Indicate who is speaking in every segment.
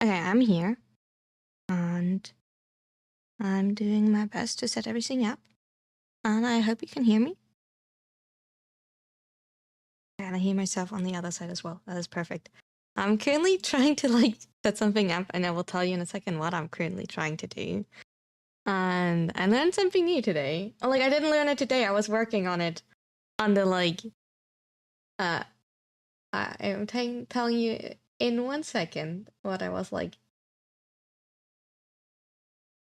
Speaker 1: Okay, I'm here. And I'm doing my best to set everything up. And I hope you can hear me. And I hear myself on the other side as well. That is perfect. I'm currently trying to set something up, and I will tell you in a second what I'm currently trying to do. And I learned something new today. I didn't learn it today. I was working on it on the I'm telling you in 1 second what I was like.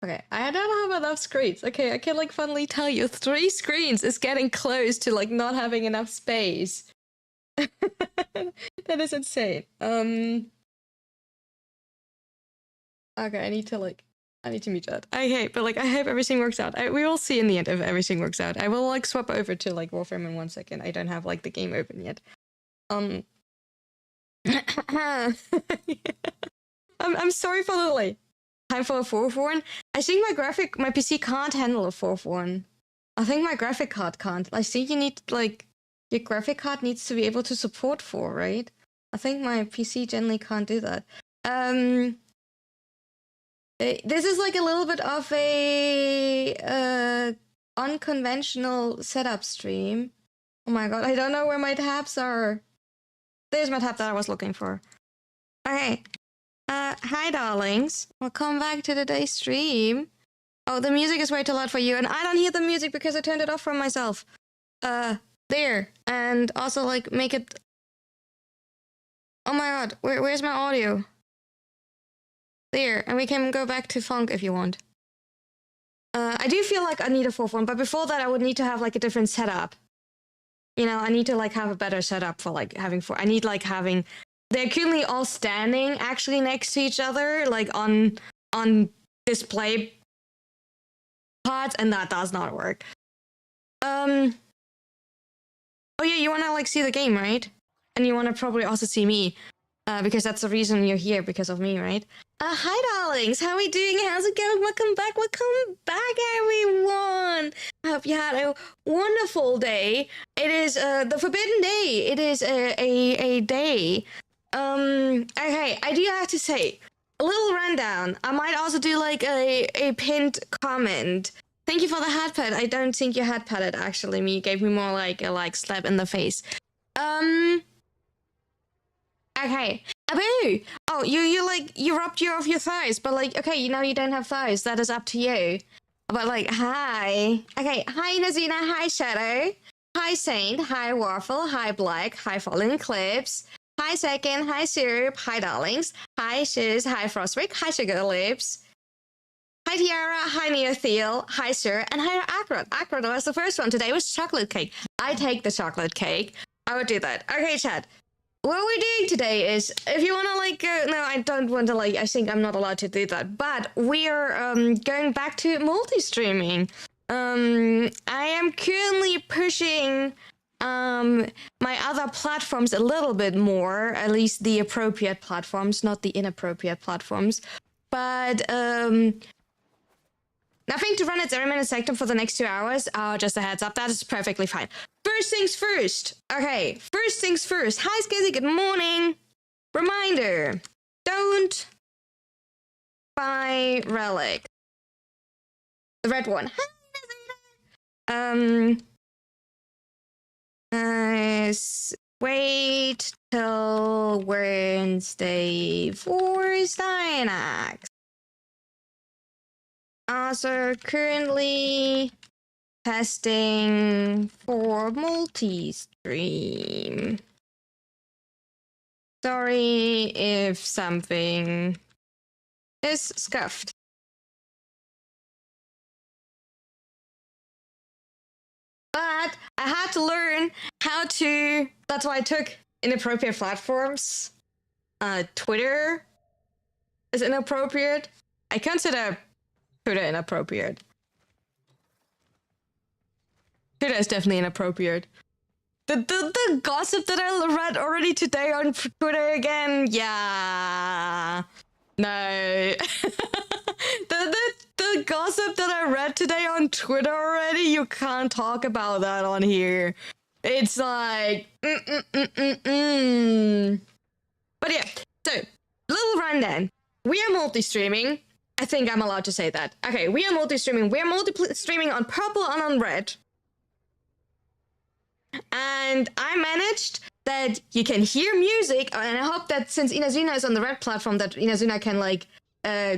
Speaker 1: Okay, I don't have enough screens. Okay, I can finally tell you 3 screens is getting close to not having enough space. That is insane. Okay, I need to mute that. Okay, but I hope everything works out. We will see in the end if everything works out. I will swap over to Warframe in 1 second. I don't have the game open yet. I'm sorry for the delay. Time for a 4-1. I think my PC can't handle a 4-1. I think my graphic card can't. I think you need your graphic card needs to be able to support 4, right? I think my PC generally can't do that. This is a little bit of a unconventional setup stream. Oh my god, I don't know where my tabs are. There's my tab that I was looking for. Okay. Hi darlings. Welcome back to today's stream. Oh, the music is way too loud for you, and I don't hear the music because I turned it off for myself. There. And also make it... Oh my god, where's my audio? There, and we can go back to funk if you want. I do feel I need a 4-1, but before that I would need to have a different setup. You know, I need to have a better setup for having 4. I need having... They're currently all standing actually next to each other, on display pods, and that does not work. Oh yeah, you wanna see the game, right? And you wanna probably also see me, because that's the reason you're here, because of me, right? Hi darlings, how are we doing? How's it going? Welcome back everyone! I hope you had a wonderful day. It is the Forbidden Day. It is a day. Okay, I do have to say, a little rundown. I might also do a pinned comment. Thank you for the hat pat. I don't think you hat patted actually me. You gave me more a slap in the face. Okay. Abu! Oh, you rubbed you off your thighs, but okay, you don't have thighs. That is up to you. But hi. Okay, hi Nazina, hi Shadow. Hi Saint, hi Waffle, hi Black, hi Fallen Eclipse. Hi Second, hi Syrup, hi Darlings, hi Shiz, hi Frostwick, hi Sugar Lips. Hi Tiara, hi Neothiel, hi Sir, and hi Acrod. Acrod was the first one. Today was chocolate cake. I take the chocolate cake. I would do that. Okay, chat. What we're doing today is, if you want to no, I don't want to I think I'm not allowed to do that, but we are going back to multi-streaming. I am currently pushing my other platforms a little bit more, at least the appropriate platforms, not the inappropriate platforms. But nothing to run at 0-minute sector for the next 2 hours. Just a heads up, that is perfectly fine. First things first. Okay, first things first. Hi Skizzy, good morning. Reminder, don't buy Relic. The red one. Wait till Wednesday for Stynax. Also, currently testing for multi-stream. Sorry if something is scuffed. But I had to learn how to... That's why I took inappropriate platforms. Twitter is inappropriate. I consider Twitter inappropriate. Twitter is definitely inappropriate. The gossip that I read already today on Twitter again, yeah. No. the gossip that I read today on Twitter already, you can't talk about that on here. It's But yeah, so, little rundown. we are multi-streaming. I think I'm allowed to say that. Okay, we are multi-streaming. We are multi-streaming on purple and on red. And I managed that you can hear music, and I hope that since Inazuna is on the red platform, that Inazuna can like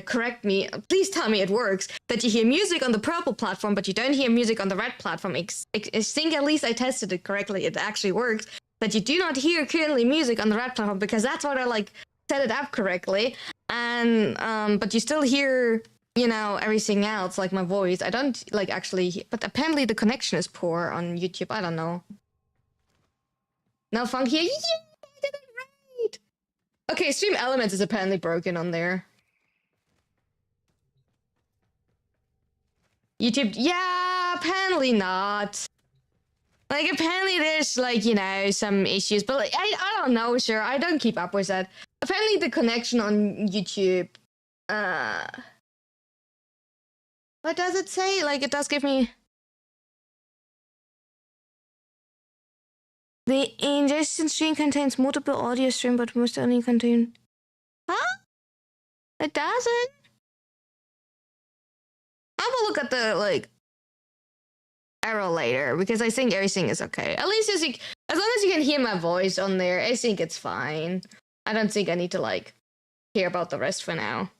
Speaker 1: correct me. Please tell me it works. That you hear music on the purple platform, but you don't hear music on the red platform. I think at least I tested it correctly. It actually works. That you do not hear currently music on the red platform because that's what I like set it up correctly. And but you still hear, you know, everything else like my voice. I don't like actually, but apparently the connection is poor on YouTube. I don't know. No funk here. Yeah, I did it right. Okay, Stream Elements is apparently broken on there. YouTube, yeah, apparently not. Like, apparently there's, like, you know, some issues, but, like, I don't know, sure, I don't keep up with that. Apparently the connection on YouTube, what does it say? Like, it does give me... The ingestion stream contains multiple audio stream, but most only contain... Huh? It doesn't? I'll have a look at the, like, error later, because I think everything is okay. At least as long as you can hear my voice on there, I think it's fine. I don't think I need to, like, care about the rest for now.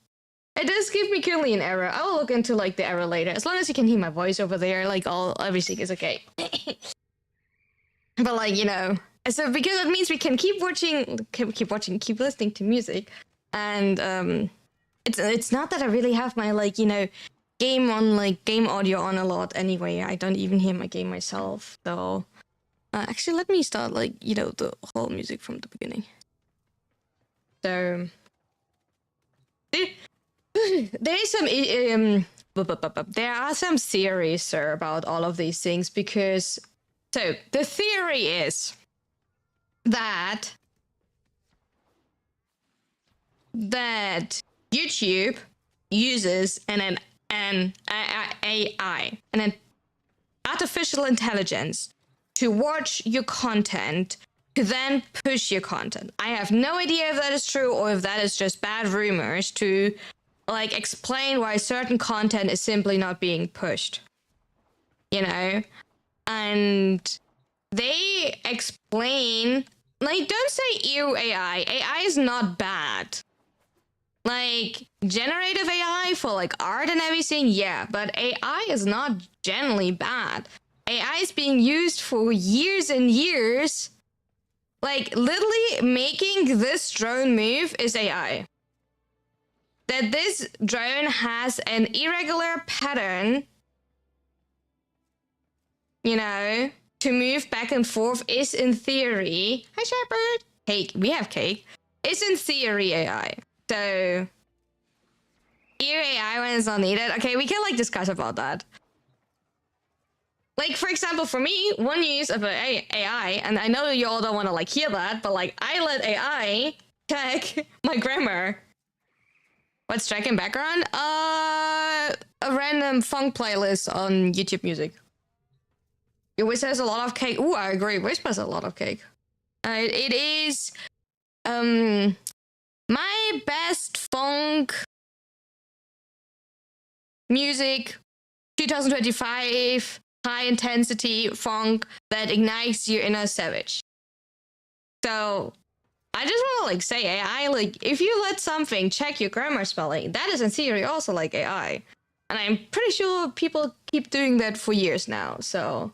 Speaker 1: It does give me currently an error. I will look into, like, the error later. As long as you can hear my voice over there, like, everything is okay. But, like, you know, so because it means we can keep listening to music. And, it's not that I really have my, like, you know, game audio on a lot anyway. I don't even hear my game myself, so actually let me start, like, you know, the whole music from the beginning. So there is some there are some theories, sir, about all of these things, because so the theory is that YouTube uses an AI, an artificial intelligence, to watch your content, to then push your content. I have no idea if that is true or if that is just bad rumors to, like, explain why certain content is simply not being pushed. You know? And they explain, like, don't say ew AI. AI is not bad. Like, generative AI for, like, art and everything, yeah, but AI is not generally bad. AI is being used for years and years. Like, literally making this drone move is AI. That this drone has an irregular pattern, you know, to move back and forth is in theory... Hi, Shepherd! Cake. We have cake. It's in theory AI. So, ear AI when it's not needed. Okay, we can, like, discuss about that. Like, for example, for me, one use of AI, and I know you all don't want to, like, hear that, but, like, I let AI check my grammar. What's tracking background? A random funk playlist on YouTube Music. It always has a lot of cake. Ooh, I agree. Wisp has a lot of cake. It is, my best funk music 2025 high intensity funk that ignites your inner savage. So I just want to, like, say AI, like, if you let something check your grammar spelling, that is in theory also like AI. And I'm pretty sure people keep doing that for years now, so...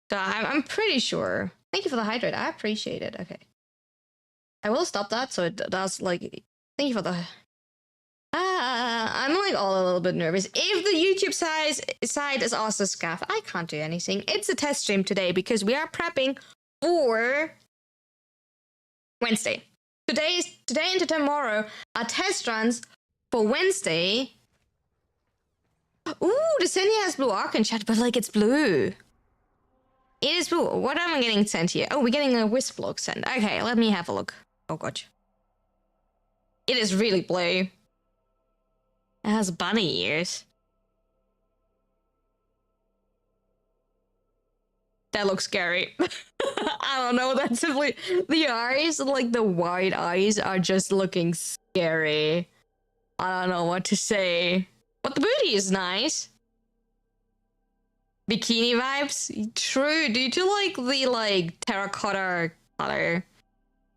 Speaker 1: So I'm pretty sure. Thank you for the hydrate. I appreciate it. Okay. I will stop that so it does, like... Thank you for the... I'm, like, all a little bit nervous. If the YouTube side is also scuffed, I can't do anything. It's a test stream today because we are prepping for Wednesday. Today into tomorrow are test runs for Wednesday. Ooh, the Cindy has blue arc in chat, but, like, it's blue. It is blue. What am I getting sent here? Oh, we're getting a Wisp log sent. Okay, let me have a look. Oh, God. It is really blue. It has bunny ears. That looks scary. I don't know, that's simply... The eyes, like the wide eyes, are just looking scary. I don't know what to say. But the booty is nice. Bikini vibes? True, due to like the like terracotta color.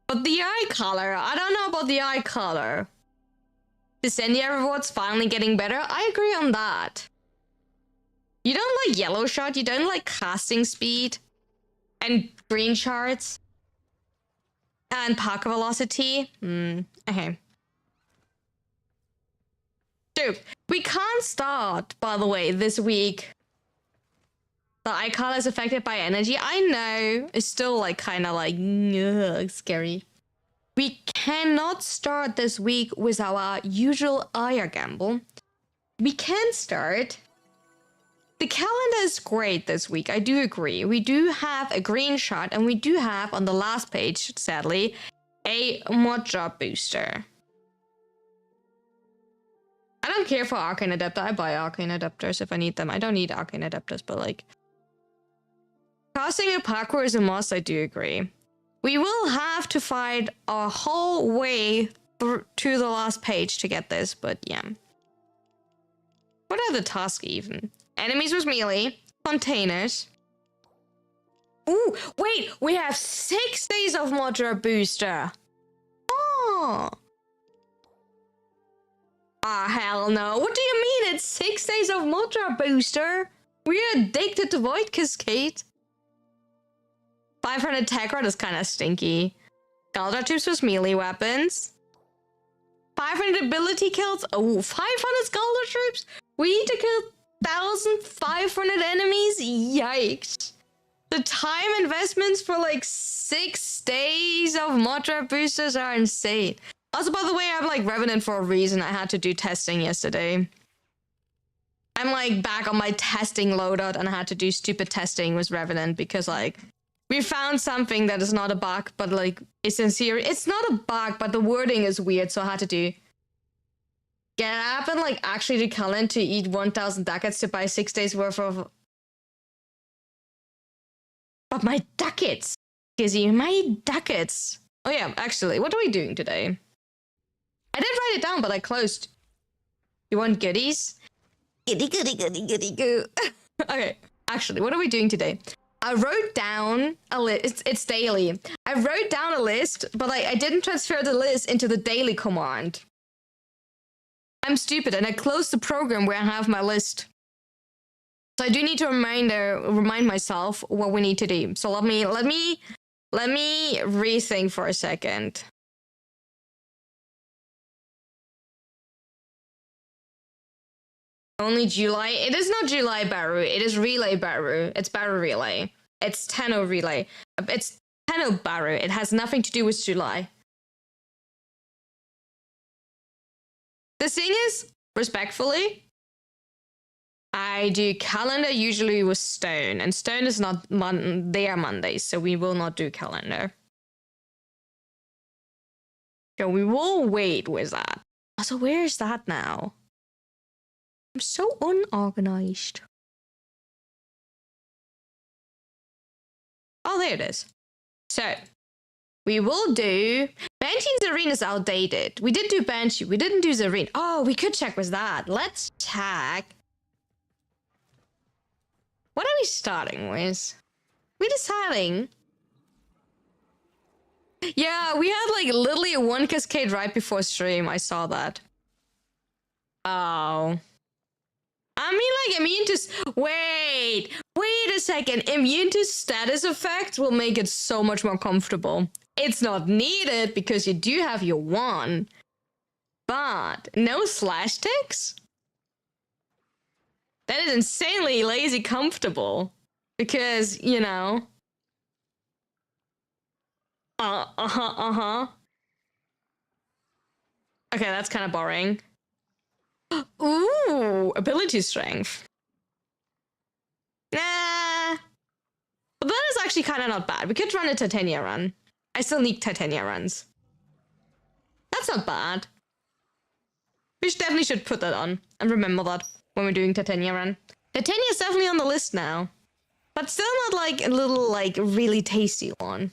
Speaker 1: But the eye color, I don't know about the eye color. Descendia rewards finally getting better. I agree on that. You don't like yellow shot, you don't like casting speed. And green shards. And pocket velocity. Okay. So, we can't start, by the way, this week. The eye color is affected by energy. I know. It's still like kind of like scary. We cannot start this week with our usual Aya gamble. We can start. The calendar is great this week. I do agree. We do have a green shot, and we do have on the last page, sadly, a mod drop booster. I don't care for Arcane Adapter. I buy Arcane Adapters if I need them. I don't need Arcane Adapters, but like... Casting a parkour is a must, I do agree. We will have to fight our whole way to the last page to get this, but yeah. What are the tasks even? Enemies with melee, containers. Ooh, wait, we have 6 days of Modra booster. Oh. Ah, hell no. What do you mean it's 6 days of Modra booster? We're addicted to Void Cascade. 500 tech rod is kind of stinky. Galdra troops with melee weapons. 500 ability kills. Oh, 500 Galdra troops. We need to kill 1,500 enemies. Yikes. The time investments for like 6 days of Modra boosters are insane. Also, by the way, I'm like Revenant for a reason. I had to do testing yesterday. I'm like back on my testing loadout and I had to do stupid testing with Revenant because like we found something that is not a bug, but like it's sincere. It's not a bug, but the wording is weird, so I had to do get up and like actually do Cullen to eat 1,000 ducats to buy 6 days worth of. But my ducats, Gizzy, my ducats. Oh yeah, actually, what are we doing today? I did write it down, but I closed. You want goodies? Goody, goody, goody, goody, goo. Okay, actually, what are we doing today? I wrote down a list. It's daily. I wrote down a list, but I didn't transfer the list into the daily command. I'm stupid, and I closed the program where I have my list. So I do need to remind myself what we need to do. So let me rethink for a second. Only July? It is not July Baru. It is Relay Baru. It's Baru Relay. It's Tenno Relay. It's Tenno Baru. It has nothing to do with July. The thing is, respectfully, I do calendar usually with Stone, and Stone is not they are Mondays, so we will not do calendar. So we will wait with that. Also, where is that now? I'm so unorganized. Oh, there it is. So, we will do... Banshee and Zareen is outdated. We did do Banshee. We didn't do Zareen. Oh, we could check with that. Let's check. What are we starting with? We're deciding. Yeah, we had like literally one cascade right before stream. I saw that. Oh. I mean, like, immune to... Wait a second. Immune to status effects will make it so much more comfortable. It's not needed because you do have your one. But no slash ticks? That is insanely lazy comfortable. Because, you know... Okay, that's kind of boring. Ooh, ability strength. Nah. But that is actually kind of not bad. We could run a Titania run. I still need Titania runs. That's not bad. We definitely should put that on and remember that when we're doing Titania run. Titania is definitely on the list now. But still not like a little, like, really tasty one.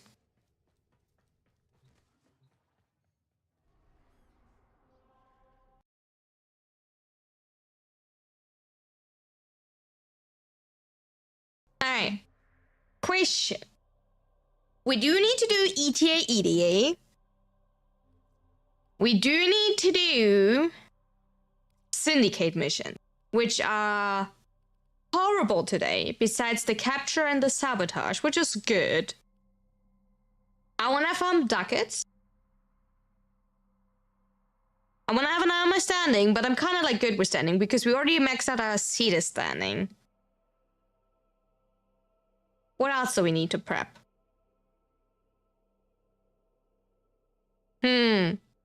Speaker 1: Alright. Question. We do need to do ETA EDA. We do need to do syndicate missions, which are horrible today, besides the capture and the sabotage, which is good. I want to farm ducats. I want to have an eye on my standing, but I'm kind of like good with standing because we already maxed out our cedar standing. What else do we need to prep?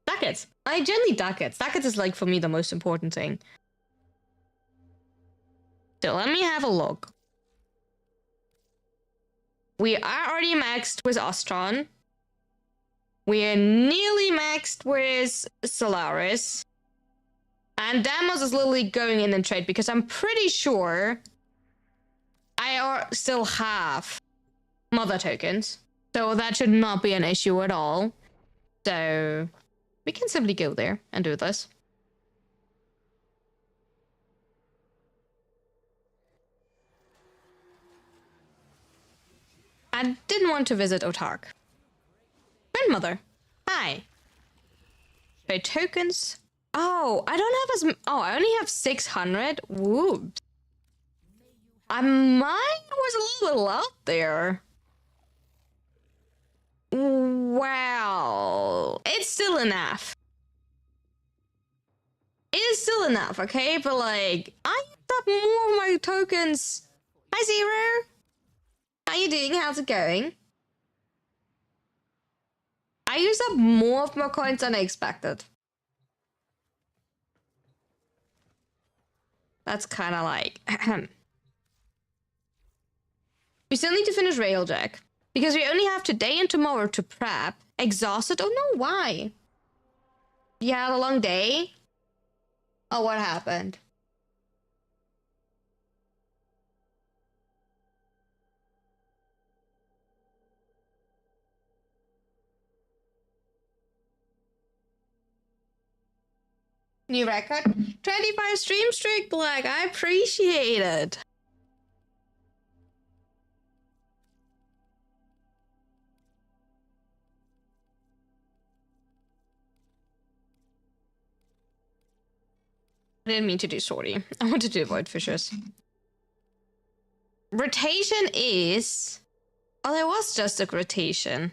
Speaker 1: Ducats. I generally ducats. Ducats is like for me the most important thing. So let me have a look. We are already maxed with Ostron. We are nearly maxed with Solaris. And Damos is literally going in and trade because I'm pretty sure I still have mother tokens. So that should not be an issue at all. So we can simply go there and do this. I didn't want to visit Otark. Grandmother. Hi. Trade tokens. Oh, I don't have as... Oh, I only have 600. Whoops. Mine was a little out there. Wow. It's still enough. It is still enough, okay? But like, I used up more of my tokens. Hi, Zero. How you doing? How's it going? I used up more of my coins than I expected. That's kind of like... We still need to finish Railjack. Because we only have today and tomorrow to prep. Exhausted? Oh no, why? You had a long day? Oh, what happened? New record? 25 stream streak, Black. I appreciate it. I didn't mean to do sorry. I wanted to avoid fishers. Rotation is... Oh, there was just a rotation.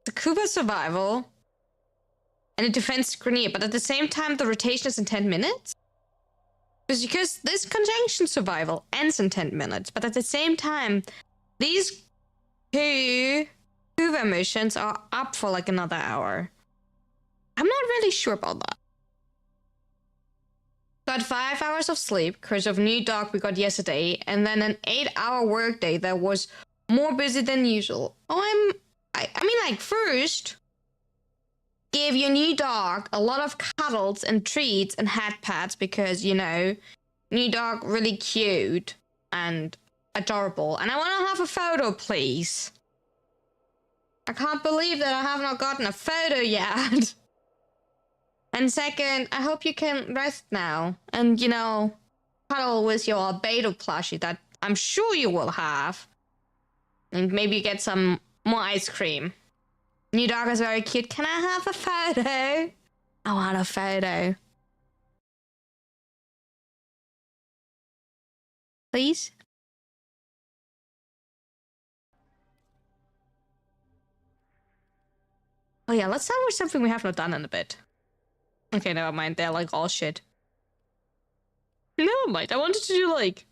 Speaker 1: The Kuba survival. And a defense grenade, but at the same time the rotation is in 10 minutes? Because this conjunction survival ends in 10 minutes, but at the same time, these two Kuba missions are up for like another hour. I'm not really sure about that. Got 5 hours of sleep because of new dog we got yesterday, and then an 8-hour workday that was more busy than usual. Oh, I mean, like, first, give your new dog a lot of cuddles and treats and head pats because, you know, new dog really cute and adorable. And I want to have a photo, please. I can't believe that I have not gotten a photo yet. And second, I hope you can rest now and, you know, cuddle with your beta plushie that I'm sure you will have. And maybe get some more ice cream. New dog is very cute. Can I have a photo? I want a photo. Please? Oh yeah, let's start with something we have not done in a bit. Okay, never mind. They're like all shit. Never mind. I wanted to do like...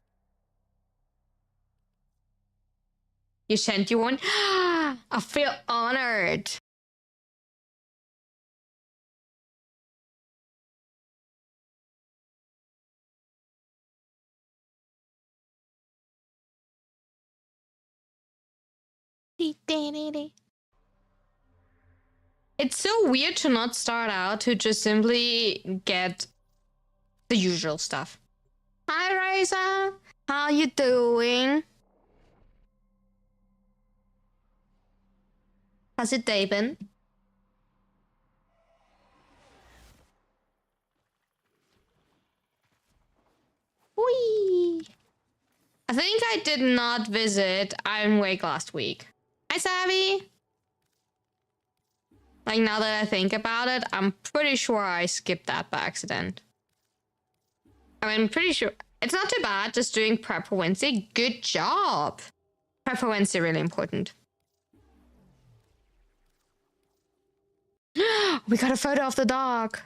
Speaker 1: You sent you one? I feel honored. It's so weird to not start out to just simply get the usual stuff. Hi, Raisa. How you doing? How's your day been? Whee! I think I did not visit Iron Wake last week. Hi, Savvy! Like, now that I think about it, I'm pretty sure I skipped that by accident. I mean, pretty sure. It's not too bad, just doing prep for Wednesday. Good job! Prep for Wednesday, really important. We got a photo of the dog.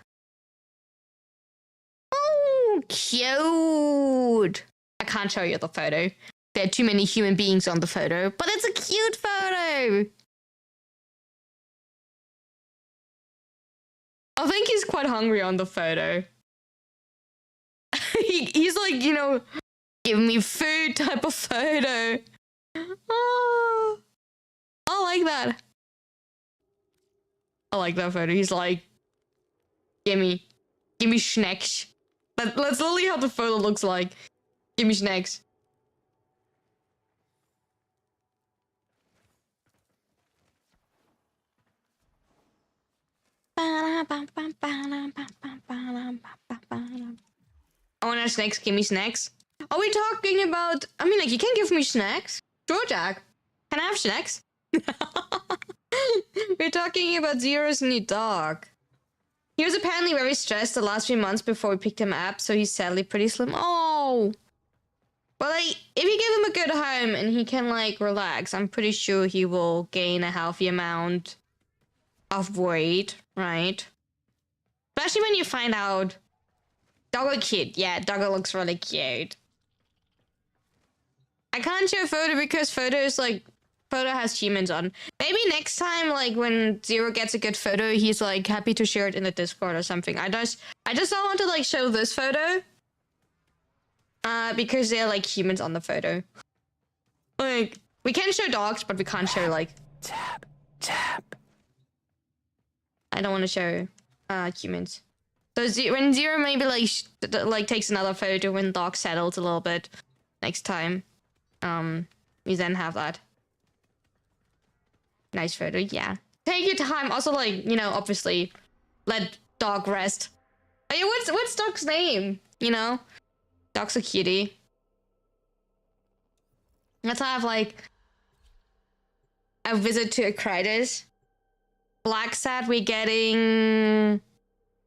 Speaker 1: Oh, cute! I can't show you the photo. There are too many human beings on the photo, but it's a cute photo! I think he's quite hungry on the photo. He's like, you know, give me food type of photo. Oh, I like that. I like that photo. He's like, give me snacks. That's literally how the photo looks like. Give me snacks. I want to snacks. Give me snacks. Are we talking about? I mean, like, you can give me snacks. Sure, Jack. Can I have snacks? We're talking about Zero's new dog. He was apparently very stressed the last few months before we picked him up, so he's sadly pretty slim. Oh! But, like, if you give him a good home and he can, like, relax, I'm pretty sure he will gain a healthy amount of weight, right? Especially when you find out Doggo cute. Yeah, Doggo looks really cute. I can't show a photo because photo has humans on. Maybe next time, like, when Zero gets a good photo, he's, like, happy to share it in the Discord or something. I just don't want to, like, show this photo. Because they're, like, humans on the photo. Like, we can show dogs, but we can't show, like... Tap. I don't want to show, humans. So when Zero maybe, like, takes another photo when dog settles a little bit next time, we then have that. Nice photo, yeah. Take your time. Also, like, you know, obviously, let dog rest. Hey, what's dog's name? You know, dog's a cutie. Let's have like a visit to Acritus. Black Sat, we're getting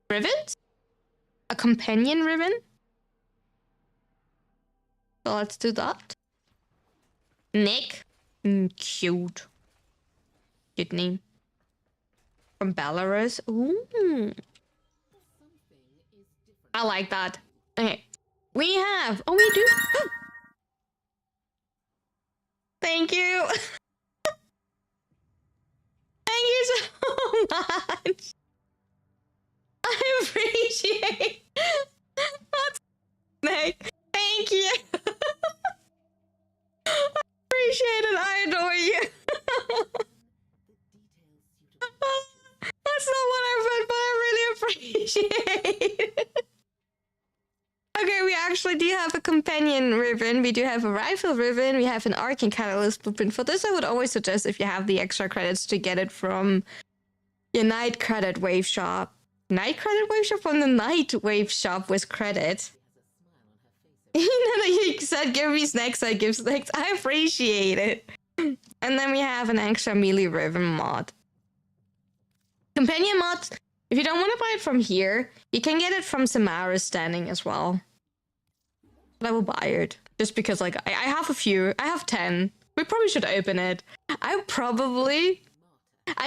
Speaker 1: ribbons. A companion ribbon. So let's do that. Nick, cute. Good name. From Belarus. Ooh. I like that. Okay. We have... Oh, we do... Thank you. Thank you so much. I appreciate that's Nick. Thank you. I appreciate it. I adore you. That's not what I meant, but I really appreciate it. Okay, we actually do have a companion ribbon. We do have a rifle ribbon. We have an arc and catalyst blueprint. For this, I would always suggest, if you have the extra credits, to get it from your Night Credit Wave Shop. Night Credit Wave Shop? From the Night Wave Shop with credit. You know that you said, give me snacks, I give snacks. I appreciate it. And then we have an extra melee ribbon mod. Companion mods, if you don't want to buy it from here, you can get it from Samara's standing as well. But I will buy it. Just because, like, I have a few. I have 10. We probably should open it. I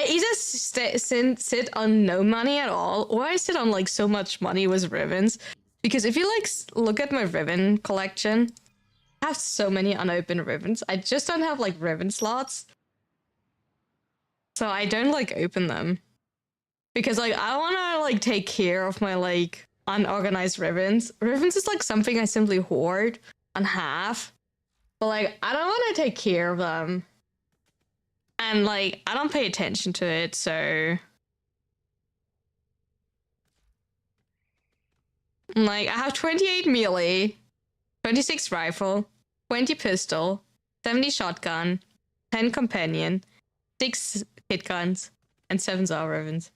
Speaker 1: either sit on no money at all, or I sit on, like, so much money with ribbons. Because if you, like, look at my ribbon collection, I have so many unopened ribbons. I just don't have, like, ribbon slots. So I don't, like, open them. Because, like, I want to, like, take care of my, like, unorganized ribbons. Ribbons is, like, something I simply hoard and have. But, like, I don't want to take care of them. And, like, I don't pay attention to it, so... Like, I have 28 melee, 26 rifle, 20 pistol, 70 shotgun, 10 companion, 6 hit guns, and 7 Zara ribbons.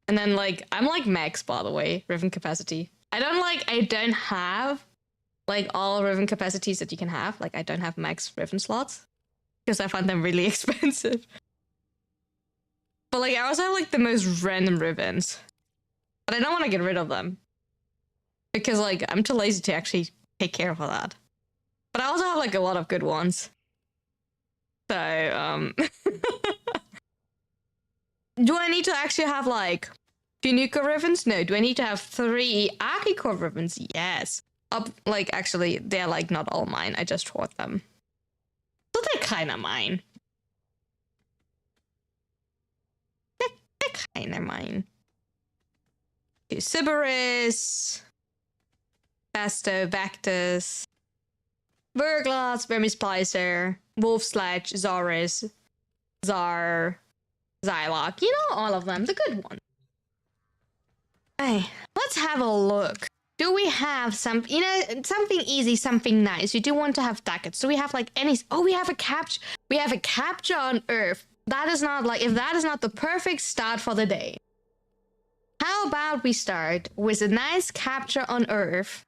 Speaker 1: And then, like, I'm like max, by the way, ribbon capacity. I don't have like all ribbon capacities that you can have. Like, I don't have max ribbon slots because I find them really expensive. But like, I also have like the most random ribbons, but I don't want to get rid of them because like I'm too lazy to actually take care of all that. But I also have like a lot of good ones. So do I need to actually have like Tunica ribbons? No. Do I need to have 3 Akiko ribbons? Yes. Like, actually, they're like not all mine. I just hoard them. So they're kind of mine. They're kind of mine. Okay, Sybaris, Basto, Vectus, Verglas, Vermisplicer, Wolf Sledge, Zaris, Zar, Zylok. You know, all of them. The good ones. Hey, let's have a look. Do we have some, something easy, something nice? You do want to have ducats. Do we have like any? Oh, we have a capture. We have a capture on Earth. That is not like, if that is not the perfect start for the day. How about we start with a nice capture on Earth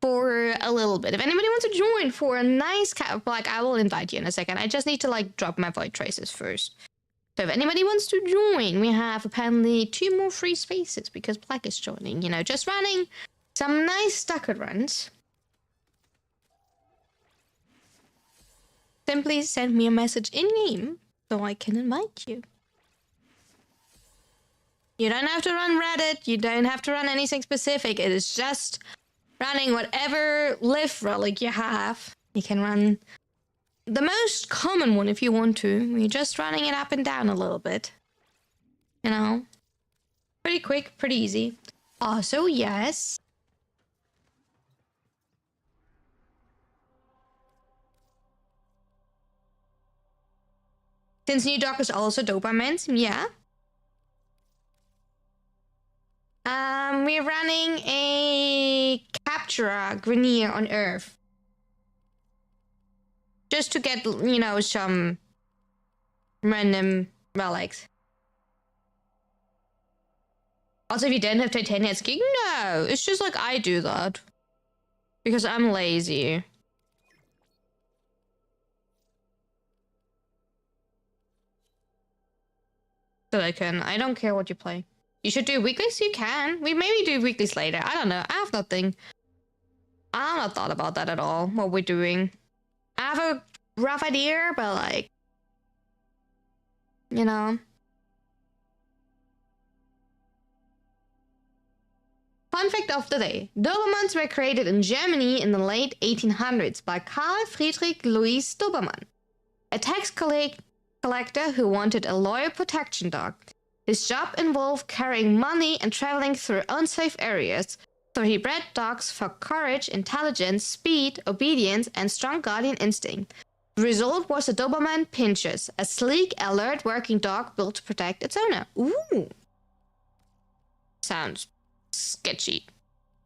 Speaker 1: for a little bit? If anybody wants to join for a nice like, I will invite you in a second. I just need to like drop my void traces first. So if anybody wants to join, we have apparently 2 more free spaces because Black is joining. You know, just running some nice ducat runs. Simply send me a message in-game so I can invite you. You don't have to run Reddit. You don't have to run anything specific. It is just running whatever live relic you have. You can run the most common one if you want to. You're just running it up and down a little bit. You know? Pretty quick, pretty easy. Also, yes. Since New Dog is also dopamine, yeah. We're running a Captura Grenier on Earth. Just to get, you know, some random relics. Also, if you don't have titanium king, no. It's just like I do that. Because I'm lazy. So I don't care what you play. You should do weeklies? You can. We maybe do weeklies later. I don't know. I have nothing. I've not thought about that at all, what we're doing. I have a rough idea, but like, you know. Fun fact of the day. Dobermans were created in Germany in the late 1800s by Karl Friedrich Louis Dobermann, a tax collector who wanted a loyal protection dog. His job involved carrying money and traveling through unsafe areas, so he bred dogs for courage, intelligence, speed, obedience, and strong guardian instinct. The result was the Doberman Pinschers, a sleek, alert working dog built to protect its owner. Ooh. Sounds sketchy.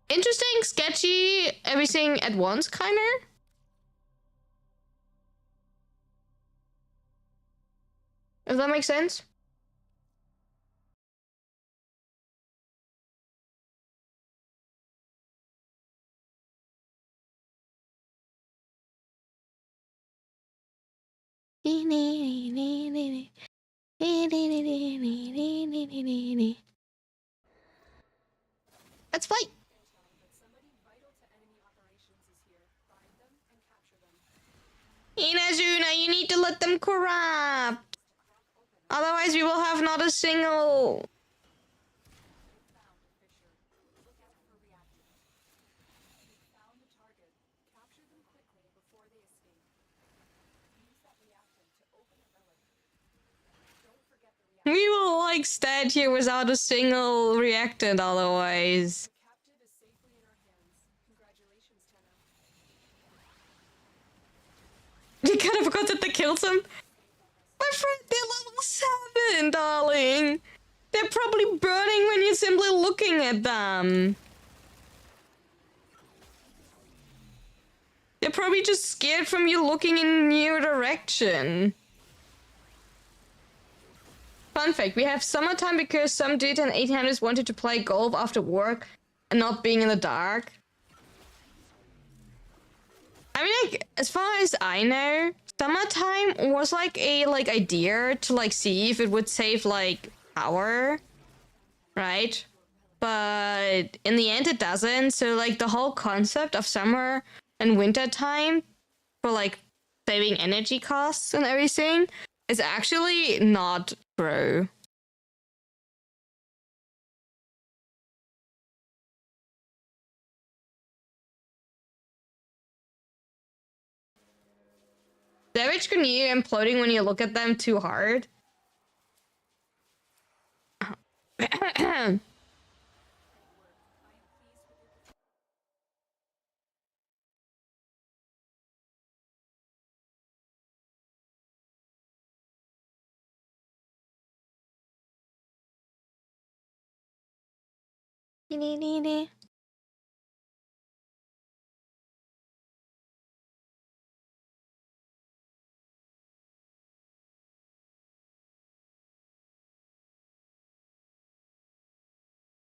Speaker 1: Interesting, sketchy, everything at once, kinda. If that makes sense. Let's fight. Inazuna, you need to let them corrupt. Otherwise, we will have not a single. We will like stand here without a single reactant otherwise. You kind of forgot that they killed him? My friend, they're level 7, darling. They're probably burning when you're simply looking at them. They're probably just scared from you looking in your direction. Fun fact, we have summertime because some dude in 1800s wanted to play golf after work and not being in the dark. I mean, like, as far as I know, summertime was like a idea to like see if it would save like power, right? But in the end it doesn't. So like the whole concept of summer and winter time for like saving energy costs and everything is actually not true. Damage continue imploding when you look at them too hard.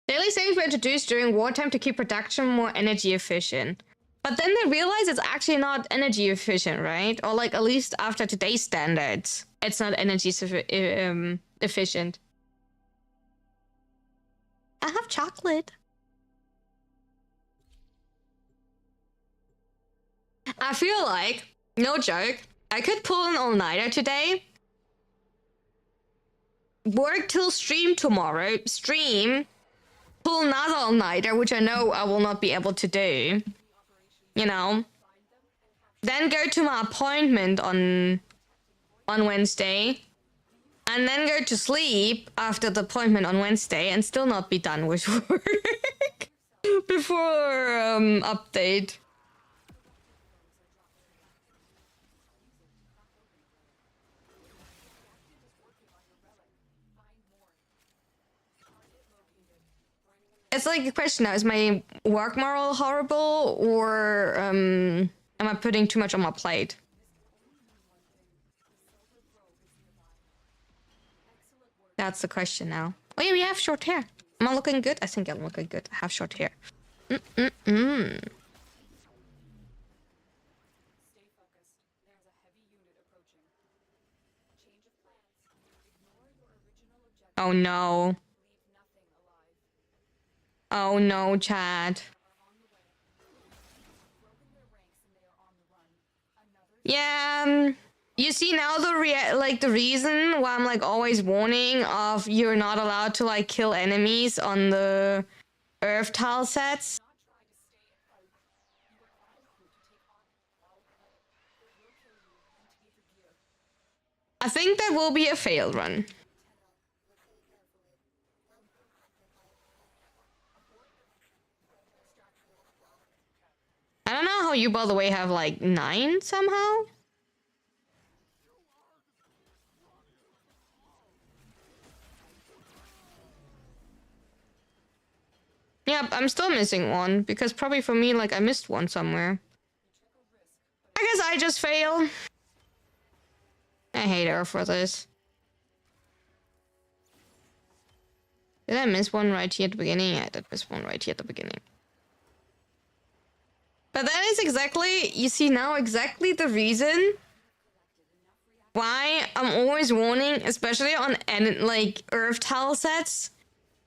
Speaker 1: Daily savings were introduced during wartime to keep production more energy efficient. But then they realized it's actually not energy efficient, right? Or like at least after today's standards, it's not energy efficient. I have chocolate. I feel like, no joke, I could pull an all-nighter today, work till stream tomorrow, stream, pull another all-nighter, which I know I will not be able to do, you know, then go to my appointment on Wednesday, and then go to sleep after the appointment on Wednesday and still not be done with work before update. It's like a question now, is my work moral horrible, or am I putting too much on my plate? That's the question now. Oh yeah, we have short hair. Am I looking good? I think I'm looking good. I have short hair. Oh no. Oh no, Chad. Yeah, you see now the reason why I'm like always warning of you're not allowed to like kill enemies on the earth tile sets. I think that will be a failed run. I don't know how you, by the way, have like 9 somehow. Yeah, I'm still missing one because probably for me, like I missed one somewhere. I guess I just fail. I hate her for this. Did I miss one right here at the beginning? Yeah, I did miss one right here at the beginning. But that is exactly, you see now, exactly the reason why I'm always warning, especially on like earth tile sets,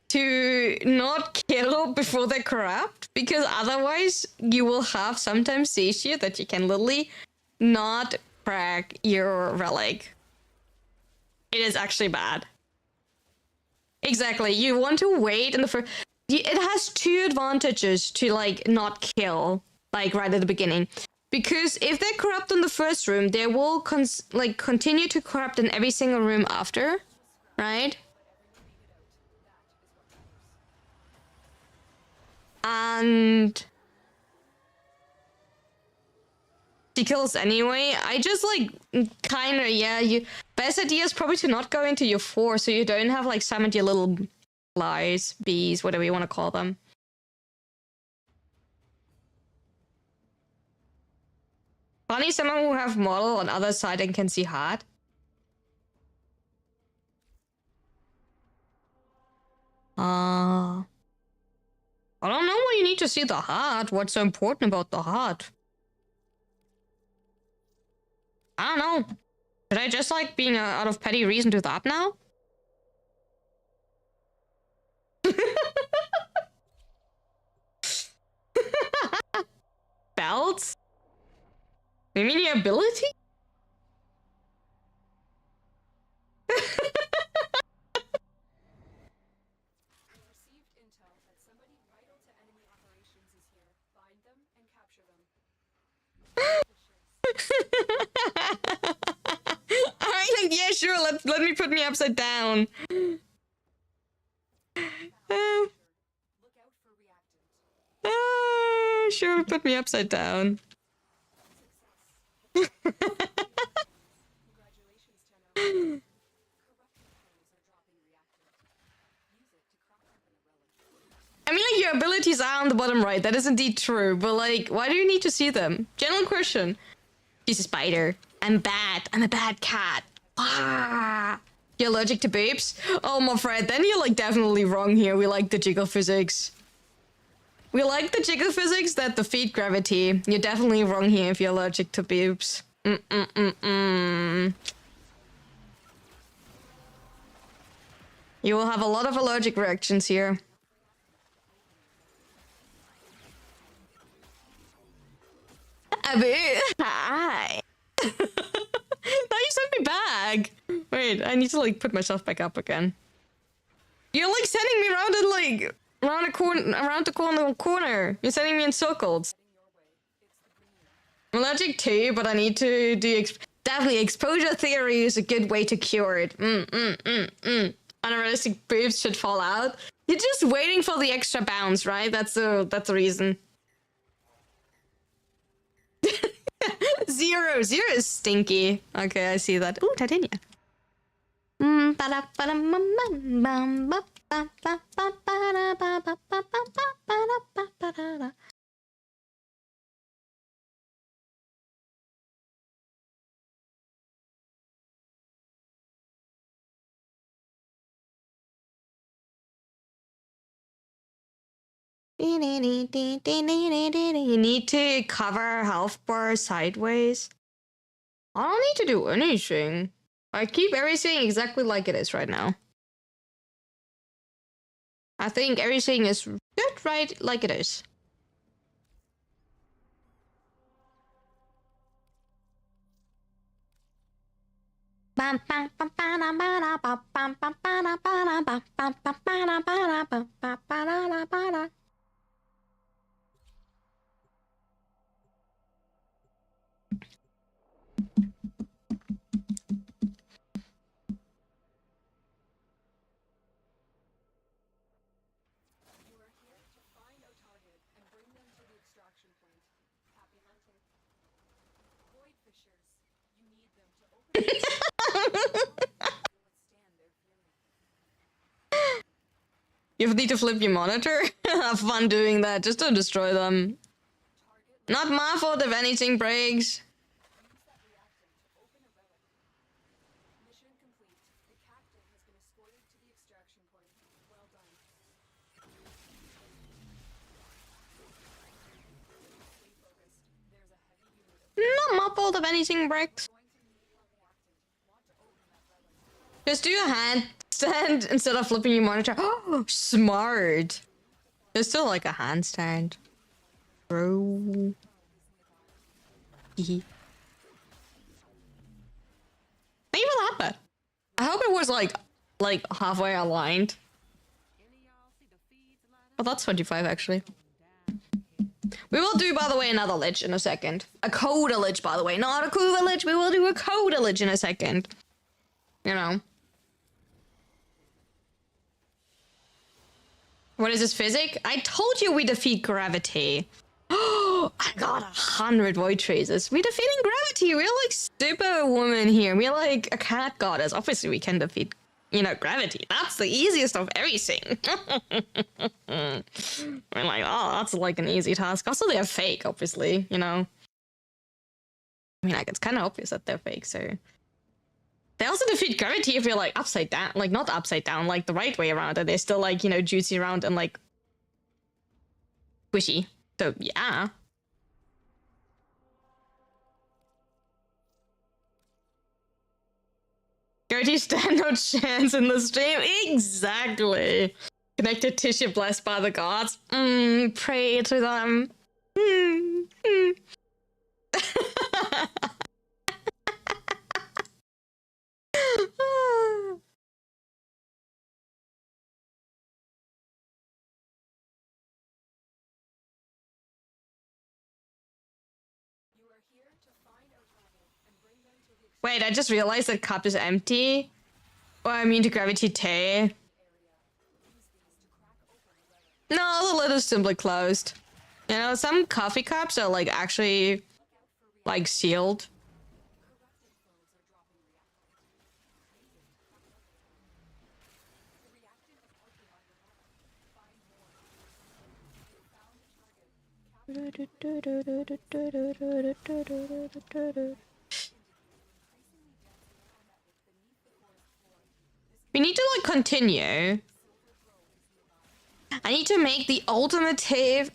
Speaker 1: to not kill before they corrupt, because otherwise you will have sometimes the issue that you can literally not crack your relic. It is actually bad. Exactly, you want to wait in the first. It has 2 advantages to like not kill like right at the beginning, because if they corrupt in the first room, they will continue to corrupt in every single room after, right? And she kills anyway. I just like kind of, yeah, you best idea is probably to not go into your 4 so you don't have like some of your little flies, bees, whatever you want to call them. Funny, someone who have model on other side and can see heart. I don't know why you need to see the heart. What's so important about the heart? I don't know. Should I just like being out of petty reason do that now? Belts? You mean your ability? Alright, yeah, sure, let me put me upside down. Sure, put me upside down. I mean, like, your abilities are on the bottom right. That is indeed true. But, like, why do you need to see them? General question. She's a spider. I'm bad. I'm a bad cat. Ah. You're allergic to boobs? Oh, my friend. Then you're, like, definitely wrong here. We like the jiggle physics. We like the jiggle physics that defeat gravity. You're definitely wrong here if you're allergic to boobs. You will have a lot of allergic reactions here. Hi. Now you sent me back. Wait, I need to like put myself back up again. You're like sending me around and like around the corner. You're sending me in circles. I'm allergic too, but I need to do definitely exposure theory is a good way to cure it. Unrealistic boobs should fall out. You're just waiting for the extra bounce, right? That's the reason. Zero is stinky. Okay, I see that. Ooh, titania. You need to cover health bar sideways. I don't need to do anything. I keep everything exactly like it is right now. I think everything is good right like it is. You need to flip your monitor? Have fun doing that. Just don't destroy them. Not my fault if anything breaks. Not my fault if anything breaks. Just do a handstand instead of flipping your monitor. Oh, smart. There's still like a handstand. Bro. Maybe that bad. I hope it was like halfway aligned. Oh, that's 25 actually. We will do, by the way, another lich in a second. A coda lich, by the way. Not a Kuva lich. We will do a coda lich in a second. You know. What is this physic? I told you we defeat gravity. Oh, I got 100 void traces. We're defeating gravity. We're like superwoman here. We're like a cat goddess. Obviously, we can defeat, you know, gravity. That's the easiest of everything. We're like, oh, that's like an easy task. Also, they're fake, obviously, you know. I mean, like, it's kind of obvious that they're fake, so... They also defeat gravity if you're, like, upside down. Like, not upside down, like, the right way around, and they're still, like, you know, juicy around and, like... squishy. So, yeah. Gravity stand no chance in the stream. Exactly. Connected tissue blessed by the gods. Pray to them. Wait, I just realized that cup is empty. Well, I mean to gravity tea. No, the lid is simply closed. You know, some coffee cups are like actually like sealed. We need to like continue. I need to make the ultimatum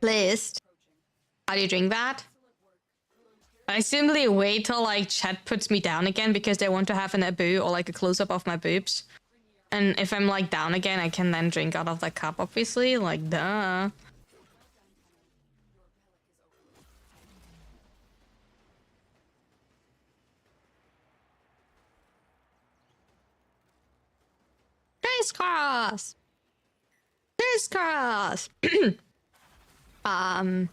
Speaker 1: list. How do you drink that? I simply wait till like chat puts me down again because they want to have an abu or like a close-up of my boobs. And if I'm like down again, I can then drink out of the cup, obviously. Like, duh. Crisscross! Crisscross! I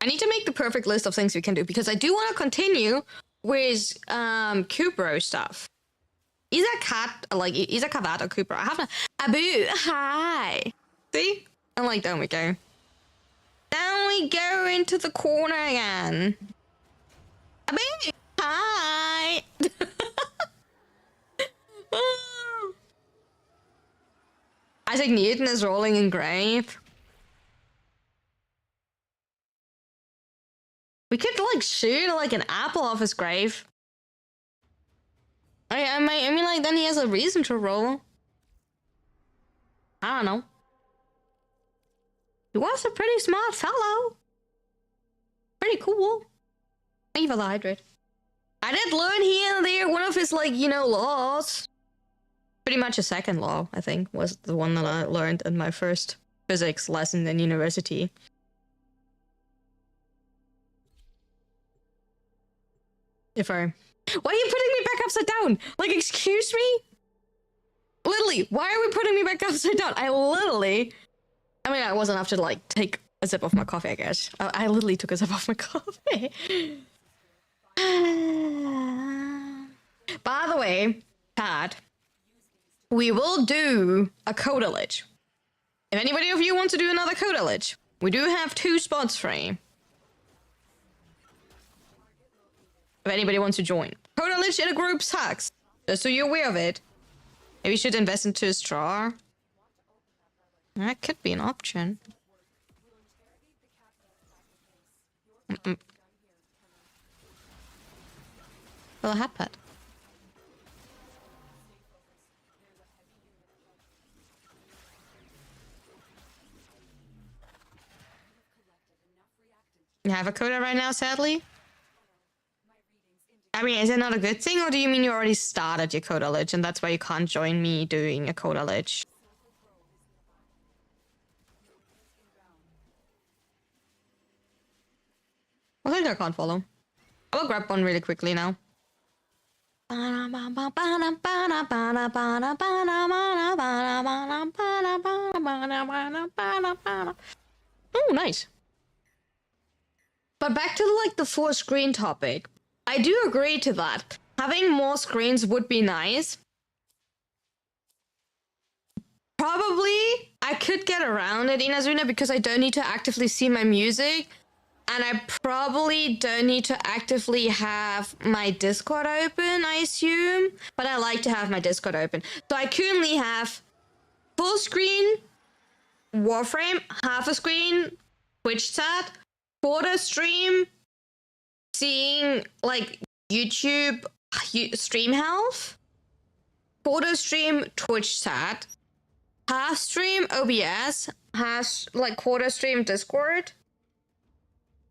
Speaker 1: need to make the perfect list of things we can do because I do want to continue with Cupro stuff. Is a cat like is a kavat or Cooper? I have a Abu. Hi. See? And like down we go. Down we go into the corner again. Abu. Hi. Isaac Newton is rolling in grave. We could like shoot like an apple off his grave. I mean, like, then he has a reason to roll. I don't know. He was a pretty smart fellow. Pretty cool. Thank you for the hydrate. I did learn here and there one of his, like, you know, laws. Pretty much a second law, I think, was the one that I learned in my first physics lesson in university. Why are you putting me back upside down? Like, excuse me? Literally, why are we putting me back upside down? I mean, I wasn't enough to, like, take a sip of my coffee, I guess. I literally took a sip of my coffee. By the way, Tad, we will do a codalage. If anybody of you wants to do another codalage, we do have 2 spots free. If anybody wants to join. Codalage in a group sucks. Just so you're aware of it. Maybe you should invest into a straw. That could be an option. Well, a hat pad. You have a coda right now, sadly? I mean, is it not a good thing, or do you mean you already started your codalage and that's why you can't join me doing a codalage? I think I can't follow. I will grab one really quickly now. Oh, nice. But back to like the 4-screen topic. I do agree to that. Having more screens would be nice. Probably I could get around it in Azuna because I don't need to actively see my music. And I probably don't need to actively have my Discord open, I assume. But I like to have my Discord open. So I currently have full screen Warframe, half a screen, Twitch chat, quarter stream, seeing like YouTube stream health, quarter stream Twitch chat, half stream OBS, half like quarter stream Discord.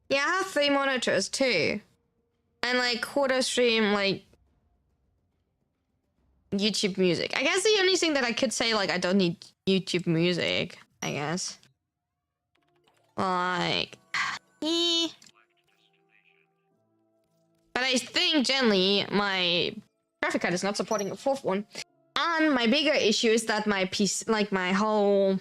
Speaker 1: Yeah, I have 3 monitors too. And like quarter stream like YouTube music. I guess the only thing that I could say, like, I don't need YouTube music, I guess. Like, but I think generally my graphic card is not supporting a 4th one. And my bigger issue is that my piece, like my whole,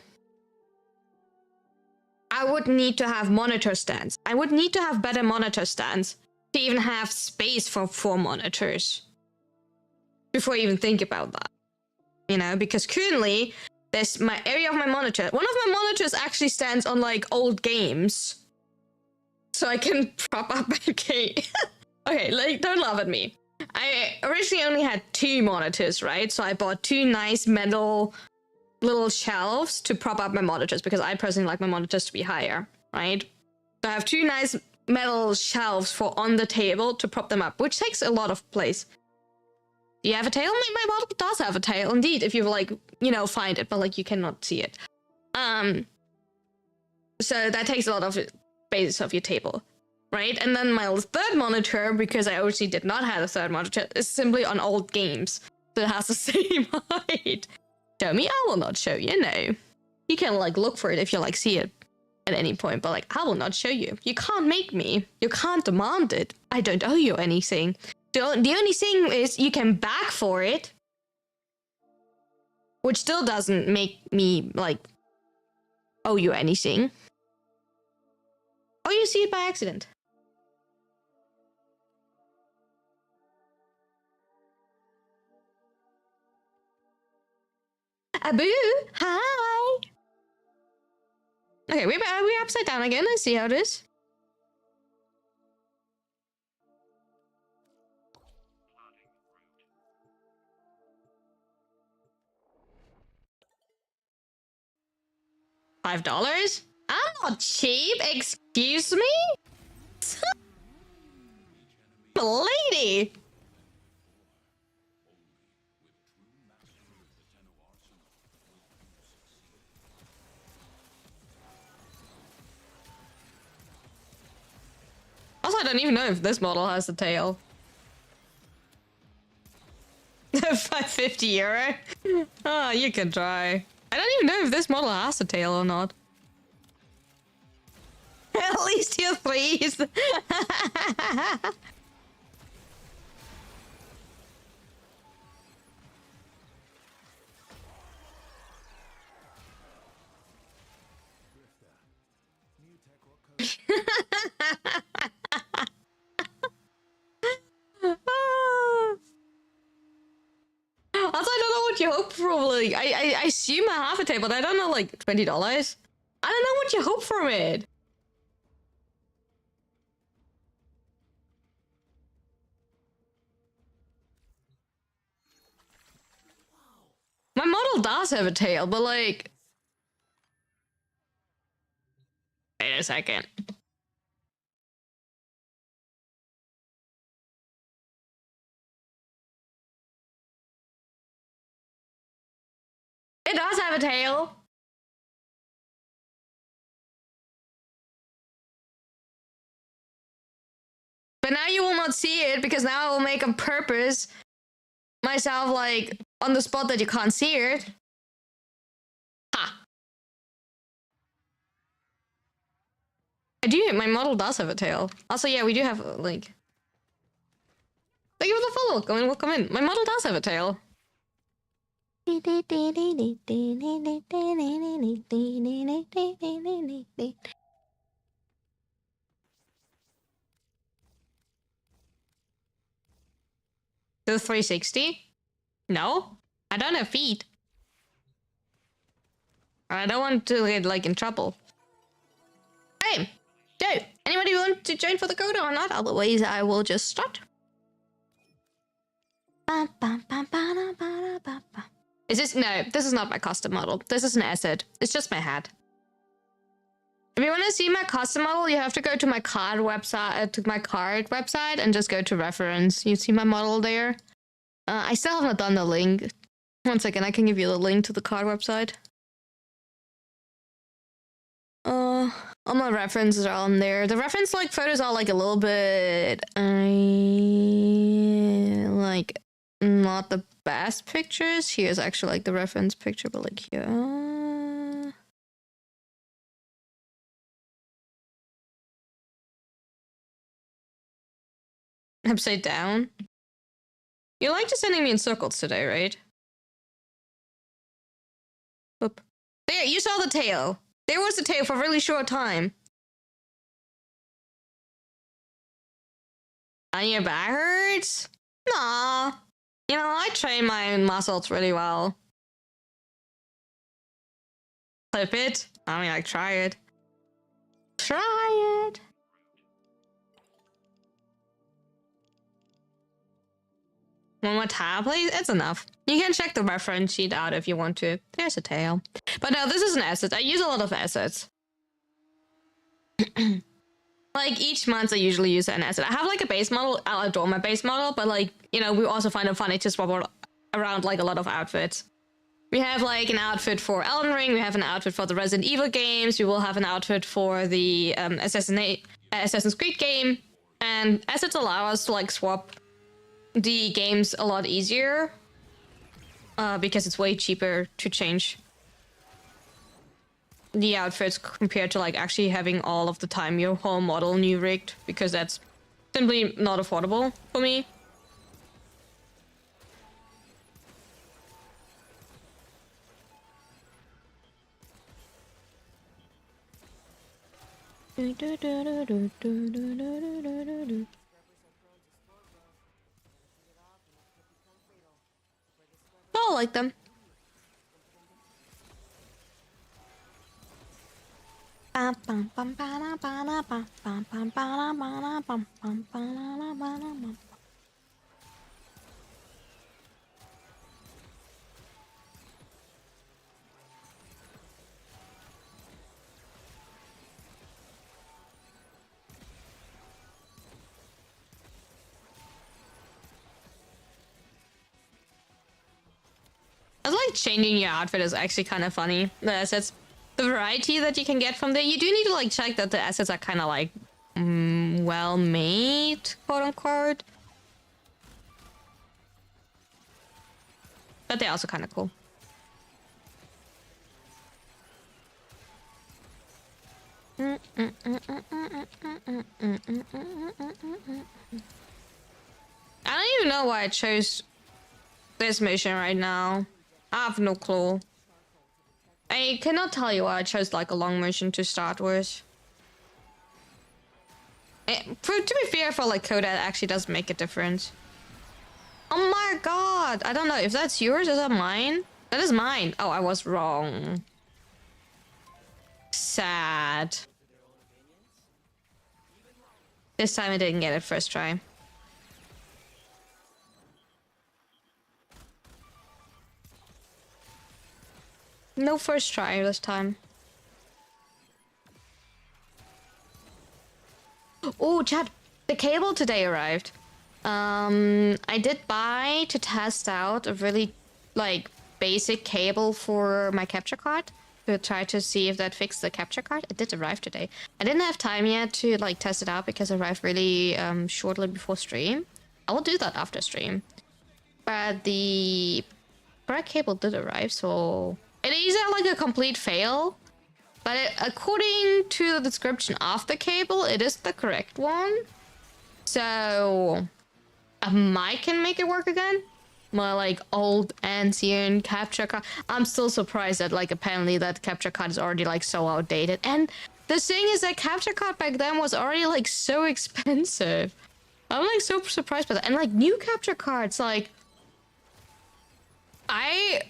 Speaker 1: I would need to have monitor stands. I would need to have better monitor stands to even have space for 4 monitors before I even think about that. You know, because currently there's my area of my monitor. One of my monitors actually stands on like old games. So I can prop up my game. Okay, like, don't laugh at me. I originally only had 2 monitors, right? So I bought 2 nice metal little shelves to prop up my monitors because I personally like my monitors to be higher, right? So I have 2 nice metal shelves for on the table to prop them up, which takes a lot of place. Do you have a tail? My model does have a tail, indeed, if you like, you know, find it, but like you cannot see it. So that takes a lot of space of your table. Right, and then my 3rd monitor, because I originally did not have a 3rd monitor, is simply on old games. So it has the same height. Show me? I will not show you, no. You can, like, look for it if you, like, see it at any point, but, like, I will not show you. You can't make me. You can't demand it. I don't owe you anything. The only thing is you can beg for it, which still doesn't make me, like, owe you anything. Oh, you see it by accident. Abu, hi. Okay, we're upside down again. Let's see how it is. $5? I'm not cheap. Excuse me, lady. Also, I don't even know if this model has a tail. 550 euro? Oh, you can try. I don't even know if this model has a tail or not. At least you're 3s. Also, I don't know what you hope for. Like, I assume I have a tail, but I don't know, like, $20. I don't know what you hope from it. My model does have a tail, but like... Wait a second. It does have a tail. But now you will not see it, because now I will make on purpose myself, like, on the spot that you can't see it. Ha! I do, my model does have a tail. Also, yeah, we do have, like... Thank you for the follow. Come in, welcome in. My model does have a tail. The 360? No, I don't have feet. I don't want to get, like, in trouble. Hey, so, anybody want to join for the coda or not? Otherwise, I will just start. Is this? No, this is not my custom model. This is an asset. It's just my hat. If you want to see my custom model, you have to go to my card website, and just go to reference. You see my model there. I still haven't done the link. One second, I can give you the link to the card website. All my references are on there. The reference like photos are like a little bit, like not the best pictures. Here's actually like the reference picture, but like here. Upside down. You like just sending me in circles today, right? Oop. There, you saw the tail. There was the tail for a really short time. And your back hurts? Nah. You know, I train my muscles really well. Clip it. I mean, like, try it. Try it. One more time, please. It's enough. You can check the reference sheet out if you want to. There's a tail. But no, this is an asset. I use a lot of assets. Like each month I usually use an asset. I have like a base model. I'll adore my base model, but like, you know, we also find it funny to swap around like a lot of outfits. We have like an outfit for Elden Ring. We have an outfit for the Resident Evil games. We will have an outfit for the Assassin's Creed game. And assets allow us to like swap the game's a lot easier because it's way cheaper to change the outfits compared to like actually having all of the time your whole model new rigged, because that's simply not affordable for me. I like them. I like changing your outfit is actually kind of funny. The assets, the variety that you can get from there. You do need to like check that the assets are kind of like well made, quote unquote. But they're also kind of cool. I don't even know why I chose this mission right now. I have no clue. I cannot tell you why I chose like a long mission to start with. To be fair, for like code, that actually does make a difference. Oh my god! I don't know if that's yours. Is that mine? That is mine. Oh, I was wrong. Sad. This time I didn't get it first try. No first try this time. Oh, chat. The cable today arrived. I did buy to test out a really like basic cable for my capture card to try to see if that fixed the capture card. It did arrive today. I didn't have time yet to like test it out because it arrived really shortly before stream. I will do that after stream. But the correct cable did arrive, so it is like a complete fail. But according to the description of the cable, it is the correct one. So I might can make it work again. My like old ancient capture card. I'm still surprised that like apparently that capture card is already like so outdated. And the thing is that capture card back then was already like so expensive. I'm like so surprised by that. And like new capture cards, like I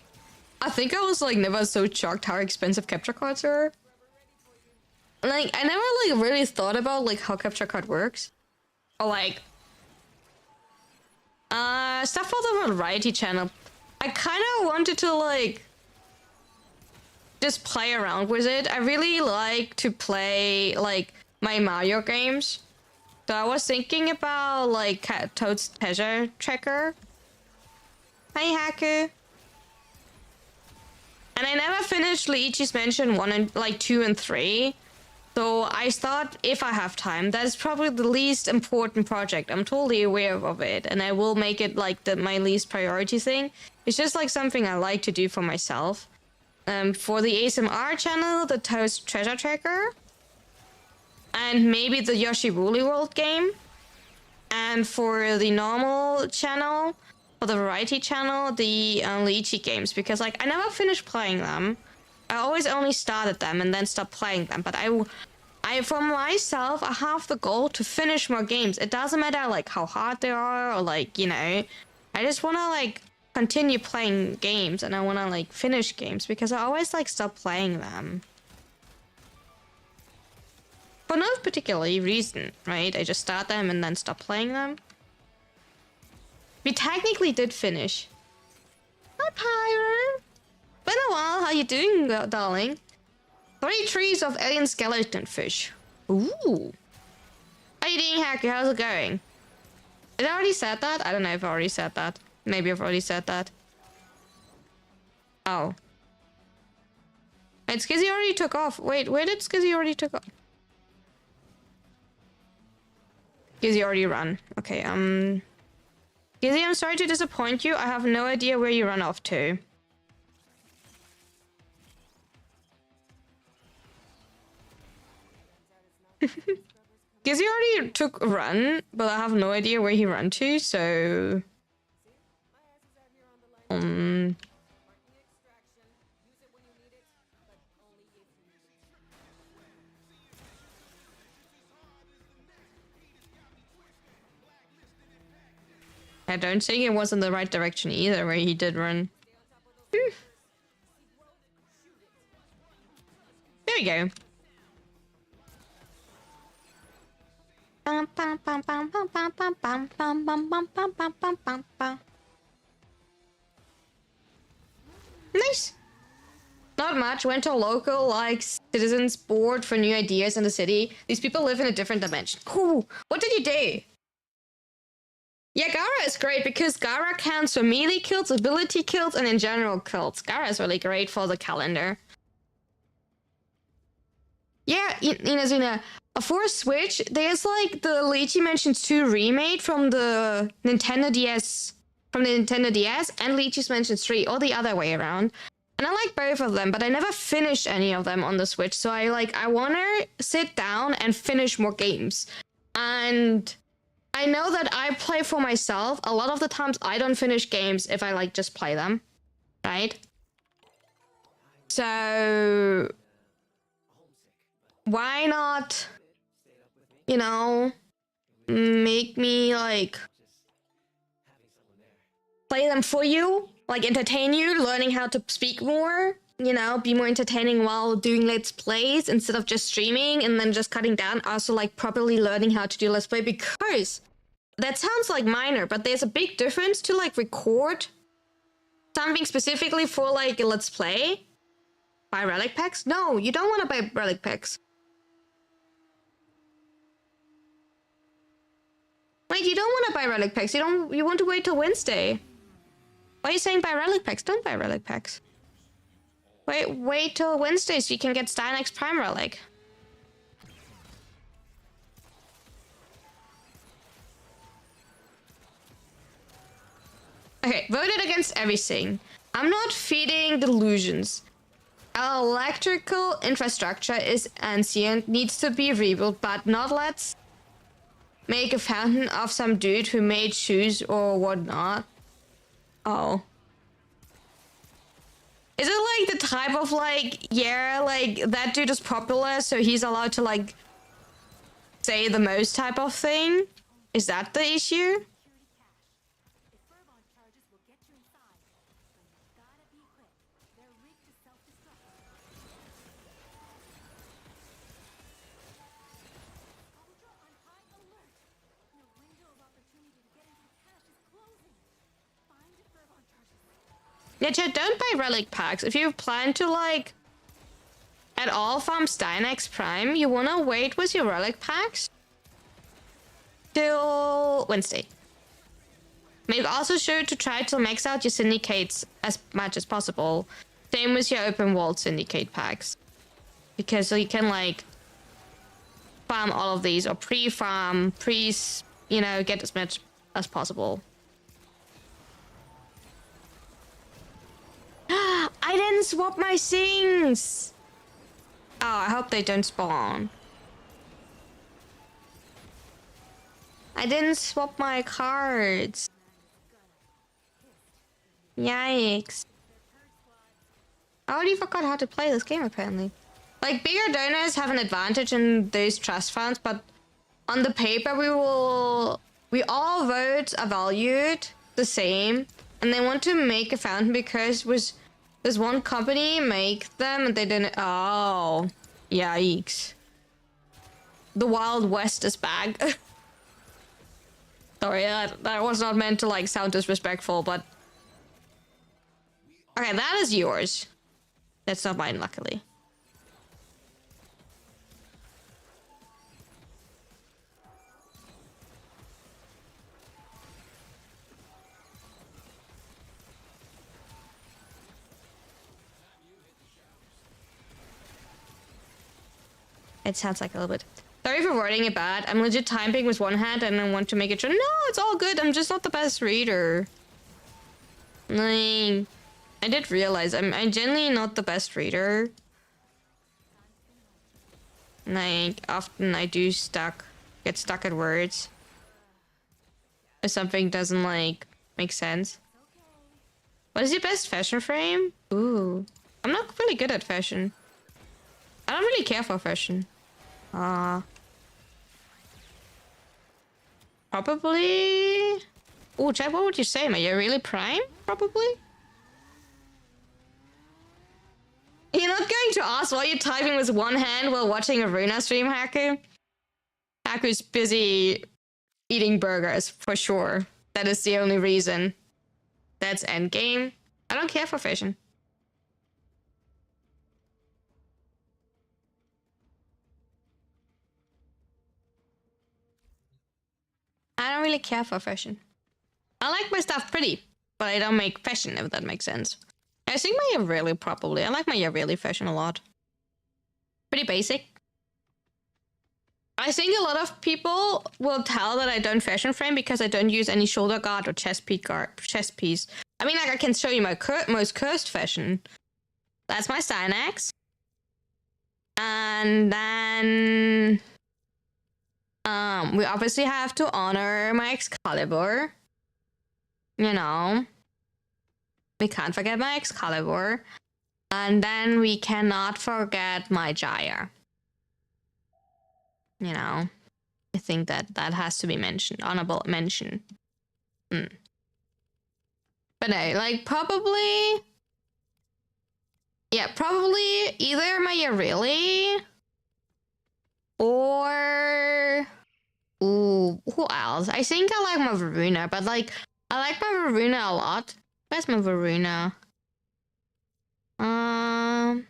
Speaker 1: think I was like never so shocked how expensive capture cards are. Like I never like really thought about like how capture card works. Or like stuff for the variety channel. I kind of wanted to like just play around with it. I really like to play like my Mario games. So I was thinking about like Toad's Treasure Tracker. Hi Haku. And I never finished Luigi's Mansion 1 and like 2 and 3. So I thought if I have time, that is probably the least important project. I'm totally aware of it, and I will make it like my least priority thing. It's just like something I like to do for myself. For the ASMR channel, the Toast Treasure Tracker, and maybe the Yoshi Woolly World game. And for the normal channel, for the variety channel, the Luigi games, because like I never finished playing them. I always only started them and then stopped playing them. But I for myself, I have the goal to finish more games. It doesn't matter like how hard they are or like, you know, I just want to like continue playing games and I want to like finish games because I always like stop playing them. For no particular reason, right? I just start them and then stop playing them. We technically did finish. Hi, Pyro. Been a while. How you doing, darling? 3 trees of alien skeleton fish. Ooh. How you doing, Hacker? How's it going? Did I already said that? I don't know if I already said that. Maybe I've already said that. Oh. Wait, Skizzy already took off. Wait, where did Skizzy already took off? Skizzy already run. Okay, Skizzy, I'm sorry to disappoint you. I have no idea where you run off to. Gizzy already took a run, but I have no idea where he ran to, so... I don't think it was in the right direction either, where he did run. There we go. Nice. Not much. Went to a local, like, citizens board for new ideas in the city. These people live in a different dimension. Cool. What did you do? Yeah, Gara is great because Gara counts for melee kills, ability kills, and in general kills. Gara is really great for the calendar. Yeah, Inazuna, for Switch, there's like the Luigi Mansion 2 remake from the Nintendo DS, and Luigi's Mansion 3, or the other way around. And I like both of them, but I never finished any of them on the Switch. So I want to sit down and finish more games. And I know that I play for myself. A lot of the times I don't finish games if I like just play them, right? So why not, you know, make me like play them for you, like entertain you, learning how to speak more, you know, be more entertaining while doing let's plays instead of just streaming and then just cutting down. Also like properly learning how to do let's play, because that sounds like minor, but there's a big difference to like record something specifically for like a let's play. Buy relic packs? No, you don't want to buy relic packs. Wait, you don't want to buy relic packs. You want to wait till Wednesday. Why are you saying buy relic packs? Don't buy relic packs. Wait till Wednesday so you can get Stynex Prime Relic. Okay, voted against everything. I'm not feeding delusions. Our electrical infrastructure is ancient, needs to be rebuilt, but not let's make a fountain of some dude who made shoes or whatnot. Oh. Is it like the type of like, yeah, like that dude is popular, so he's allowed to like say the most type of thing? Is that the issue? Yeah, chat, don't buy relic packs. If you plan to like at all from Stynex Prime, you wanna wait with your relic packs till Wednesday. Make also sure to try to max out your syndicates as much as possible. Same with your open world syndicate packs. Because you can like farm all of these or pre-farm, you know, get as much as possible. I didn't swap my things! Oh, I hope they don't spawn. I didn't swap my cards. Yikes. I already forgot how to play this game apparently. Like, bigger donors have an advantage in those trust funds, but on the paper we all votes are valued the same, and they want to make a fountain because was this one company make them and they didn't. Oh, yikes. The Wild West is back. Sorry, that was not meant to like sound disrespectful, but okay, that is yours. That's not mine, luckily. It sounds like a little bit. Sorry for wording it bad. I'm legit typing with one hand and I want to make it sure. No, it's all good. I'm just not the best reader. Like, I did realize I'm genuinely not the best reader. Like, often I do get stuck at words. If something doesn't like make sense. What is your best fashion frame? Ooh, I'm not really good at fashion. I don't really care for fashion. Probably. Oh, Chad, what would you say? Am I really prime? Probably. You're not going to ask why you're typing with one hand while watching a Runa stream, Haku? Haku's busy eating burgers, for sure. That is the only reason. That's endgame. I don't care for fashion. I don't really care for fashion. I like my stuff pretty, but I don't make fashion, if that makes sense. I think my Yareli probably. I like my Yareli fashion a lot. Pretty basic. I think a lot of people will tell that I don't fashion frame because I don't use any shoulder guard or chest piece. I mean, like, I can show you my most cursed fashion. That's my Stynex. And then we obviously have to honor my Excalibur. You know. We can't forget my Excalibur. And then we cannot forget my Jaya. You know. I think that has to be mentioned. Honorable mention. But no, like, probably... Yeah, probably either my Yareli or... Ooh, who else? I think I like my Varuna, but like, I like my Varuna a lot. Where's my Varuna? I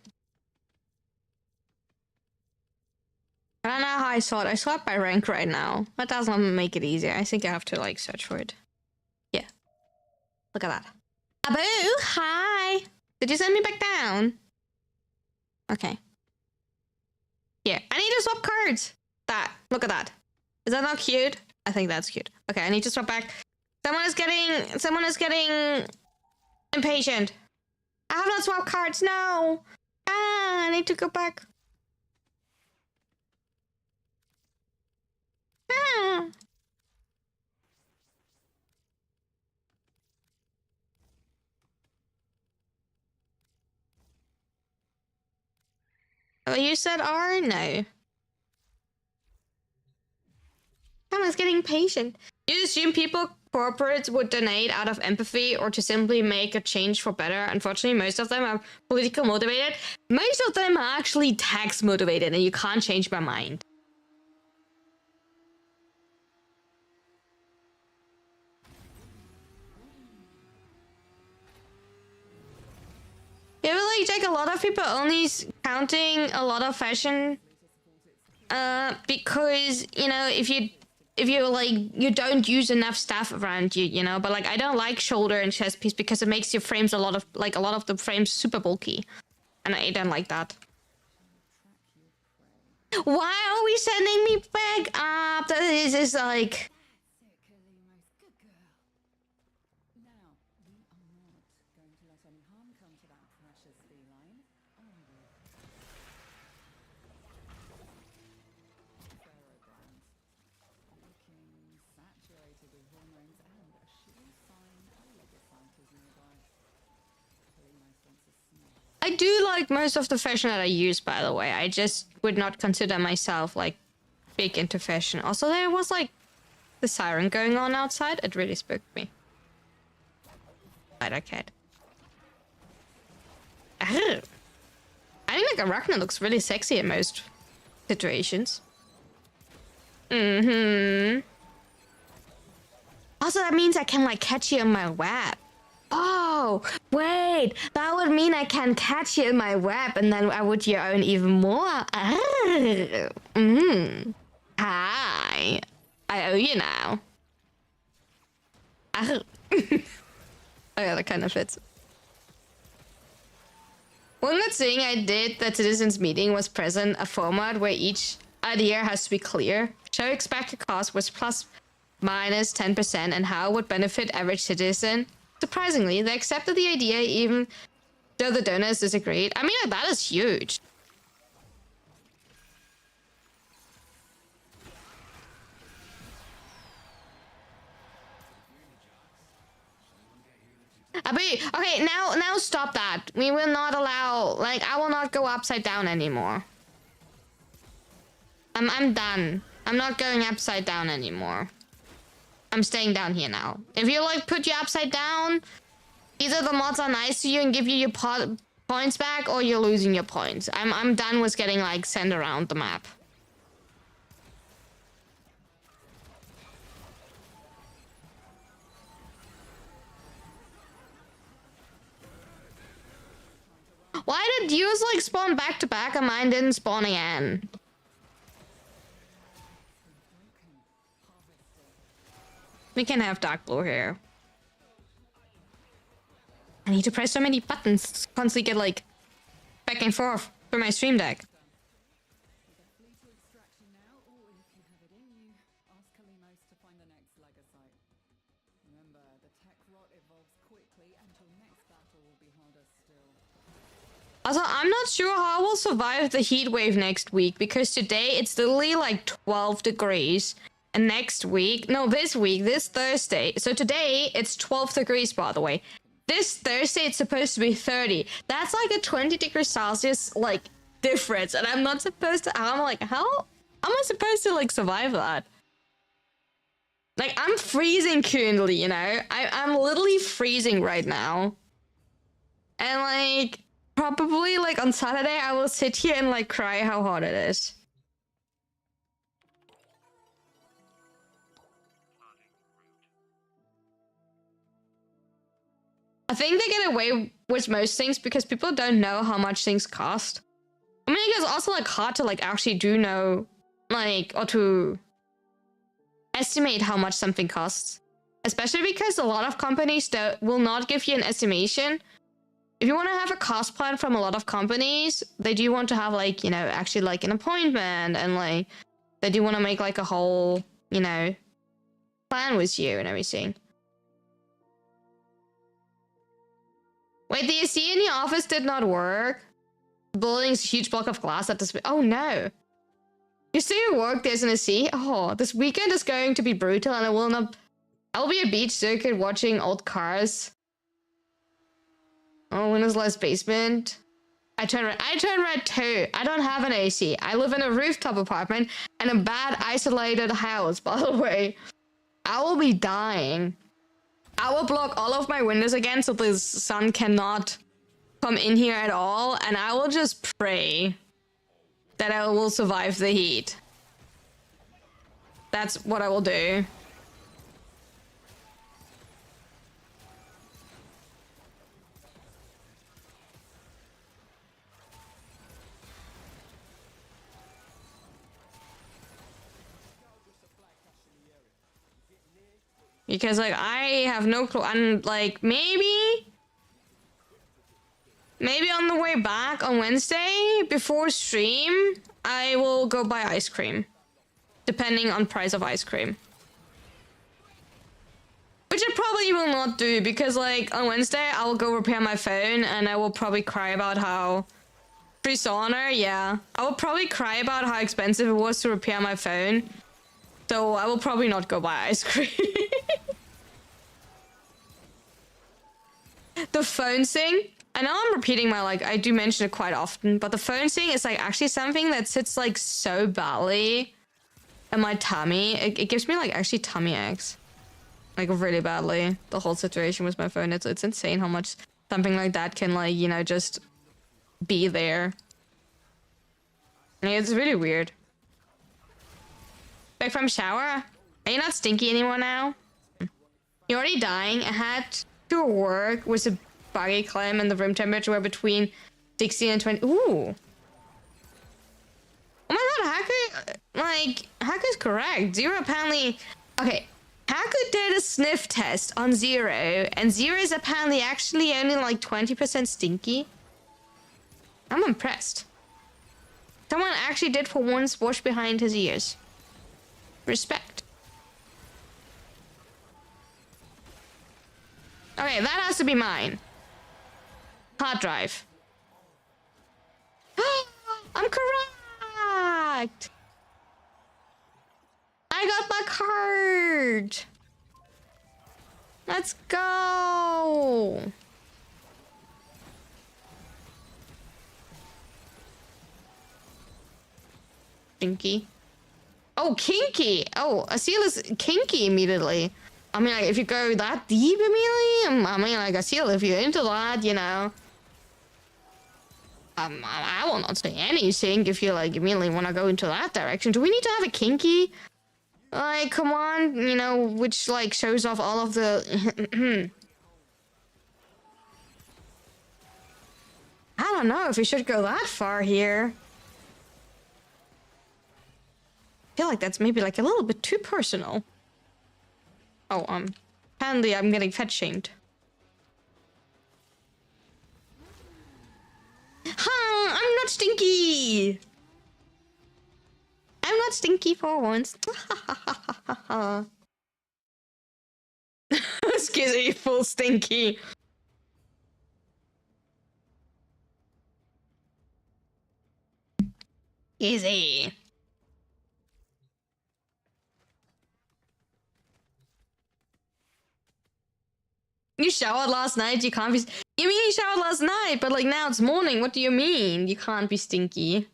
Speaker 1: don't know how I saw it. I saw it by rank right now. That doesn't make it easier. I think I have to like search for it. Yeah. Look at that. Abu, hi. Did you send me back down? Okay. Yeah, I need to swap cards. Look at that. Is that not cute? I think that's cute. Okay, I need to swap back. Someone is getting impatient. I have not swapped cards, no. I need to go back. Oh, you said R? No. Someone's getting patient. You assume corporates would donate out of empathy or to simply make a change for better. Unfortunately, most of them are political motivated. Most of them are actually tax motivated, and you can't change my mind. Yeah, but like, Jack, a lot of people only counting a lot of fashion. Because, you know, if you like, you don't use enough stuff around you, you know, but like, I don't like shoulder and chest piece because it makes your frames a lot of the frames super bulky. And I don't like that. Why are we sending me back up? This is like... I do like most of the fashion that I use, by the way. I just would not consider myself, like, big into fashion. Also, there was, like, the siren going on outside. It really spooked me. Spider cat. I think, like, Arachna looks really sexy in most situations. Also, that means I can, like, catch you in my web. Oh, wait, that would mean I can catch you in my web and then I would own even more. Hi, I owe you now. Oh, yeah, that kind of fits. One good thing I did that Citizens Meeting was present a format where each idea has to be clear. Show expected cost was plus minus 10% and how it would benefit average citizen. Surprisingly, they accepted the idea even though the donors disagreed. I mean, that is huge. Okay, now stop that. We will not allow, like, I will not go upside down anymore. I'm done. I'm not going upside down anymore. I'm staying down here now. If you, like, put you upside down, either the mods are nice to you and give you your points back, or you're losing your points. I'm done with getting, like, sent around the map. Why did yours, like, spawn back to back and mine didn't spawn again? We can have dark blue hair. I need to press so many buttons, constantly get, like, back and forth for my stream deck. Also, I'm not sure how I will survive the heat wave next week, because today it's literally like 12 degrees. And next week, no, this week, this Thursday. So today it's 12 degrees, by the way. This Thursday it's supposed to be 30. That's like a 20 degrees Celsius, like, difference. And I'm not supposed to, I'm like, how am I supposed to, like, survive that? Like, I'm freezing currently, you know? I'm literally freezing right now. And, like, probably, like, on Saturday, I will sit here and, like, cry how hot it is. I think they get away with most things because people don't know how much things cost. I mean, it's also, like, hard to, like, actually do know, like, or to estimate how much something costs. Especially because a lot of companies will not give you an estimation. If you want to have a cost plan from a lot of companies, they do want to have, like, you know, actually, like, an appointment, and, like, they do want to make, like, a whole, you know, plan with you and everything. Wait, the AC in your office did not work? The building's a huge block of glass that display. Oh no. You still work, there's an AC? Oh, this weekend is going to be brutal and I'll be a beach circuit watching old cars. Oh, windowless basement. I turn red too. I don't have an AC. I live in a rooftop apartment and a bad isolated house, by the way. I will be dying. I will block all of my windows again so the sun cannot come in here at all, and I will just pray that I will survive the heat. That's what I will do. Because, like, I have no clue. And, like, maybe on the way back on Wednesday, before stream, I will go buy ice cream. Depending on price of ice cream. Which I probably will not do, because, like, on Wednesday, I will go repair my phone, and I will probably cry about how... Free honor, yeah. I will probably cry about how expensive it was to repair my phone. So I will probably not go buy ice cream. The phone thing, I know I'm repeating my, like, I do mention it quite often, but the phone thing is, like, actually something that sits, like, so badly in my tummy. It gives me, like, actually tummy aches. Like, really badly. The whole situation with my phone. It's insane how much something like that can, like, you know, just be there. And it's really weird. Back from shower? Are you not stinky anymore now? You're already dying. I had to work with a buggy climb and the room temperature were between 16 and 20. Ooh. Oh my god, Haku, like, Haku's correct. Zero apparently... Okay, Haku did a sniff test on Zero, and Zero is apparently actually only like 20% stinky. I'm impressed. Someone actually did for once wash behind his ears. Respect. Okay, that has to be mine. Hard drive. I'm correct! I got my card! Let's go! Kinky. Oh, kinky! Oh, a seal is kinky immediately. I mean, like, if you go that deep immediately, I mean, like, a seal, if you're into that, you know. I will not say anything if you, like, immediately want to go into that direction. Do we need to have a kinky? Like, come on, you know, which, like, shows off all of the... I don't know if we should go that far here. I feel like that's maybe, like, a little bit too personal. Oh, apparently I'm getting fat shamed. Huh, I'm not stinky! I'm not stinky for once. Skizzy, full stinky. Easy. You showered last night, you can't be... You mean you showered last night, but like now it's morning, what do you mean? You can't be stinky.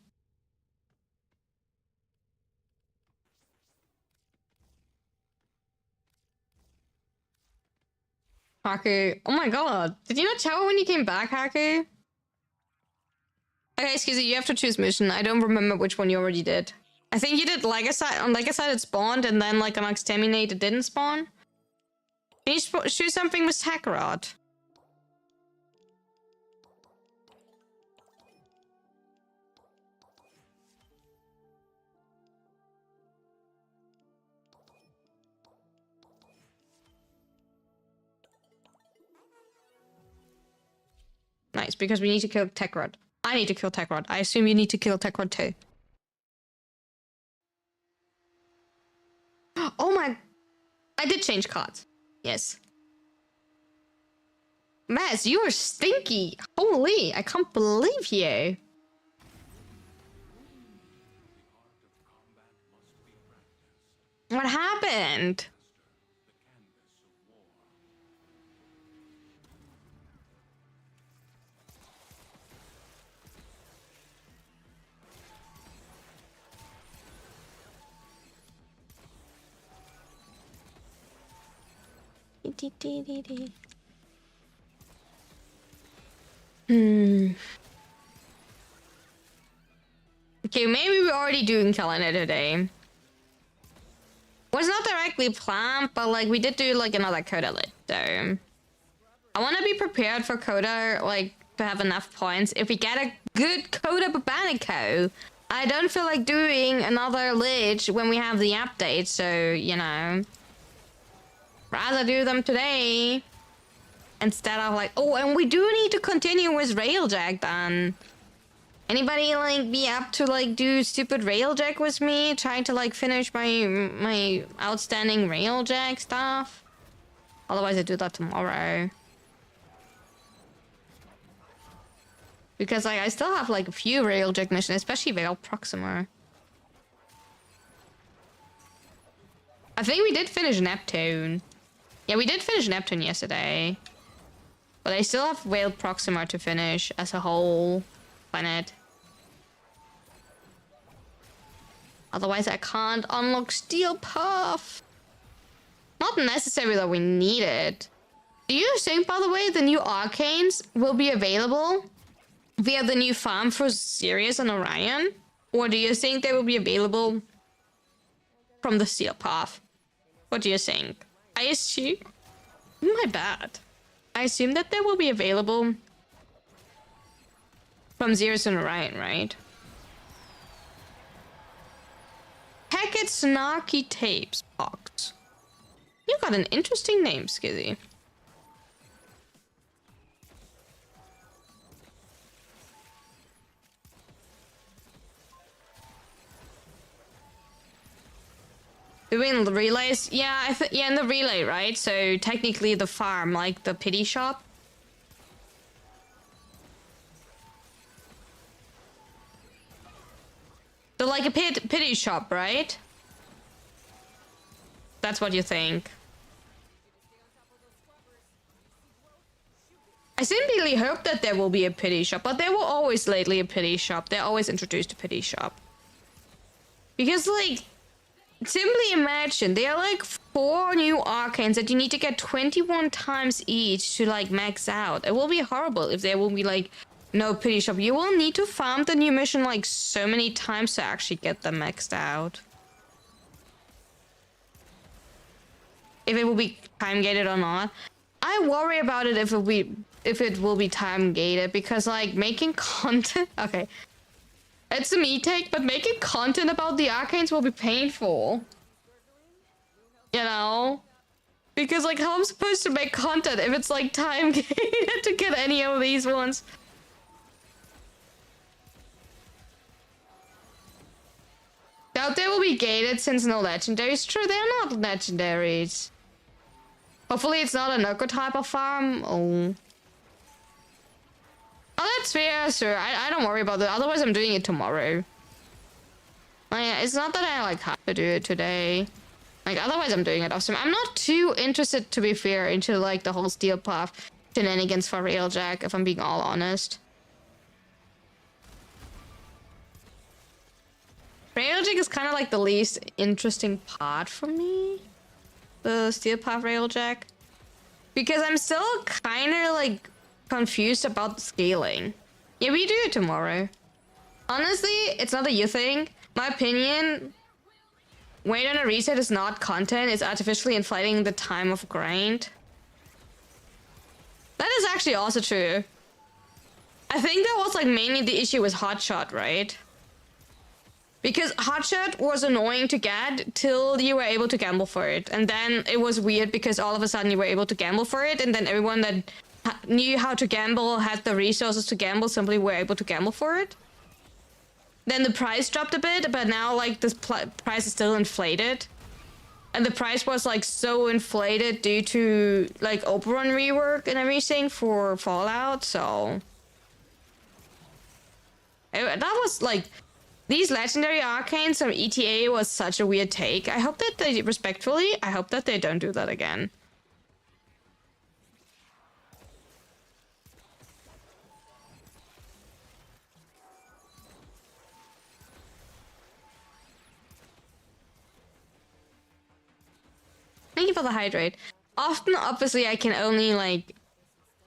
Speaker 1: Haku. Oh my god. Did you not shower when you came back, Haku? Okay, excuse me, you have to choose mission. I don't remember which one you already did. I think you did Legacy. On Legacy it spawned, and then like on Exterminate it didn't spawn. Can you choose something with Takarot? Nice, because we need to kill Takarot. I need to kill Takarot. I assume you need to kill Takarot too. Oh my... I did change cards. Yes. Maz, you are stinky. Holy, I can't believe you. What happened? Okay, maybe we're already doing calendar today. Was not directly planned, but like we did do like another coda lit, so I want to be prepared for coda, like to have enough points. If we get a good coda Botanico, I don't feel like doing another lich when we have the update, so you know. rather do them today instead of like, oh, and we do need to continue with Railjack then. Anybody like be up to like do stupid Railjack with me, trying to like finish my outstanding Railjack stuff? Otherwise I do that tomorrow. Because like I still have like a few Railjack missions, especially Veil Proxima. I think we did finish Neptune. Yeah, we did finish Neptune yesterday. But I still have Veil Proxima to finish as a whole planet. Otherwise I can't unlock Steel Path. Not necessarily that we need it. Do you think, by the way, the new Arcanes will be available via the new farm for Sirius and Orion? Or do you think they will be available from the Steel Path? What do you think? I assume... My bad. I assume that they will be available from Sirius and Orion, right? Hackett Snarky Tapes box. You got an interesting name, Skizzy. Doing the relays? Yeah, yeah, in the relay, right? So technically the farm, like the pity shop. So like a pity shop, right? That's what you think. I simply hope that there will be a pity shop, but there were always lately a pity shop. They're always introduced a pity shop. Because like, simply imagine, there are like 4 new arcanes that you need to get 21 times each to like max out. It will be horrible if there will be like no pity shop. You will need to farm the new mission like so many times to actually get them maxed out. If it will be time gated or not. I worry about it if it will be time gated, because like making content, okay, it's a me take, but making content about the arcanes will be painful. You know? Because like how I'm supposed to make content if it's like time gated to get any of these ones? Doubt they will be gated since no legendaries. True, they're not legendaries. Hopefully it's not a Noko type of farm. Oh, that's fair, sir. I don't worry about that. Otherwise I'm doing it tomorrow. Like, it's not that I like have to do it today. Like otherwise I'm doing it awesome. I'm not too interested, to be fair, into like the whole Steel Path shenanigans for Railjack, if I'm being all honest. Railjack is kind of like the least interesting part for me. The Steel Path Railjack. Because I'm still kind of like confused about the scaling. Yeah, we do it tomorrow. Honestly, it's not a you thing. My opinion, wait on a reset is not content. It's artificially inflating the time of grind. That is actually also true. I think that was like mainly the issue with Hotshot, right? Because Hotshot was annoying to get till you were able to gamble for it. And then it was weird because all of a sudden you were able to gamble for it. And then everyone that knew how to gamble, had the resources to gamble, simply were able to gamble for it. Then the price dropped a bit, but now like this price is still inflated. And the price was like so inflated due to like Oberon rework and everything for Fallout, so... that was like... These legendary arcanes from ETA was such a weird take. I hope that they, respectfully, I hope that they don't do that again. Thank you for the hydrate. Often, obviously, I can only like...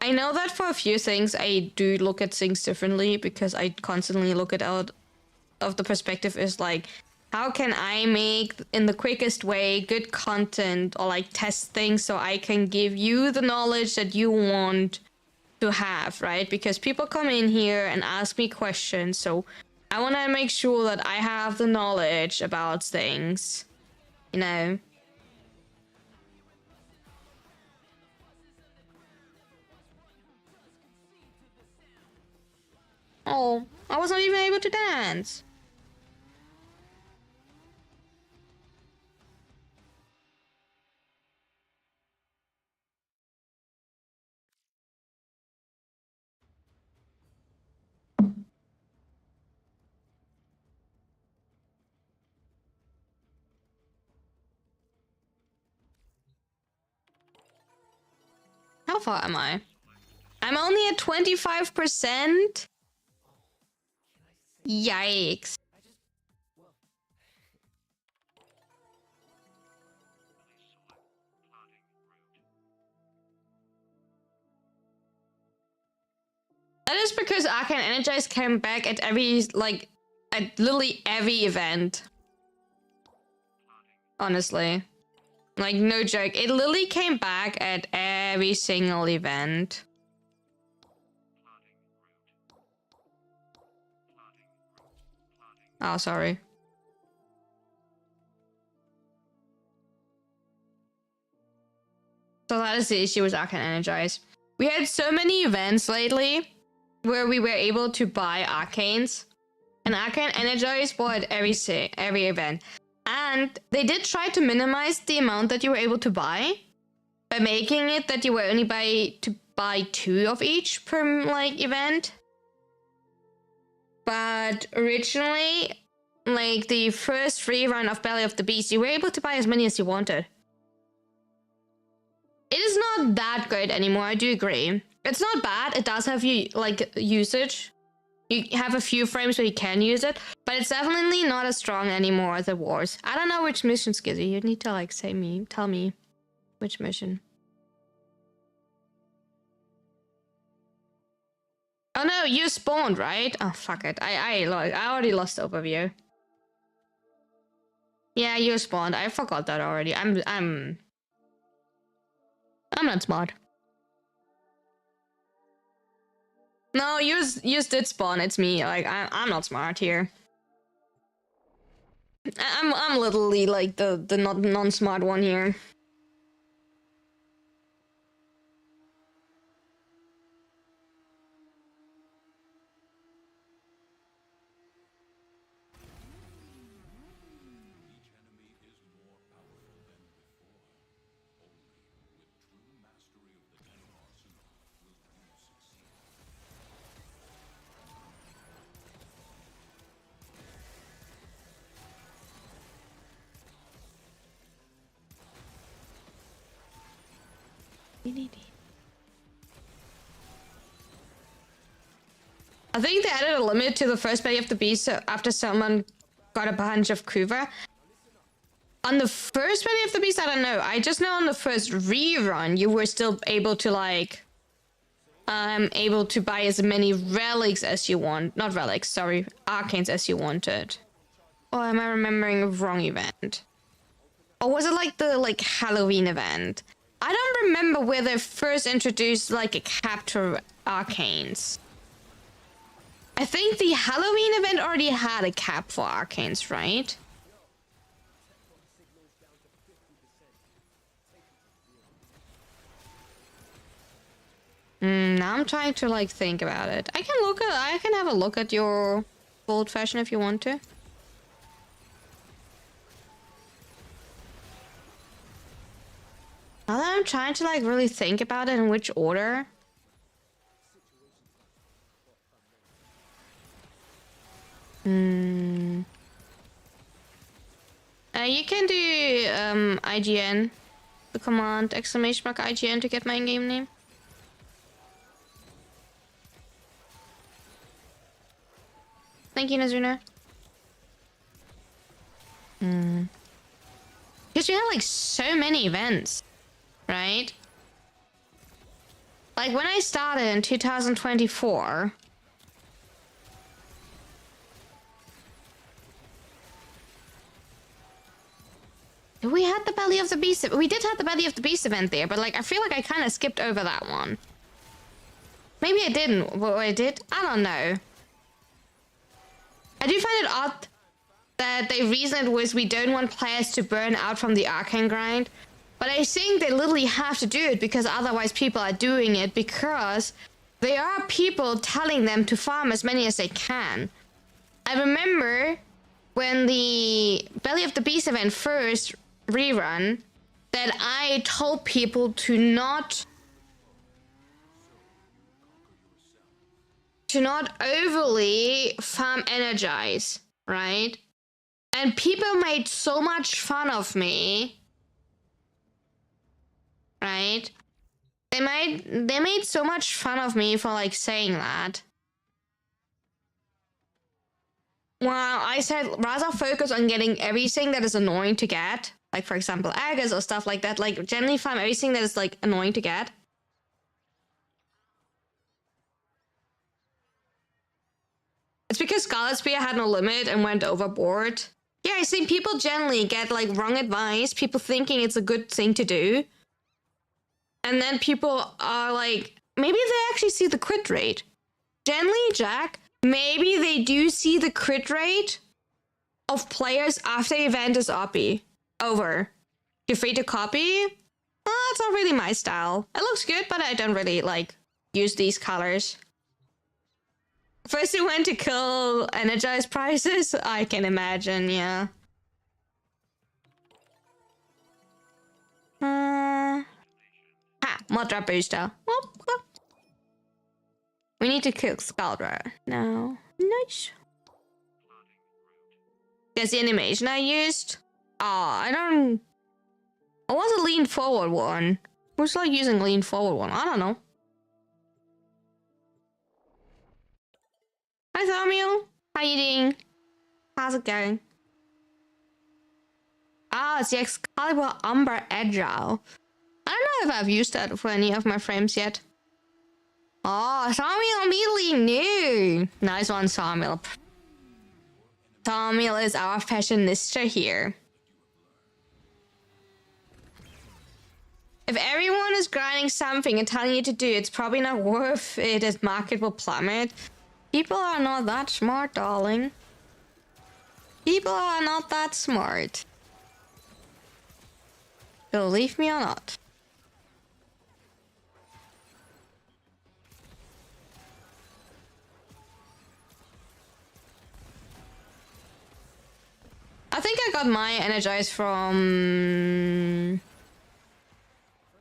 Speaker 1: I know that for a few things, I do look at things differently because I constantly look at out of the perspective is like, how can I make in the quickest way good content or like test things so I can give you the knowledge that you want to have, right? Because people come in here and ask me questions, so I want to make sure that I have the knowledge about things, you know? Oh, I was not even able to dance. How far am I? I'm only at 25%. Yikes. That is because Arcane Energize came back at every, like, at literally every event. Honestly. Like, no joke. It literally came back at every single event. Oh, sorry. So that is the issue with Arcane Energize. We had so many events lately where we were able to buy Arcanes. And Arcane Energize bought every event. And they did try to minimize the amount that you were able to buy by making it that you were only to buy 2 of each per like event. But originally, like the first free run of Belly of the Beast, you were able to buy as many as you wanted. It is not that good anymore, I do agree. It's not bad, it does have like usage. You have a few frames where you can use it, but it's definitely not as strong anymore as it was. I don't know which mission, Skizzy. You need to like tell me which mission. Oh no, you spawned, right? Oh fuck it. I already lost overview. Yeah, you spawned. I forgot that already. I'm not smart. No, yours did spawn. It's me. Like I'm not smart here. I'm literally like the non-smart one here. I think they added a limit to the first belly of the beast so after someone got a bunch of Kuva. On the first belly of the beast, I don't know. I just know on the first rerun, you were still able to like, able to buy as many relics as you want. Not relics, sorry, arcanes as you wanted. Or am I remembering a wrong event? Or was it like the Halloween event? I don't remember where they first introduced like a cap to arcanes. I think the Halloween event already had a cap for arcanes, right? Now I'm trying to like think about it. I can have a look at your old fashion if you want to. Now that I'm trying to like really think about it in which order. You can do IGN, the command !IGN to get my in-game name. Thank you, Nazrina. Because we had like so many events, right? Like when I started in 2024. We had the Belly of the Beast. We did have the Belly of the Beast event there, but like I feel like I kind of skipped over that one. Maybe I didn't. Well, I did. I don't know. I do find it odd that they reasoned was we don't want players to burn out from the arcane grind, but I think they literally have to do it because otherwise people are doing it because there are people telling them to farm as many as they can. I remember when the Belly of the Beast event first rerun that I told people to not overly farm energize, right? And people made so much fun of me, right? They made so much fun of me for like saying that. Well, I said rather focus on getting everything that is annoying to get. Like, for example, Agas or stuff like that. Like, generally farm everything that is, like, annoying to get. It's because Scarlet Spear had no limit and went overboard. Yeah, I think people generally get, like, wrong advice. People thinking it's a good thing to do. And then people are like, maybe they actually see the crit rate. Generally, Jack, maybe they do see the crit rate of players after the event is over. You're free to copy? Oh, it's not really my style. It looks good, but I don't really, like, use these colors. First we went to kill energized prices? I can imagine, yeah. Modra booster. Well. We need to kill Scaldra now. Nice. That's the animation I used. I was a lean forward one. Who's like using lean forward one? I don't know. Hi Samuel. How you doing? How's it going? It's the Excalibur Umber Agile. I don't know if I've used that for any of my frames yet. Oh, Samuel immediately knew. Nice one, Samuel. Samuel is our fashionista here. If everyone is grinding something and telling you to do, it's probably not worth it as market will plummet. People are not that smart, darling. People are not that smart. Believe me or not. I think I got my energize from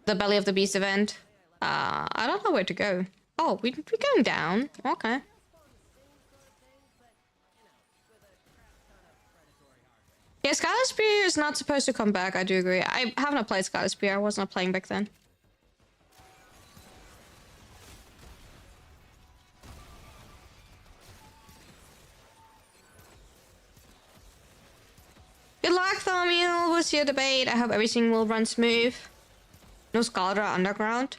Speaker 1: the Belly of the Beast event. I don't know where to go. Oh, we're going down. Okay. Yeah, Scarlet Spear is not supposed to come back. I do agree. I have not played Scarlet Spear. I was not playing back then. Good luck, Thamiel, with your debate. I hope everything will run smooth. No Scaldra Underground.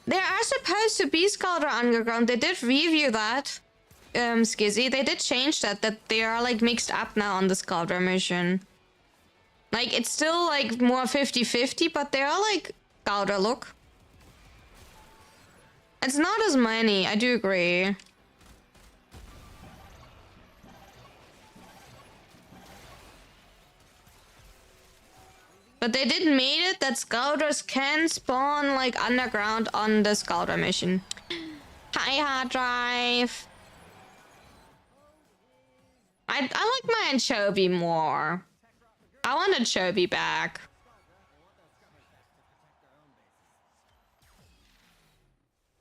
Speaker 1: There are supposed to be Scaldra Underground. They did review that, Skizzy. They did change that they are like mixed up now on the Scaldra mission. Like, it's still like more 50-50, but they are like Scaldra look. It's not as many, I do agree. But they did made it that Scaldras can spawn like underground on the Scaldra mission. Hi, hard drive. I like my anchovy more. I want anchovy back.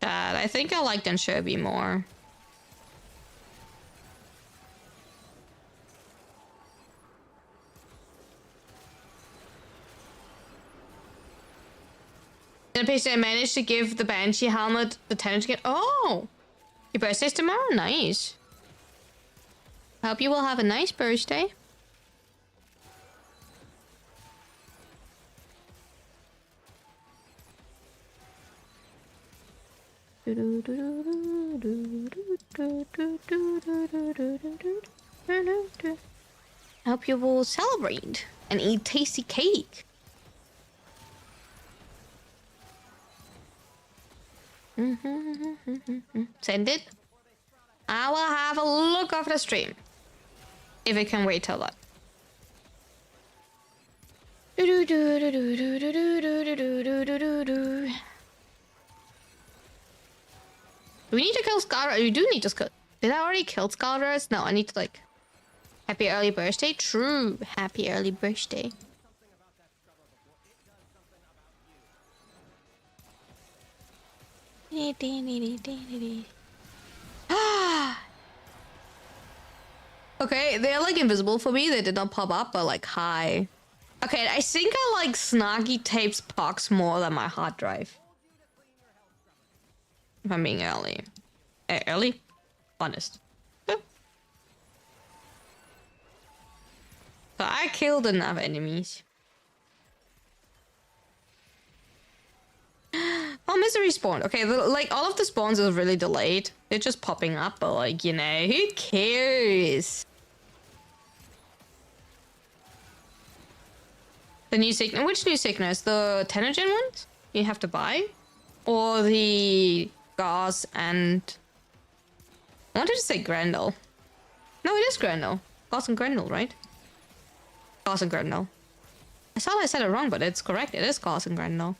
Speaker 1: God, I think I liked anchovy more. In a I managed to give the Banshee helmet the tennis get. Oh! Your birthday's tomorrow? Nice. I hope you will have a nice birthday. I hope you will celebrate and eat tasty cake. Send it. I will have a look of the stream. If it can wait till that.
Speaker 2: Do we need to kill Skull? We do need to kill. Did I already kill Skullrose? No, I need to like. Happy early birthday. True. Happy early birthday. Okay, they're like invisible for me. They did not pop up, but like hi. Okay, I think I like Snarky Tape's box more than my hard drive. If I'm being early. Early? Honest. So I killed enough enemies. Oh, misery spawned. Okay, like all of the spawns is really delayed. They're just popping up, but like, you know, who cares? The new sickness. Which new sickness? The Tenogen ones you have to buy? Or the Gauss and... I wanted to say Grendel. No, it is Grendel. Gauss and Grendel, right? Gauss and Grendel. I thought I said it wrong, but it's correct. It is Gauss and Grendel.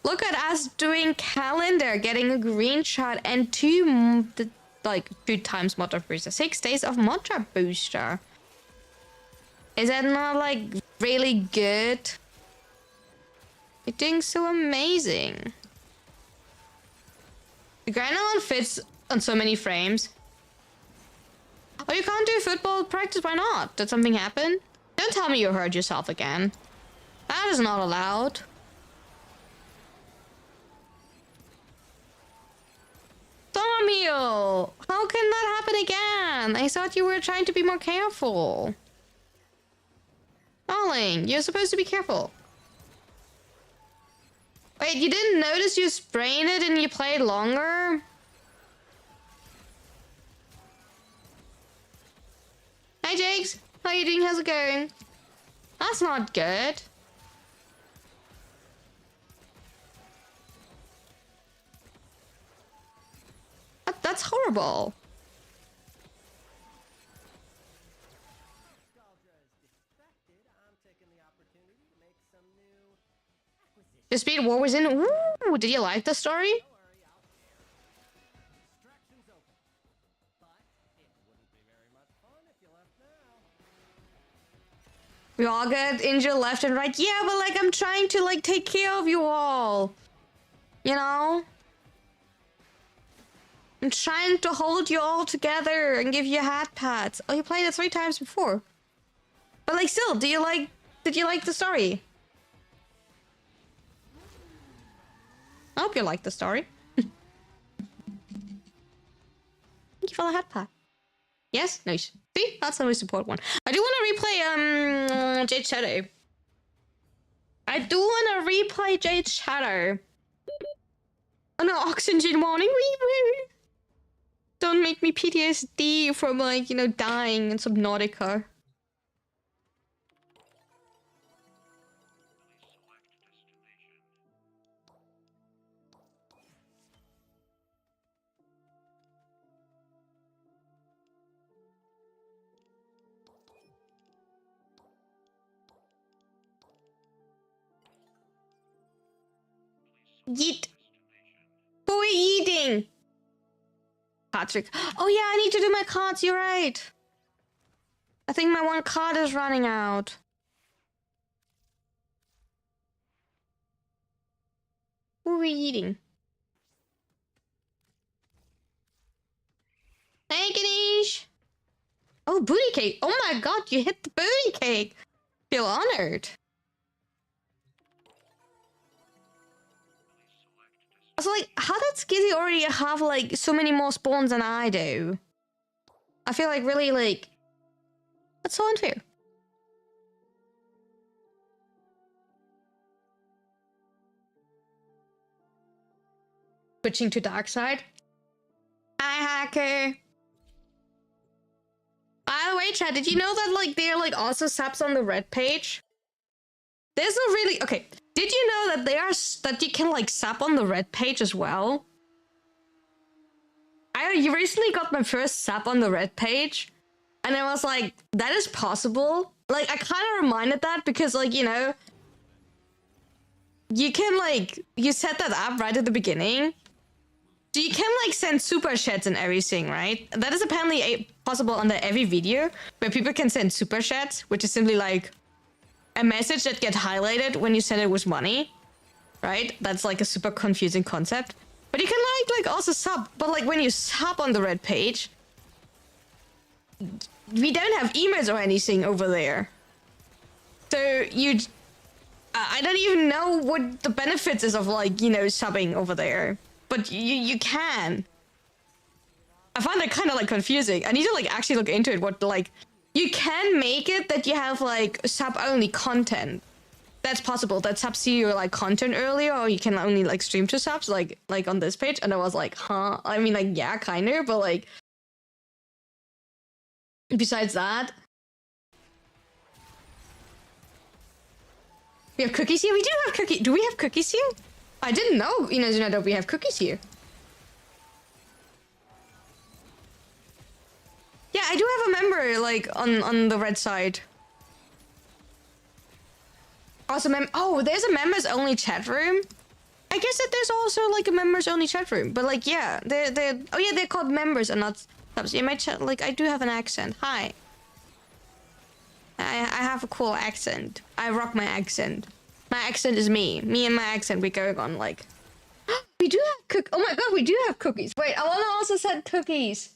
Speaker 2: Look at us doing calendar, getting a green shot and two times mod drop booster. 6 days of mod drop booster. Is that not like really good? You're doing so amazing. The Grindel one fits on so many frames. Oh, you can't do football practice? Why not? Did something happen? Don't tell me you hurt yourself again. That is not allowed. Tomio! How can that happen again? I thought you were trying to be more careful. Darling, you're supposed to be careful. Wait, you didn't notice you sprained it and you played longer? Hi, Jakes. How you doing? How's it going? That's not good. That's horrible. The speed war was in. Ooh, did you like the story? We all get injured left and right. Yeah, but like I'm trying to like take care of you all. You know? I'm trying to hold you all together and give you hat pats. Oh, you played it 3 times before. But like still, did you like the story? I hope you like the story. Thank you for the hat pat. Yes? Nice. See? That's the most important one. I do want to replay Jade Shadow. I do want to replay Jade Shadow. Oh no, oxygen warning. Don't make me PTSD from like, you know, dying in Subnautica. Yeet. Who are we eating? Patrick. Oh yeah, I need to do my cards, you're right. I think my one card is running out. Who are we eating? Hey, Ganesh! Oh, booty cake! Oh my god, you hit the booty cake! Feel honored. I was like, how does Skizzy already have like so many more spawns than I do? I feel like really like... That's so unfair. Switching to dark side. Hi, hacker. By the way, chat, did you know that like there are like also subs on the red page? There's a really... Okay. Did you know that that you can like sub on the red page as well? I recently got my first sub on the red page, and I was like, that is possible. Like I kind of reminded that because like, you know, you can like, you set that up right at the beginning. So you can like send super chats and everything, right? That is apparently possible under every video where people can send super chats, which is simply like a message that gets highlighted when you send it with money, right? That's like a super confusing concept. But you can like also sub, but like when you sub on the red page, we don't have emails or anything over there. So I don't even know what the benefits is of like, you know, subbing over there. But you can. I find that kind of like confusing. I need to like actually look into it. What like you can make it that you have like sub only content. That's possible. That subs see your like content earlier, or you can only like stream to subs like on this page. And I was like, huh? I mean, like yeah, kind of, but like besides that, we have cookies here. We do have cookies. Do we have cookies here? I didn't know, that we have cookies here. Yeah, I do have a member, like, on the red side. Also, there's a members-only chat room. I guess that there's also, like, a members-only chat room. But, like, yeah, they're called members and not subs. In my chat, like, I do have an accent. Hi. I have a cool accent. I rock my accent. My accent is me. Me and my accent, we're going on like... We do have oh my god, we do have cookies. Wait, I wanna also send cookies.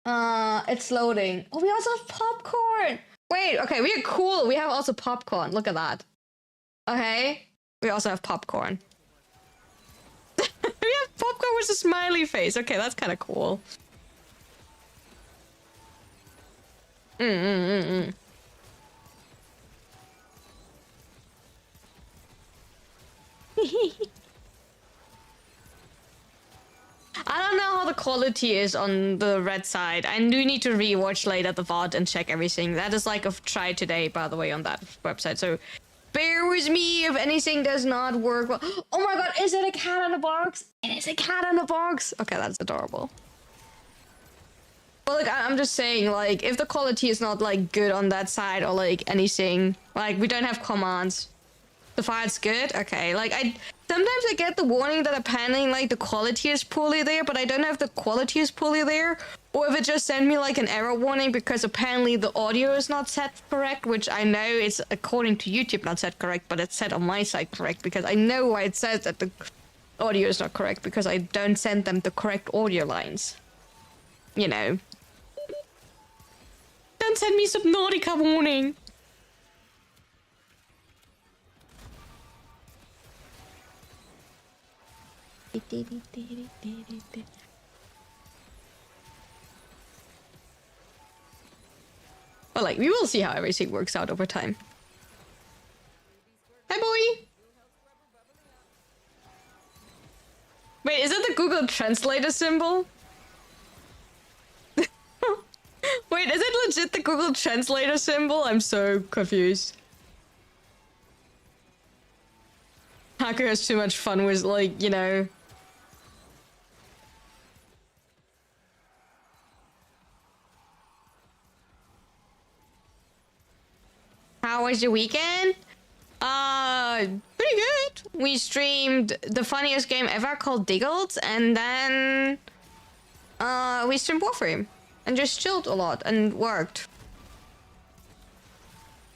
Speaker 2: It's loading. Oh, we also have popcorn. Wait, okay, we are cool. We have also popcorn. Look at that. Okay. We also have popcorn. We have popcorn with a smiley face. Okay, that's kind of cool. I don't know how the quality is on the red side. I do need to rewatch later the VOD and check everything. That is like a try today, by the way, on that website. So bear with me if anything does not work well. Oh my god, is it a cat in a box? It is a cat in a box. Okay, that's adorable. But like, I'm just saying, like, if the quality is not like good on that side or like anything, like we don't have commands. The file's good? Okay, like sometimes I get the warning that apparently like the quality is poorly there, but I don't know if the quality is poorly there or if it just sent me like an error warning because apparently the audio is not set correct, which I know is according to YouTube not set correct, but it's set on my side correct because I know why it says that the audio is not correct because I don't send them the correct audio lines. You know. Don't send me Subnautica warning. But like, we will see how everything works out over time. Hi, boy! Wait, is it the Google Translator symbol? Wait, is it legit the Google Translator symbol? I'm so confused. Hacker has too much fun with, like, you know... How was your weekend? Pretty good. We streamed the funniest game ever called Diggles, and then we streamed Warframe and just chilled a lot and worked.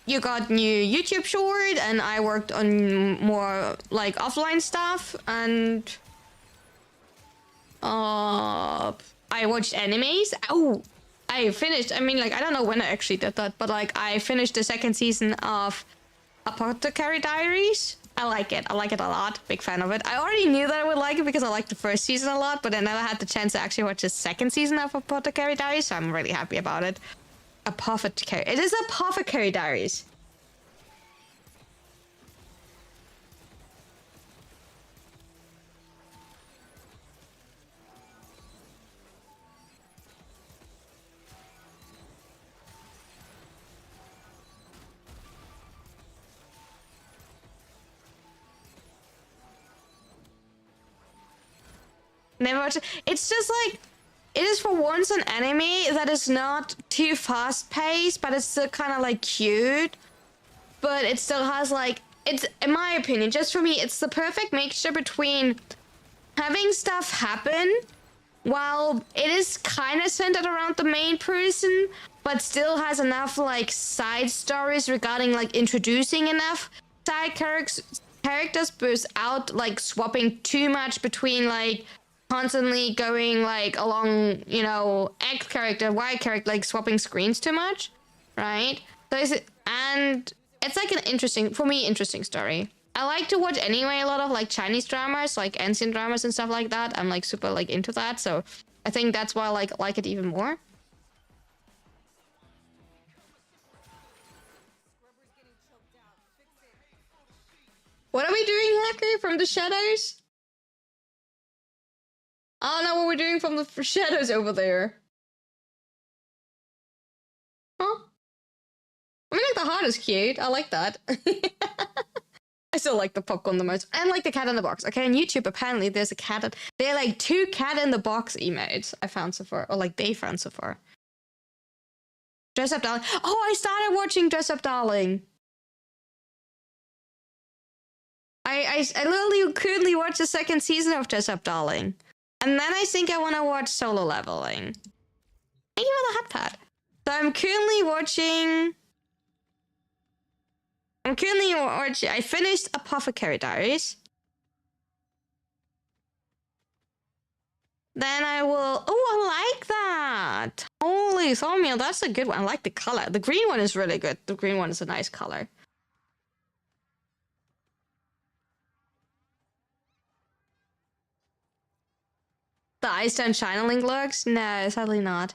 Speaker 2: You got new YouTube short, and I worked on more like offline stuff, and I watched animes. Oh, I finished. I mean, like, I don't know when I actually did that, but like, I finished the second season of Apothecary Diaries. I like it. I like it a lot. Big fan of it. I already knew that I would like it because I liked the first season a lot, but I never had the chance to actually watch the second season of Apothecary Diaries, so I'm really happy about it. Apothecary. It is Apothecary Diaries. Never watched it. It's just like, it is for once an anime that is not too fast paced, but it's still kind of like cute. But it still has like it's, in my opinion, just for me, it's the perfect mixture between having stuff happen while it is kind of centered around the main person, but still has enough like side stories regarding like introducing enough side characters without like swapping too much between like constantly going like along, you know, X character, Y character, like swapping screens too much, right? So and it's like an interesting, for me, interesting story. I like to watch anyway a lot of like Chinese dramas, like ancient dramas and stuff like that. I'm like super like into that, so I think that's why I like it even more.
Speaker 1: What are we doing, Hacker? From the shadows? I don't know what we're doing from the shadows over there. Huh? I mean, like, the heart is cute. I like that. I still like the popcorn the most. And like the cat in the box. Okay, on YouTube, apparently there's a cat. There are like 2 cat in the box emotes I found so far. Or like they found so far. Dress Up Darling. Oh, I started watching Dress Up Darling. I literally currently watched the 2nd season of Dress Up Darling. And then I think I want to watch Solo Leveling. Thank you for the hot pad. So I'm currently watching... I finished Apothecary Diaries. Then I will... Oh, I like that! Holy Thornmeal, that's a good one. I like the color. The green one is really good. The green one is a nice color. The Ice Down Shining looks? No, sadly not.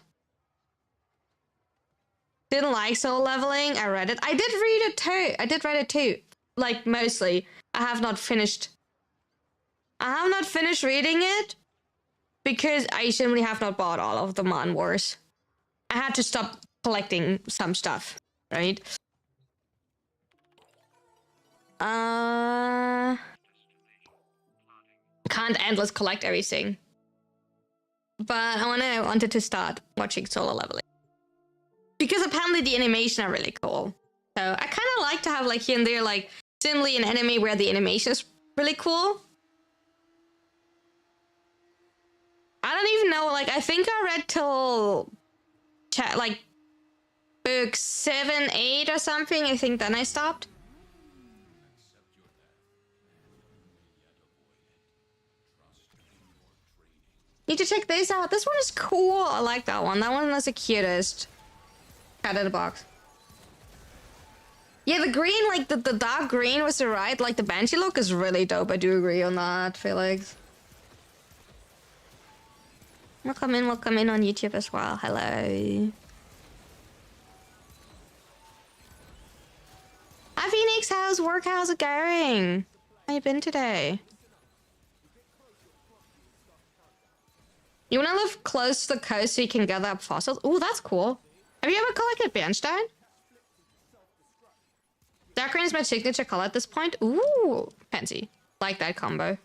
Speaker 1: Didn't like Soul Leveling. I read it. I did read it too. I did read it too. Like, mostly. I have not finished reading it because I simply have not bought all of the Man Wars. I had to stop collecting some stuff, right? Can't endless collect everything. But I wanted to start watching Solo Leveling. Because apparently the animation are really cool. So I kind of like to have like here and there like simply an anime where the animation is really cool. I don't even know, like I think I read till like book 7, 8 or something. I think then I stopped. Need to check this out. This one is cool. I like that one. That one is the cutest. Cat in the box. Yeah, the green, like the dark green was the right. Like the Banshee look is really dope. I do agree on that, Felix. Welcome in on YouTube as well. Hello. Hi Phoenix, how's work? How's it going? How you been today? You wanna live close to the coast so you can gather up fossils? Oh, that's cool. Have you ever collected Bernstein? Dark green is my signature color at this point. Ooh, fancy. Like that combo.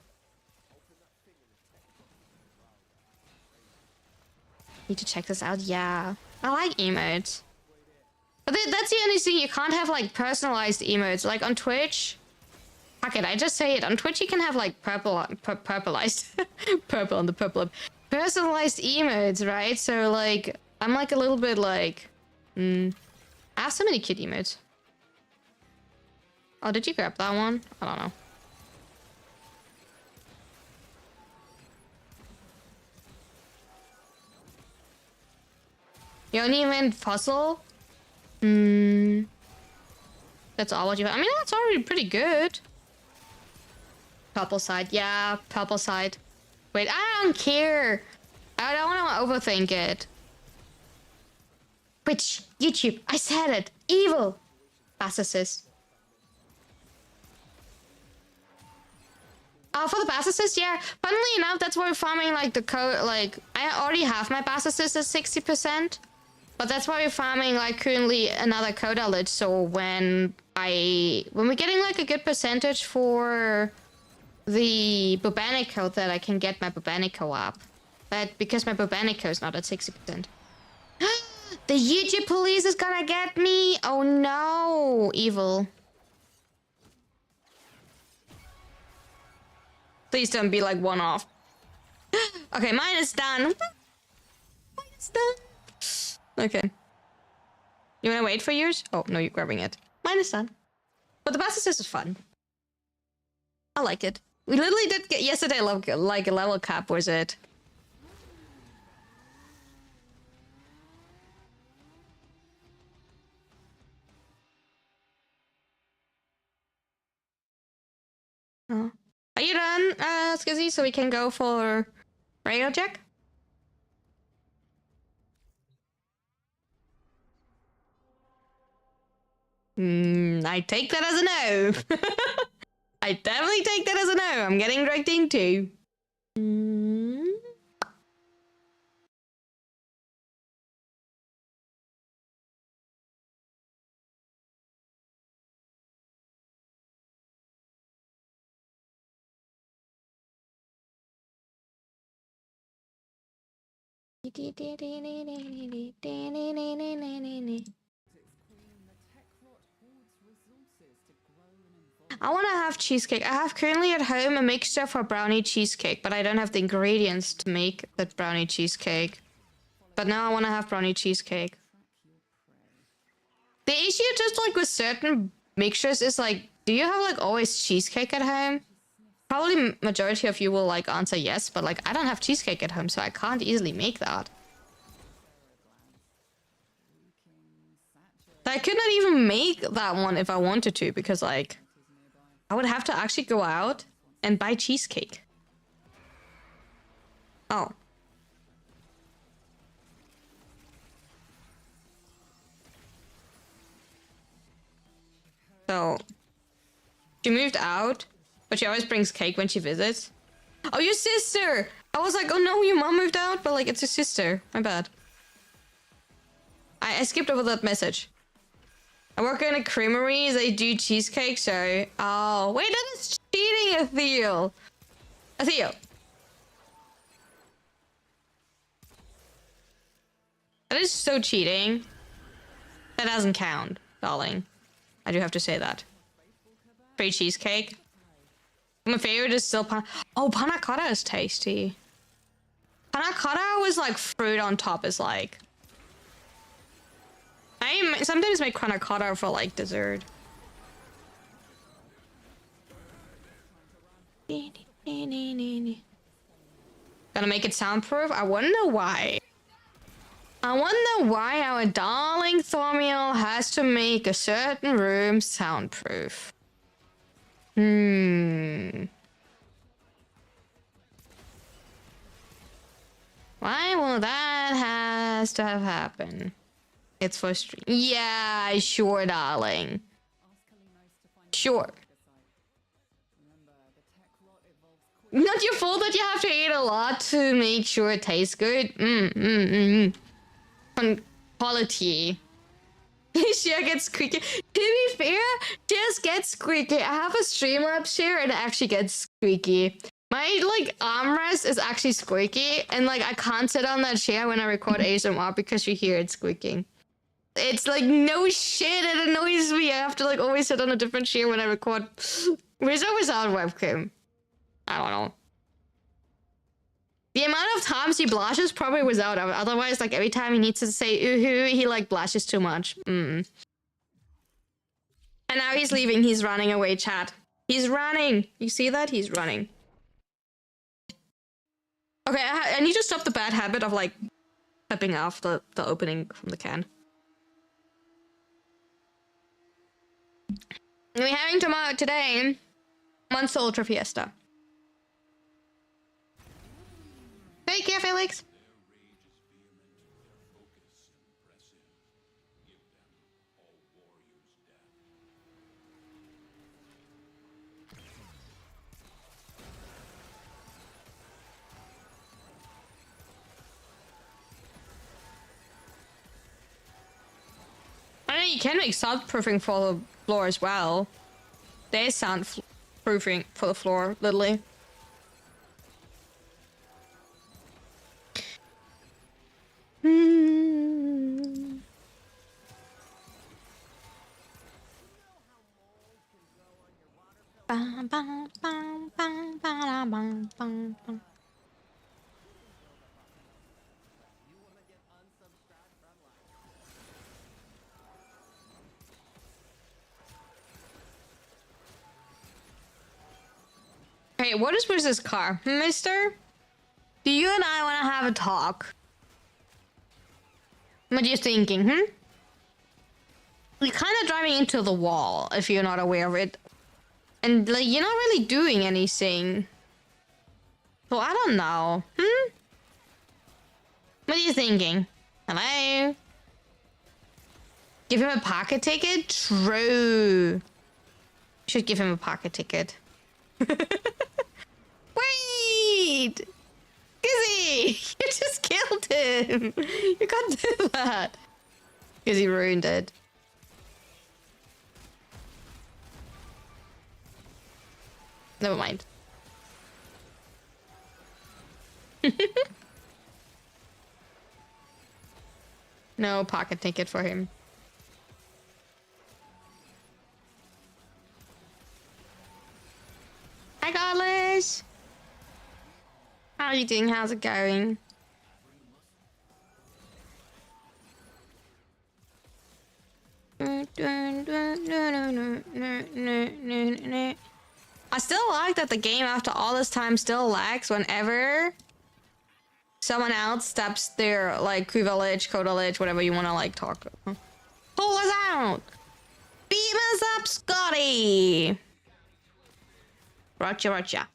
Speaker 1: Need to check this out. Yeah, I like emotes. But that's the only thing, you can't have like personalized emotes. Like on Twitch, fuck it, I just say it. On Twitch you can have like purpleized, purple on the purple, personalized emotes, right? So like, I'm like a little bit like, I have so many cute emotes. Oh, did you grab that one? I don't know. You only meant fossil? That's all what you have. I mean, that's already pretty good. Purple side. Yeah, purple side. Wait, I don't care. I don't want to overthink it. Twitch, YouTube, I said it. Evil. Bastards. For the Bass Assist, yeah. Funnily enough, that's why we're farming like the code. Like, I already have my Bass Assist at 60%, but that's why we're farming like currently another code knowledge. So when we're getting like a good percentage for the Bobanico, that I can get my Bobanico up. But because my Bobanico is not at 60%. The YouTube police is gonna get me. Oh no, evil.
Speaker 2: Please don't be like one off. Okay, mine is done. Mine is done. Okay. You wanna wait for yours? Oh, no, you're grabbing it. Mine is done. But the Bastard is fun. I like it. We literally did get yesterday like a level cap, was it? Oh. Are you done, Skizzy? So we can go for radio check? I take that as a no. I definitely take that as a no. I'm getting dragged into. I want to have cheesecake. I have currently at home a mixture for brownie cheesecake, but I don't have the ingredients to make that brownie cheesecake. But now I want to have brownie cheesecake. The issue just like with certain mixtures is like, do you have like always cheesecake at home? Probably majority of you will like answer yes, but like I don't have cheesecake at home, so I can't easily make that. I could not even make that one if I wanted to, because like I would have to actually go out and buy cheesecake. Oh. So she moved out, but she always brings cake when she visits. Oh, your sister! I was like, oh no, your mom moved out, but like it's your sister. My bad. I skipped over that message. I work in a creamery, they do cheesecake, so... Oh, wait, that is cheating, Atheel! Atheel! That is so cheating. That doesn't count, darling. I do have to say that. Free cheesecake. My favorite is still Oh, panna cotta is tasty. Panna cotta with like fruit on top is like... I sometimes make panna cotta for like dessert. Gonna make it soundproof? I wonder why. I wonder why our darling Thormiel has to make a certain room soundproof. Why will that has to have happened? It's for stream. Yeah, sure, darling. Sure. Not your fault that you have to eat a lot to make sure it tastes good. Quality. She gets squeaky. To be fair, just gets squeaky. I have a Streamlabs chair and it actually gets squeaky. My like armrest is actually squeaky, and like I can't sit on that chair when I record ASMR because you hear it squeaking. It's like no shit, it annoys me. I have to like always sit on a different chair when I record. With or without webcam? I don't know. The amount of times he blushes probably without. Otherwise, like every time he needs to say ooh, he like blushes too much. And now he's leaving. He's running away, chat. He's running. You see that? He's running. Okay, I need to stop the bad habit of like clipping off the opening from the can. We're having today Monster Ultra Fiesta. Take care, Felix. I know you can make soundproofing for the floor as well. There's soundproofing for the floor, literally. Hey, what is with this car, mister? Do you and I want to have a talk? What are you thinking, You're kind of driving into the wall, if you're not aware of it. And, like, you're not really doing anything. So, I don't know. What are you thinking? Hello? Give him a pocket ticket? True. Should give him a pocket ticket. Wait! Gizzy! You just killed him! You can't do that! Gizzy ruined it. Never mind. No pocket ticket for him. Hi, Godless! How are you doing? How's it going? I still like that the game after all this time still lags whenever someone else steps their like Q-village, Code-village, whatever you want to like talk. Pull us out! Beam us up, Scotty! Roger, roger.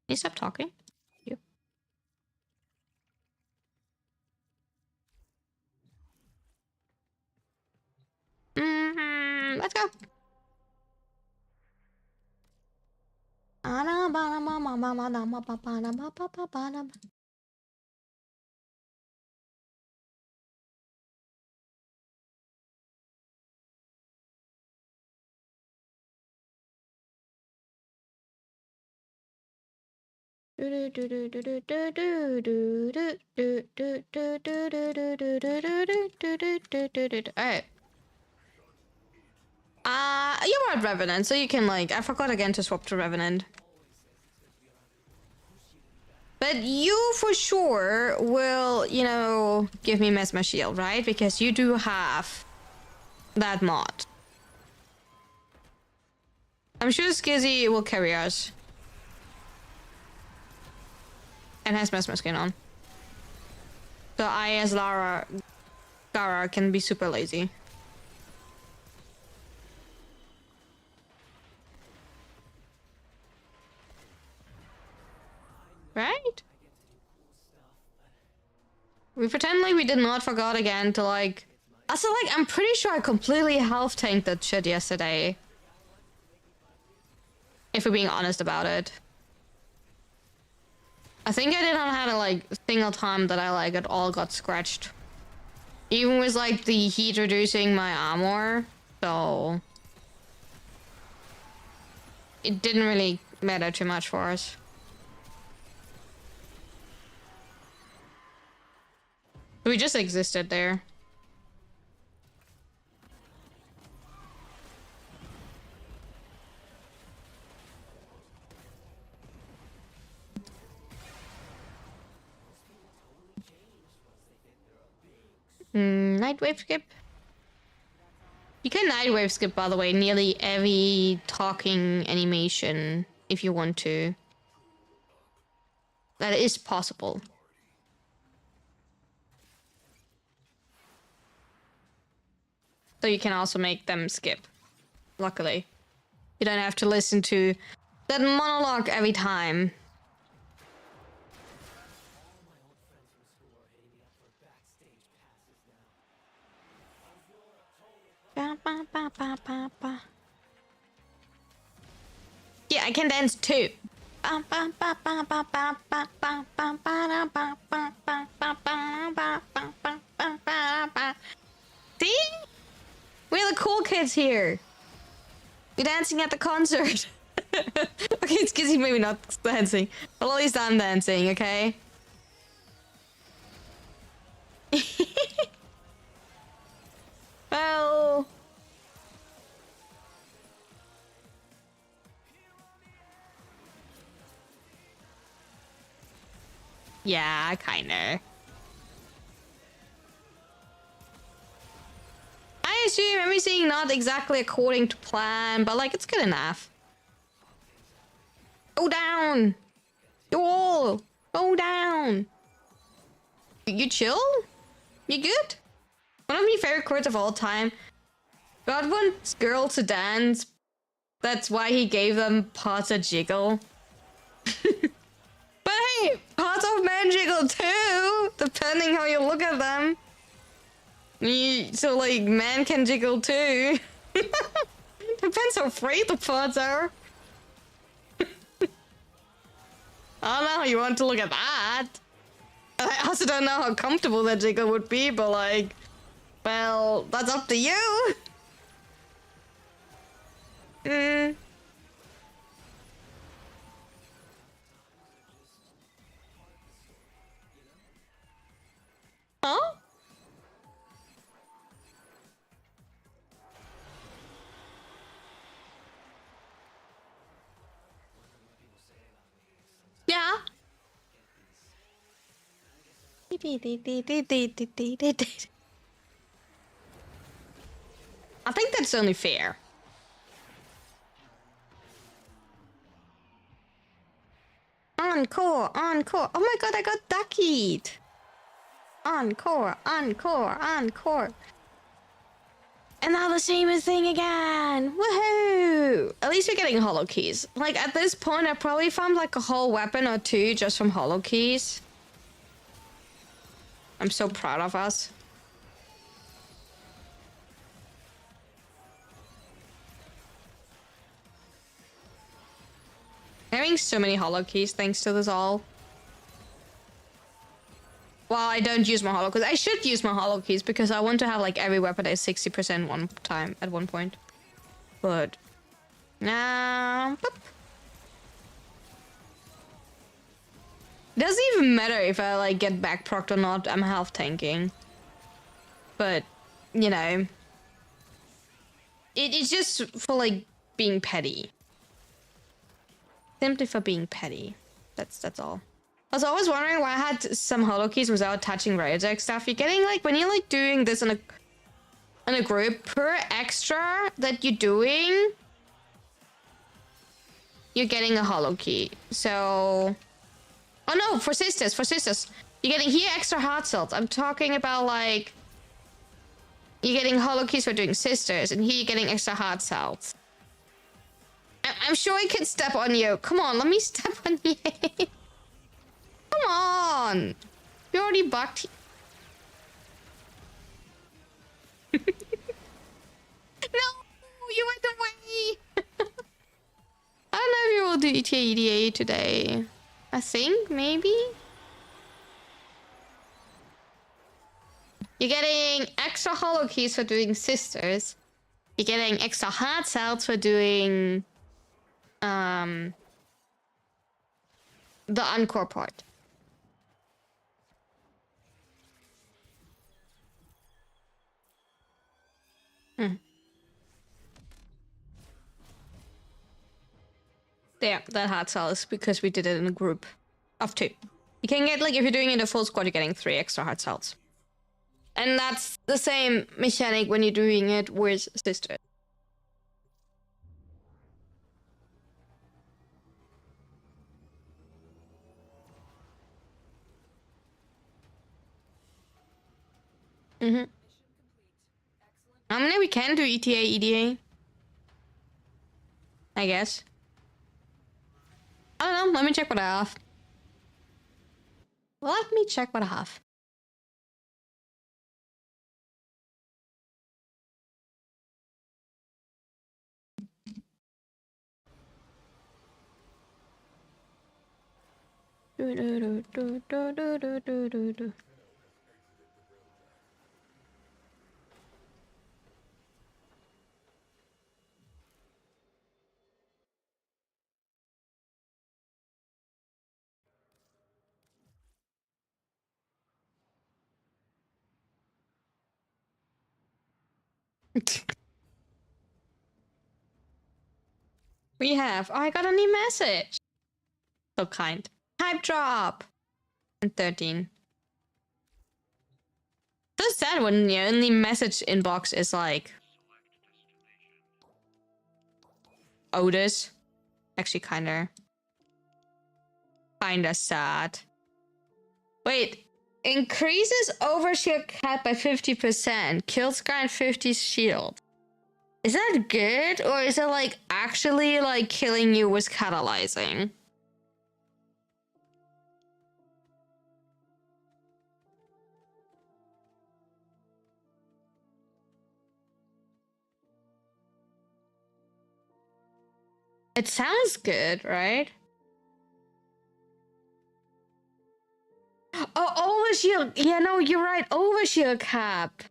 Speaker 2: Can you stop talking? You. Let's go. Alright. You were at Revenant, so you can like I forgot again to swap to Revenant. But you for sure will, you know, give me Mesmer Shield, right? Because you do have that mod. I'm sure Skizzy will carry us. And has Mesmer skin on. So I, as Gara, can be super lazy. Right? We pretend like we did not forgot again to like... Also, like, I'm pretty sure I completely health tanked that shit yesterday. If we're being honest about it. I think I did not have a like single time that I like at all got scratched. Even with like the heat reducing my armor, so it didn't really matter too much for us. We just existed there. Nightwave skip. You can nightwave skip, by the way, nearly every talking animation if you want to. That is possible. So you can also make them skip. Luckily. You don't have to listen to that monologue every time. Yeah, I can dance too. See? We're the cool kids here. You're dancing at the concert. Okay, it's Kizzy maybe not dancing. But at least I'm dancing, okay? Well... yeah, kinda. I assume everything not exactly according to plan, but like it's good enough. Go down! You all! Go down! You chill? You good? One of my favorite quotes of all time. God wants girls to dance. That's why he gave them parts that jiggle. But hey, parts of men jiggle too, depending how you look at them. So like, men can jiggle too. Depends how free the parts are. I don't know how you want to look at that. I also don't know how comfortable that jiggle would be, but like, well, that's up to you. Huh? Yeah. I think that's only fair. Encore, encore. Oh my god, I got duckied. Encore, encore, encore. And now the same thing again. Woohoo! At least we're getting hollow keys. Like at this point, I probably found like a whole weapon or two just from hollow keys. I'm so proud of us. Having so many hollow keys thanks to this all. Well, I don't use my hollow keys. I should use my hollow keys because I want to have like every weapon at 60% one time at one point. But boop. It doesn't even matter if I like get back procced or not. I'm health tanking. But you know, it's just for like being petty. Simply for being petty. That's all. I was always wondering why I had some hollow keys without touching Rayjack stuff. You're getting like when you're like doing this in a group, per extra that you're doing, you're getting a hollow key. So oh no, for sisters. You're getting here extra heart cells. I'm talking about like you're getting hollow keys for doing sisters, and here you're getting extra heart cells. I'm sure I can step on you. Come on, let me step on you. Come on. You already bucked. No, you went away. I don't know if you will do ETA EDA today. I think, maybe? You're getting extra hollow keys for doing sisters. You're getting extra heart cells for doing the encore part. Yeah, that heart cell is because we did it in a group of 2. You can get, like, if you're doing it in a full squad, you're getting 3 extra heart cells. And that's the same mechanic when you're doing it with sisters. How many we can do ETA, EDA? I guess. I don't know, let me check what I have. Let me check what I have. We have. Oh, I got a new message. So kind. Hype drop. And 13. So sad when your only message inbox is like Otis. Actually, kinda sad. Wait, increases overshield cap by 50%. Kills grant 50 shield. Is that good, or is it like actually like killing you with catalyzing? It sounds good, right? Oh, overshield. Yeah, no, you're right. Overshield cap.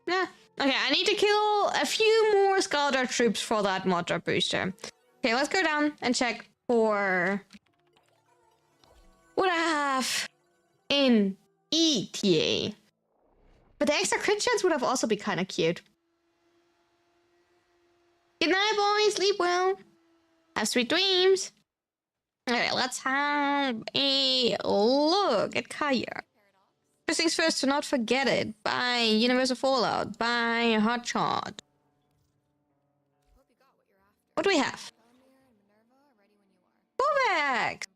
Speaker 2: Yeah. Okay, I need to kill a few more Skaldar troops for that mod drop booster. Okay, let's go down and check for what I have in ETA. But the extra crit chance would have also been kind of cute. Good night, boys. Sleep well. Have sweet dreams. Alright, let's have a look at Kaya. First things first, to not forget it. Buy Universal Fallout. Buy Hotshot. What do we have? Corvex!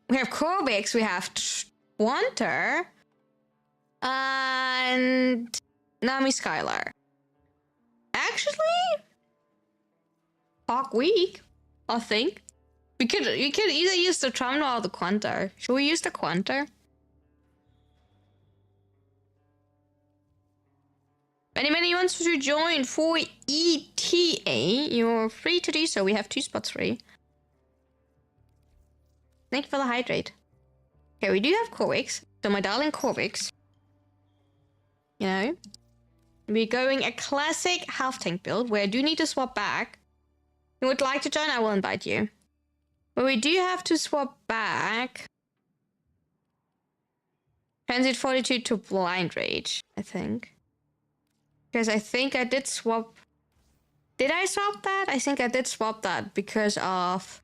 Speaker 2: We have Corvex, we have Twanter, and Nami Skylar. Actually, Hawk Week, I think. We could either use the Trumno or the Quanter. Should we use the Quanter? If anybody wants to join for ETA, you're free to do so. We have 2 spots free. Thank you for the hydrate. Okay, we do have Corvix. So my darling Corvix. You know, we're going a classic half tank build where I do need to swap back. If you would like to join, I will invite you. But we do have to swap back Transit Fortitude to Blind Rage, I think. Because I think I did swap... Did I swap that? I think I did swap that because of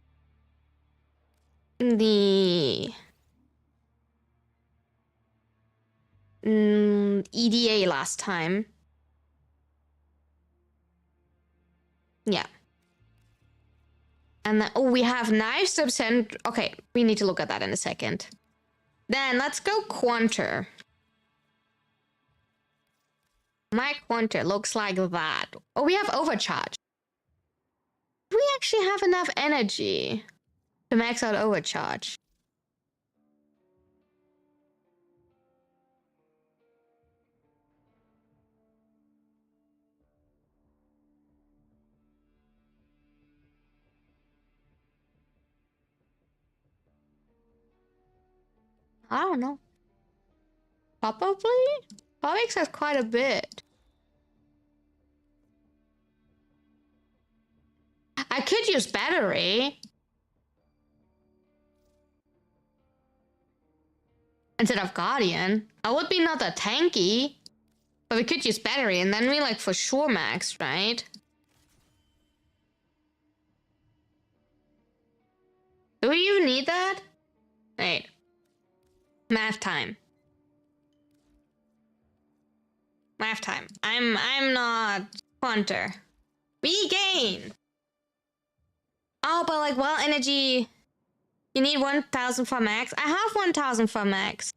Speaker 2: the EDA last time. Yeah. And then, oh, we have knife subs and... Okay, we need to look at that in a second. Then let's go Quanter. My Quanter looks like that. Oh, we have Overcharge. Do we actually have enough energy to max out Overcharge? I don't know. Probably? Probably has quite a bit. I could use battery instead of Guardian. I would be not that tanky, but we could use battery and then we like for sure max, right? Do we even need that? Wait. Math time. Math time. I'm not Quanter. We gain. Oh, but like, well, energy. You need 1,000 for max. I have 1,000 for max.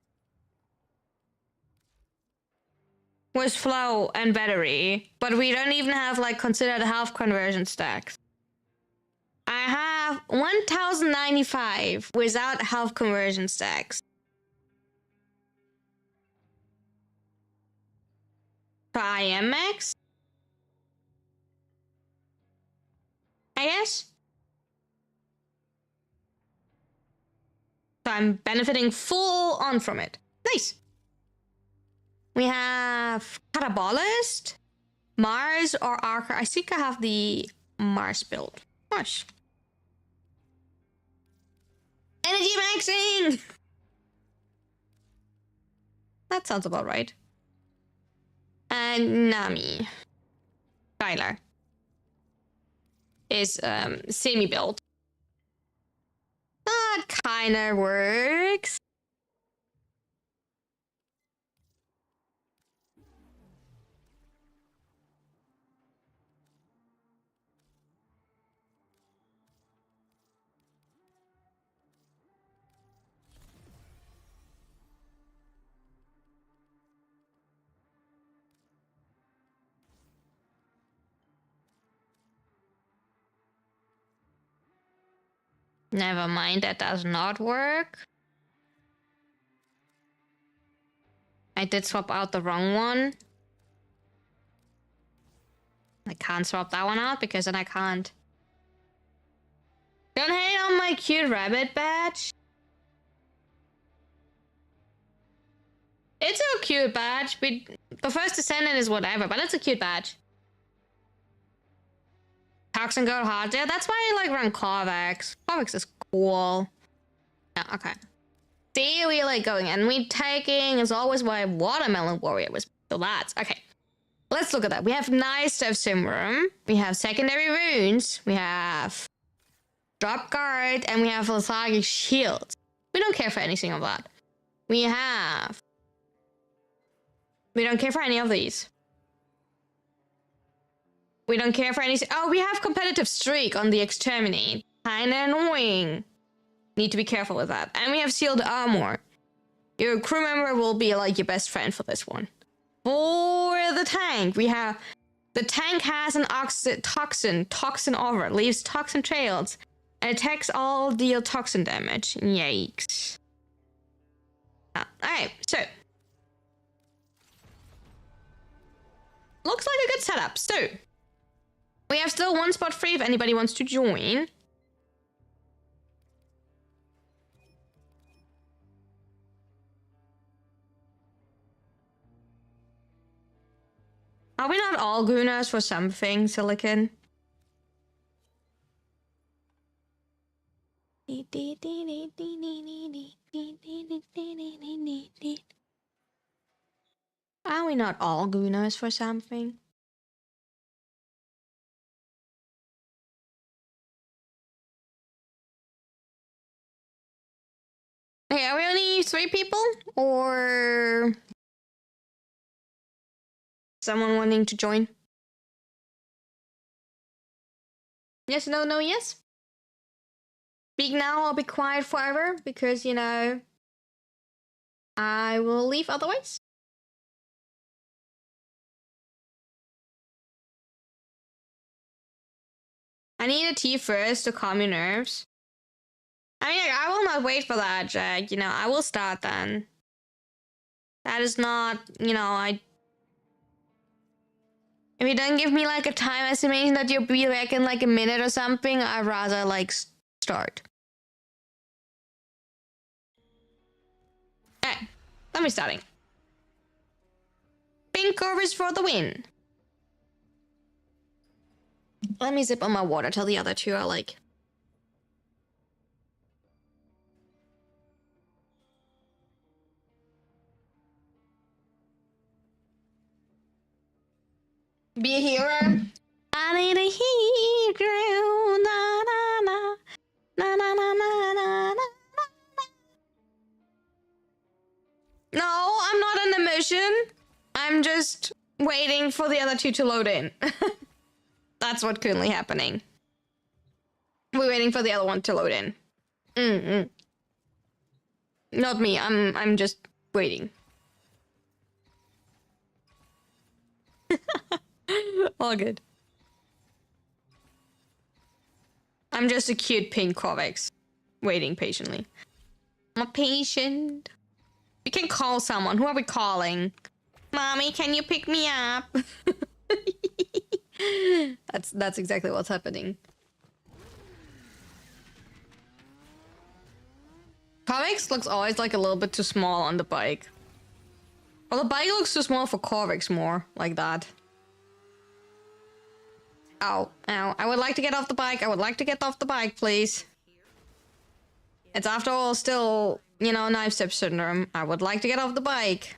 Speaker 2: With flow and battery. But we don't even have like considered health conversion stacks. I have 1,095 without health conversion stacks. So I am max, I guess. So I'm benefiting full on from it. Nice. We have Catabolist, Mars, or Archer. I think I have the Mars build. Nice. Energy maxing! That sounds about right. And Nami. Skylar. Is semi-built. That kinda works. Never mind, that does not work. I did swap out the wrong one. I can't swap that one out because then I can't. Don't hate on my cute rabbit badge. It's a cute badge. The first descendant is whatever, but it's a cute badge. Toxin go hard. Yeah, that's why I like run Corvex. Corvex is cool. Yeah, okay. See, we like going and we taking as always my Watermelon Warrior was the lads. Okay. Let's look at that. We have nice stuff Simrum. We have secondary runes. We have drop guard and we have lethargic shield. We don't care for anything of that. We don't care for any of these. We don't care for anything. Oh, we have competitive streak on the exterminate. Kinda annoying. Need to be careful with that. And we have sealed armor. Your crew member will be like your best friend for this one. For the tank, we have the tank has an toxin aura, leaves toxin trails, and attacks all deal toxin damage. Yikes. Alright, so looks like a good setup. So we have still one spot free if anybody wants to join. Are we not all gooners for something, Silicon? Are we not all gooners for something? Hey, are we only 3 people? Or someone wanting to join? Yes, no, no, yes? Speak now or be quiet forever, because, you know, I will leave otherwise. I need a tea first to calm your nerves. I mean, I will not wait for that, Jack. You know, I will start then. That is not, you know, if you don't give me like a time estimation that you'll be back in like a minute or something, I'd rather like start. Alright, let me starting. Pink Corvus for the win. Let me zip on my water till the other two are like. Be a hero. I need a hero. Na na na. Na na na na na na. No, I'm not in the mission. I'm just waiting for the other two to load in. That's what's currently happening. We're waiting for the other one to load in. Not me. I'm just waiting. All good. I'm just a cute pink Corvex, waiting patiently. I'm a patient. We can call someone. Who are we calling? Mommy, can you pick me up? That's exactly what's happening. Comics looks always like a little bit too small on the bike. Well, the bike looks too small for Corvix more, like that. Ow, ow. I would like to get off the bike. I would like to get off the bike, please. It's after all still, you know, knife step syndrome. I would like to get off the bike.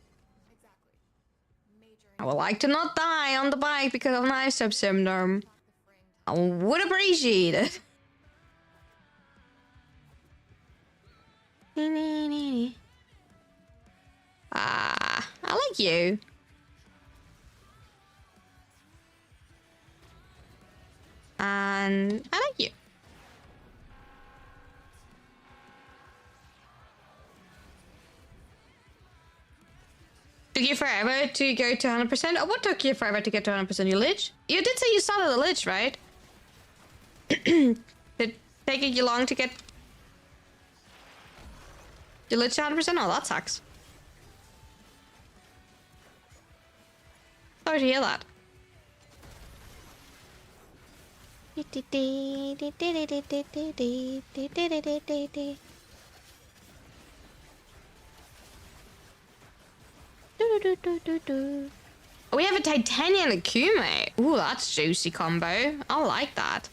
Speaker 2: I would like to not die on the bike because of knife step syndrome. I would appreciate it. Ah, I like you. And I like you. Took you forever to go to 100%? Oh, what took you forever to get to 100%? You lich? You did say you started a lich, right? Did it take you long to get your lich to 100%? Oh, that sucks. Sorry to hear that. We have a titanium Akume. Ooh, that's juicy combo. I like that.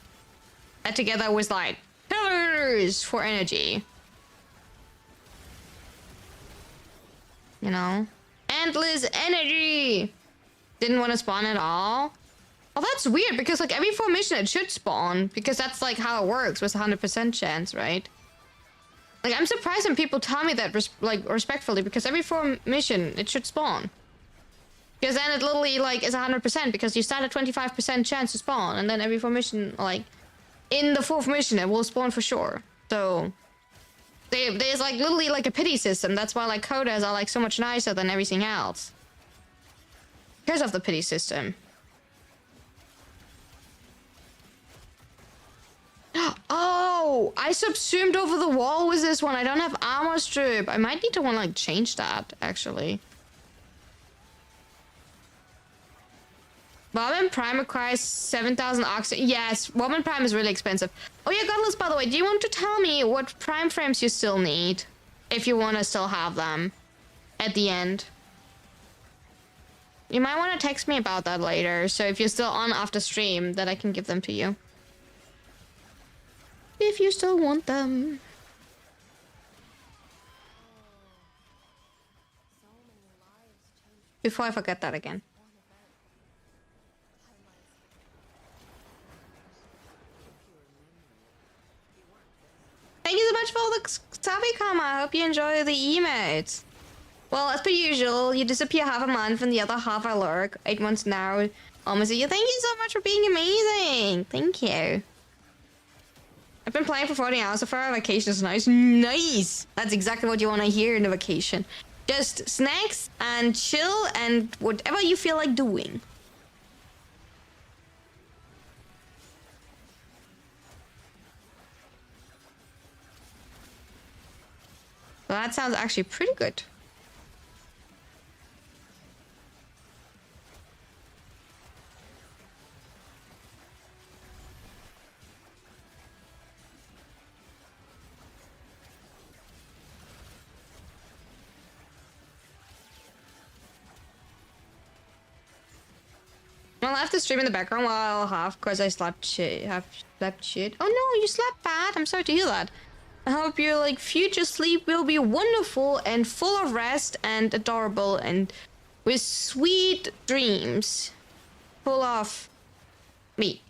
Speaker 2: That together was like pillars for energy. You know? Endless energy! Didn't want to spawn at all. Oh, that's weird because like every formation it should spawn because that's like how it works with 100% chance, right? Like I'm surprised when people tell me that respectfully because every formation it should spawn. Because then it literally like is 100% because you start at 25% chance to spawn and then every formation like in the fourth mission it will spawn for sure. So there's like literally like a pity system. That's why like codas are like so much nicer than everything else. Because of the pity system. Oh, I subsumed over the wall with this one. I don't have armor strip. I might need to want to like change that actually. Warframe Prime requires 7,000 oxygen. Yes, Warframe Prime is really expensive. Oh yeah, Godless, by the way, do you want to tell me what Prime frames you still need? If you want to still have them at the end. You might want to text me about that later. So if you're still on after stream, that I can give them to you. If you still want them. Before I forget that again. Thank you so much for all the Sabikama. I hope you enjoy the emotes. Well, as per usual, you disappear half a month and the other half I lurk. 8 months now. Almost a year. Thank you so much for being amazing. Thank you. I've been playing for 40 hours so far. Vacation is nice. Nice! That's exactly what you want to hear in a vacation. Just snacks and chill and whatever you feel like doing. Well, that sounds actually pretty good. I'll have to stream in the background while I'll have, because I slept shit. Oh no, you slept bad. I'm sorry to hear that. I hope your like future sleep will be wonderful and full of rest and adorable and with sweet dreams. Full of me.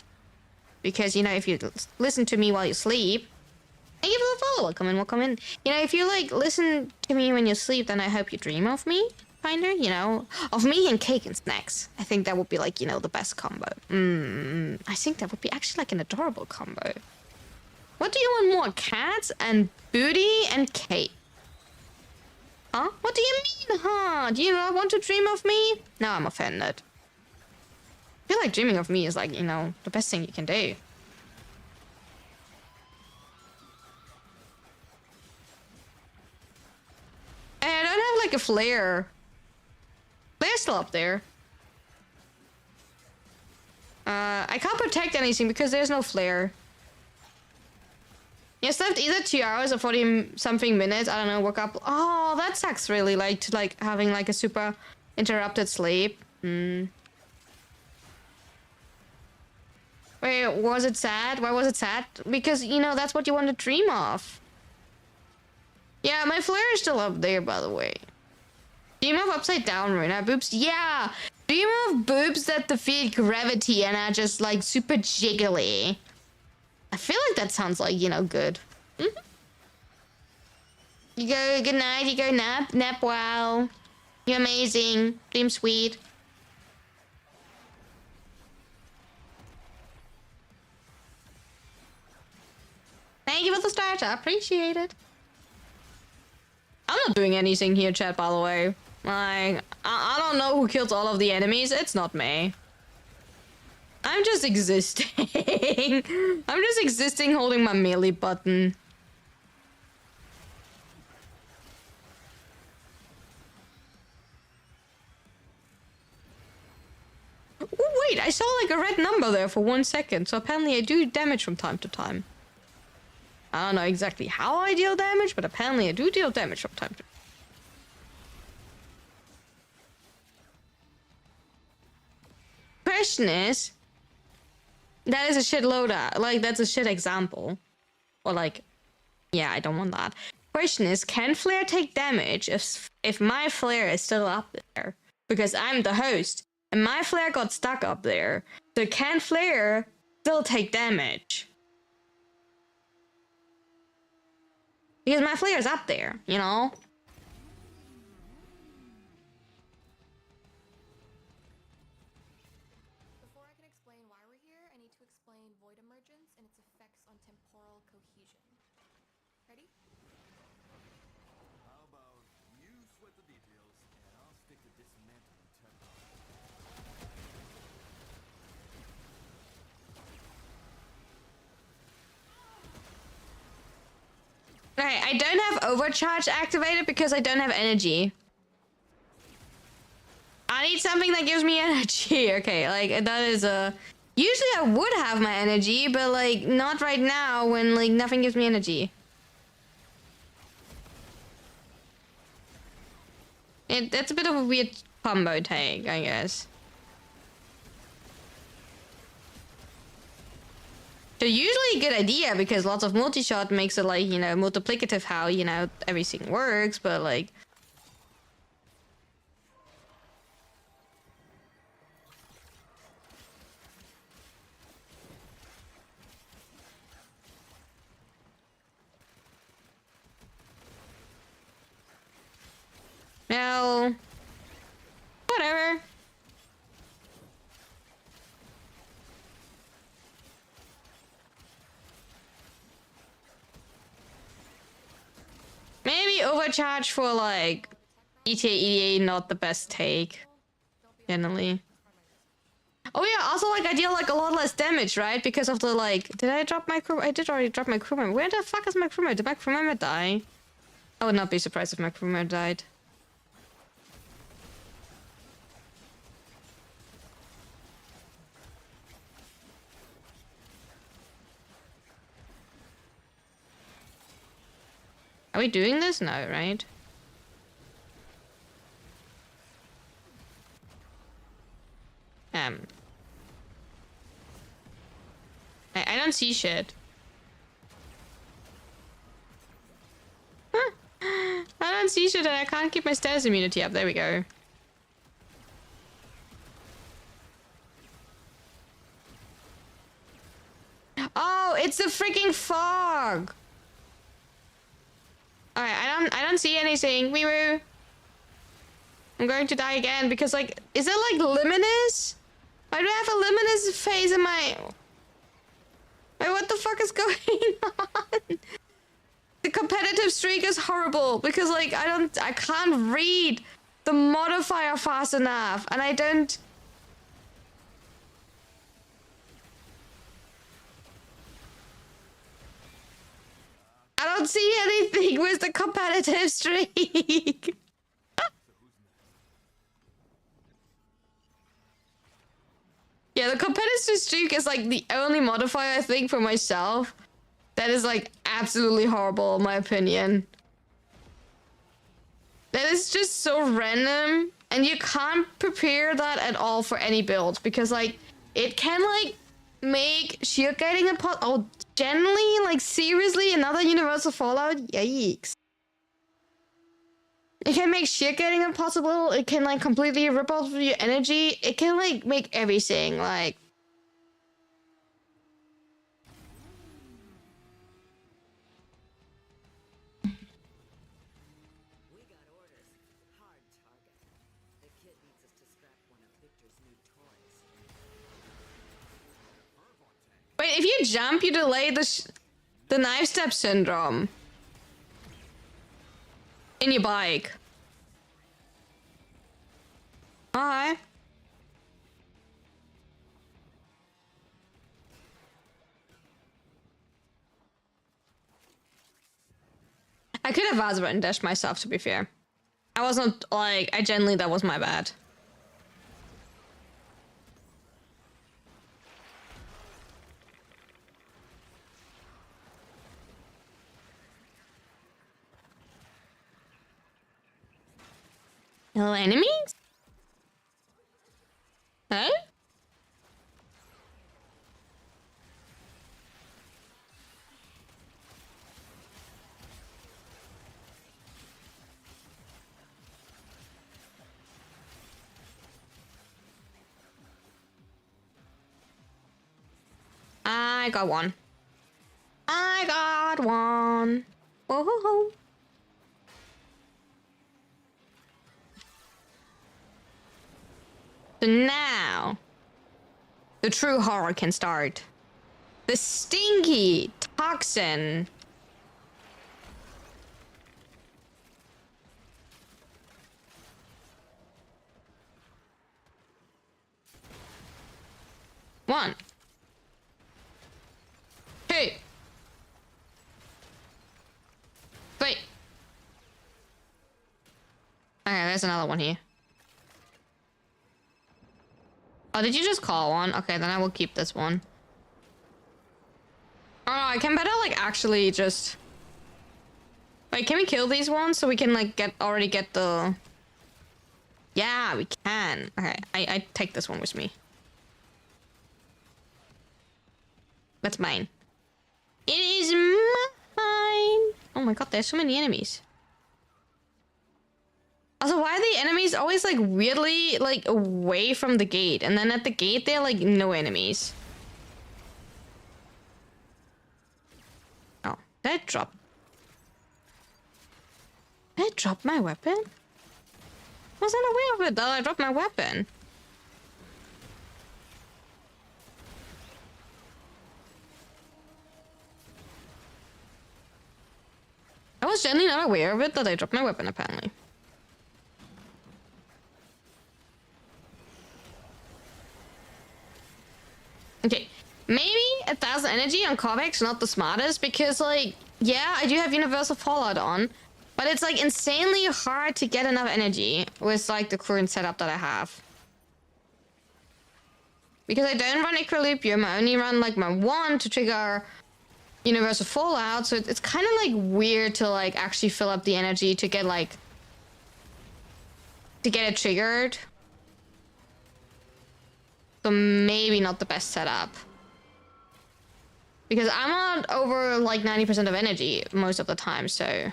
Speaker 2: Because, you know, if you listen to me while you sleep, thank you for the follow. Welcome in. You know, if you like listen to me when you sleep, then I hope you dream of me. Kinda, you know, of me and cake and snacks. I think that would be like, you know, the best combo. I think that would be actually like an adorable combo. What do you want more? Cats and booty and cake? Huh? What do you mean, huh? Do you not want to dream of me? No, I'm offended. I feel like dreaming of me is like, you know, the best thing you can do. I don't have like a flare. Flares flare's still up there. I can't protect anything because there's no flare. Yeah, slept either 2 hours or 40 something minutes. I don't know, woke up. Oh, that sucks really, like, to, like, having, like, a super interrupted sleep. Wait, was it sad? Why was it sad? Because, you know, that's what you want to dream of. Yeah, my flare is still up there, by the way. Dream of upside down Runa boobs? Yeah! Dream of boobs that defeat gravity and are just, like, super jiggly. I feel like that sounds like, you know, good. You go, good night, you go nap, nap well. You're amazing, dream sweet. Thank you for the starter, I appreciate it. I'm not doing anything here, chat, by the way. Like, I don't know who kills all of the enemies, it's not me. I'm just existing. I'm just existing holding my melee button. Oh, wait, I saw like a red number there for 1 second, so apparently I do damage from time to time. I don't know exactly how I deal damage, but apparently I do deal damage from time to time. Question is, that is a shit loader. Like, that's a shit example. Or like, yeah, I don't want that. Question is, can Flare take damage if my Flare is still up there? Because I'm the host, and my Flare got stuck up there. So can Flare still take damage? Because my Flare is up there, you know? Okay, I don't have overcharge activated because I don't have energy. I need something that gives me energy. Okay, like that is a... Usually I would have my energy, but like not right now when like nothing gives me energy. That's a bit of a weird combo take, I guess. So usually a good idea because lots of multi-shot makes it like, you know, multiplicative how, you know, everything works, but like... No. Whatever. Maybe overcharge for like ETA not the best take. Generally. Oh yeah, also like I deal like a lot less damage, right? Because of the like... Did I drop my crew? I did already drop my crew member. Where the fuck is my crew member? Did my crew member die? I would not be surprised if my crew member died. Are we doing this? No, right? I don't see shit. Huh. I don't see shit and I can't keep my status immunity up. There we go. Oh, it's the freaking fog! Alright, I don't see anything. Wee woo. I'm going to die again because like, is it like Luminous? Why do I have a Luminous phase in my... Wait, what the fuck is going on? The competitive streak is horrible because like, I can't read the modifier fast enough and I don't... I don't see anything with the competitive streak. streak is like the only modifier I think for myself that is like absolutely horrible in my opinion. That is just so random, and you can't prepare that at all for any build because like it can like make shield guiding oh, generally, like seriously, another universal fallout? Yikes. It can make shield guiding impossible, it can like completely rip off your energy, it can like make everything like... Wait, if you jump, you delay the knife step syndrome in your bike. Alright. I could have Vaza and dashed myself, to be fair. I wasn't like, I genuinely, that was my bad. No enemies? Huh? I got one. I got one. Whoa. So now, the true horror can start. The stinky toxin. One. Two. Three. Okay, there's another one here. Oh, did you just call one? Okay, then I will keep this one. Oh, no, I can better, like, actually just... Wait, can we kill these ones so we can, like, already get the... Yeah, we can. Okay, I take this one with me. That's mine. It is mine! Oh my god, there's so many enemies. Also, why are the enemies always, like, weirdly, like, away from the gate? And then at the gate, they're, like, no enemies. Oh, did I drop? Did I drop my weapon? I wasn't aware of it, though. I dropped my weapon. I was generally not aware of it, that I dropped my weapon, apparently. Okay, maybe 1,000 energy on Corvex not the smartest because, like, yeah, I do have Universal Fallout on, but it's, like, insanely hard to get enough energy with, like, the current setup that I have. Because I don't run Equilibrium, I only run, like, my 1 to trigger Universal Fallout, so it's kind of, like, weird to, like, actually fill up the energy to get, like, to get it triggered. So maybe not the best setup. Because I'm on over like 90% of energy most of the time, so...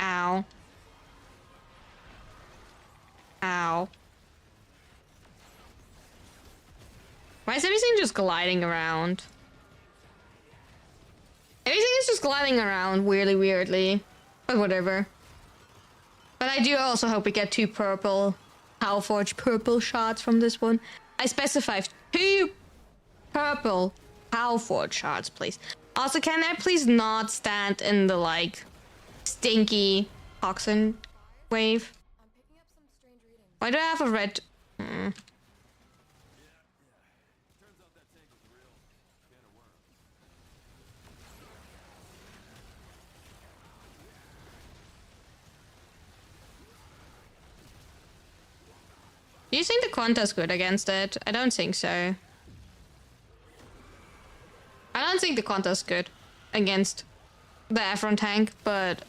Speaker 2: Ow. Ow. Why is everything just gliding around? Everything is just gliding around weirdly. But whatever. But I do also hope we get 2 purple Powforge purple shards from this one. I specified 2 purple Powforge shards, please. Also, can I please not stand in the, like, stinky toxin wave. Why do I have a red? Do you think the Quanta's good against it? I don't think so. I don't think the Quanta's good against the Aphron tank, but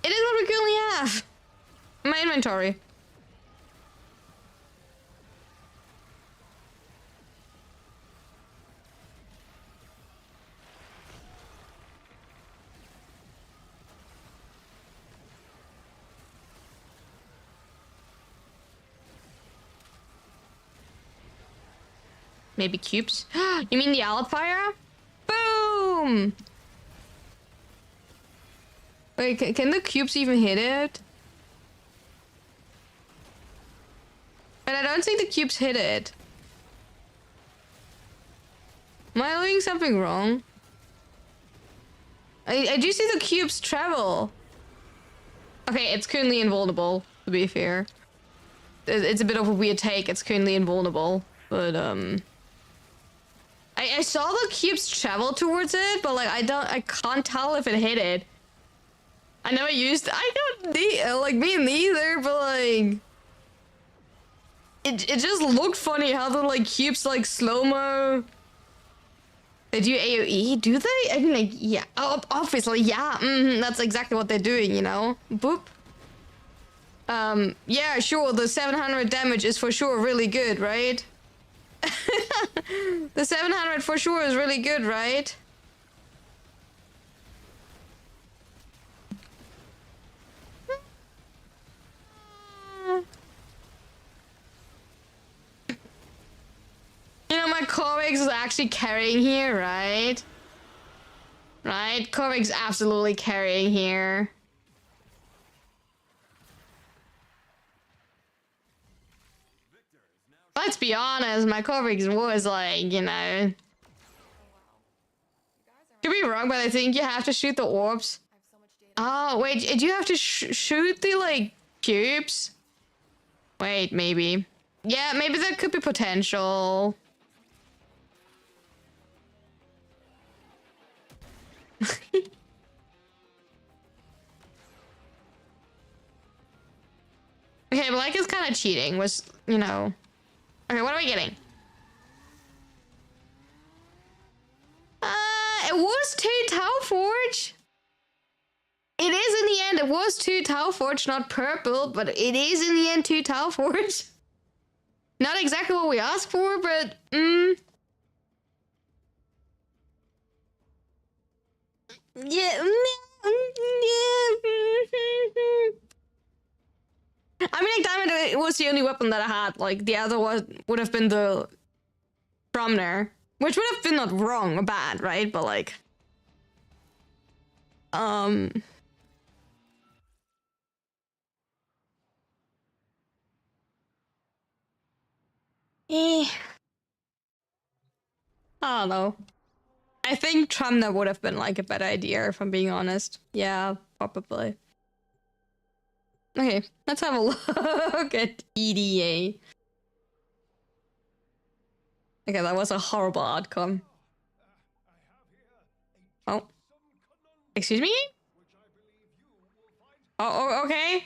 Speaker 2: it is what we currently have in my inventory. Maybe cubes? You mean the Alpire? Boom! Wait, can the cubes even hit it? And I don't think the cubes hit it. Am I doing something wrong? I do see the cubes travel. Okay, it's currently invulnerable, to be fair. It's a bit of a weird take, it's currently invulnerable. But, I saw the cubes travel towards it, but like I can't tell if it hit it. I never used. I don't need like me neither, but like it just looked funny how the like cubes like slow-mo. They do AoE, do they? I mean, like, yeah, obviously, yeah. That's exactly what they're doing, you know. Boop. Yeah, sure. The 700 damage is for sure really good, right? The 700 for sure is really good, right? You know, my Corvix is actually carrying here, right? Right? Corvix absolutely carrying here. Let's be honest, my Corvix was like, you know... Could be wrong, but I think you have to shoot the orbs. Oh, wait, do you have to shoot the, like, cubes? Wait, maybe. Yeah, maybe there could be potential. Okay, but like it's kind of cheating, was, you know... Okay, what are we getting? It was 2 Tau Forge. It is in the end. It was 2 Tau Forge, not purple, but it is in the end 2 Tau Forge. Not exactly what we asked for, but yeah. I mean, like, diamond was the only weapon that I had. Like, the other would have been the Bromner, which would have been not wrong or bad, right? But like, I don't know. I think Trumner would have been like a better idea, if I'm being honest. Yeah, probably. Okay, let's have a look at EDA. Okay, that was a horrible outcome. Oh. Excuse me? Oh, okay.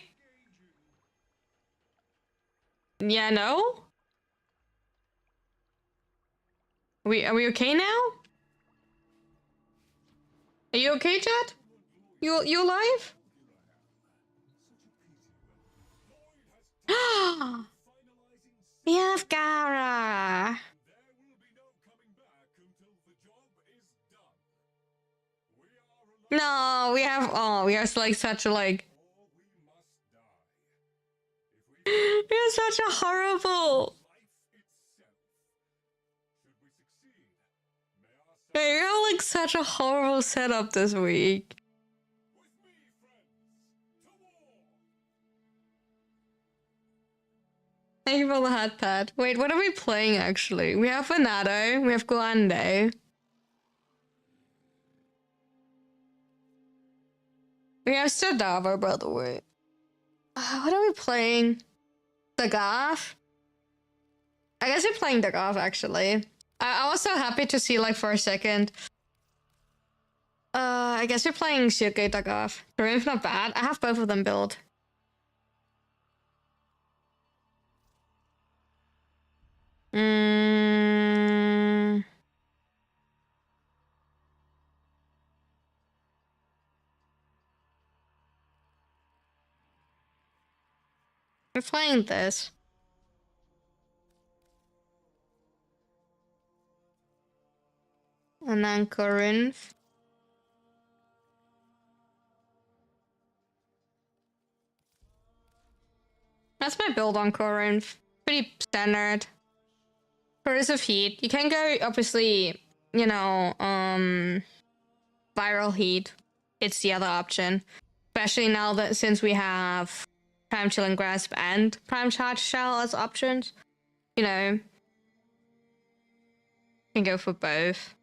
Speaker 2: Yeah, no? Are we okay now? Are you okay, chat? You alive? We have Gara. No, we have. Oh, we are like such a like. We are such a horrible. Hey, we have like such a horrible setup this week. Thank you for the hat pad. Wait, what are we playing actually? We have Venado, we have Guando. We have Stradava, by the way. What are we playing? The Gaff? I guess we're playing the Gaff, actually. I was so happy to see, like, for a second. I guess we're playing Shirgate the Gaff. Ruin's not bad. I have both of them built. We're playing this. And then Corinth. That's my build on Corinth. Pretty standard. Corrosive heat. You can go, obviously, you know, viral heat. It's the other option. Especially now that since we have Prime Chill and Grasp and Prime Charge Shell as options. You know. You can go for both.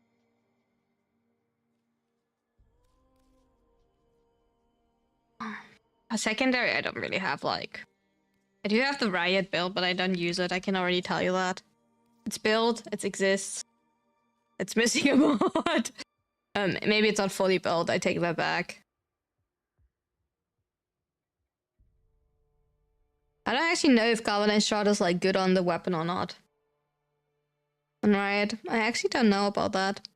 Speaker 2: A secondary I don't really have, like. I do have the Riot build, but I don't use it. I can already tell you that. It's built, it exists. It's missing a mod. Maybe it's not fully built, I take that back. I don't actually know if Galvanized Shot is like good on the weapon or not. On Riot, I actually don't know about that.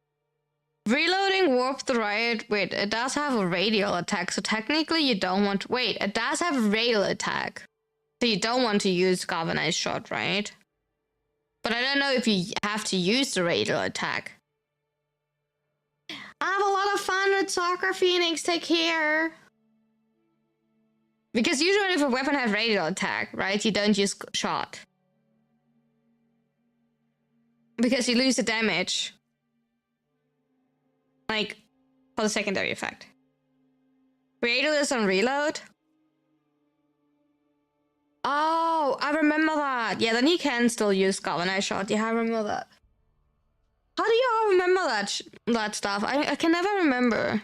Speaker 2: Reloading Warp the Riot, wait, it does have a radial attack, so technically you don't want to, wait, it does have a radial attack. So you don't want to use Galvanized Shot, right? But I don't know if you have to use the radial attack. I have a lot of fun with Soccer Phoenix, take care. Because usually if a weapon has radial attack, right, you don't use shot. Because you lose the damage. Like, for the secondary effect. Radial is on reload. Oh, I remember that. Yeah, then you can still use Galvanized Shot. Yeah, I remember that. How do you all remember that stuff? I can never remember.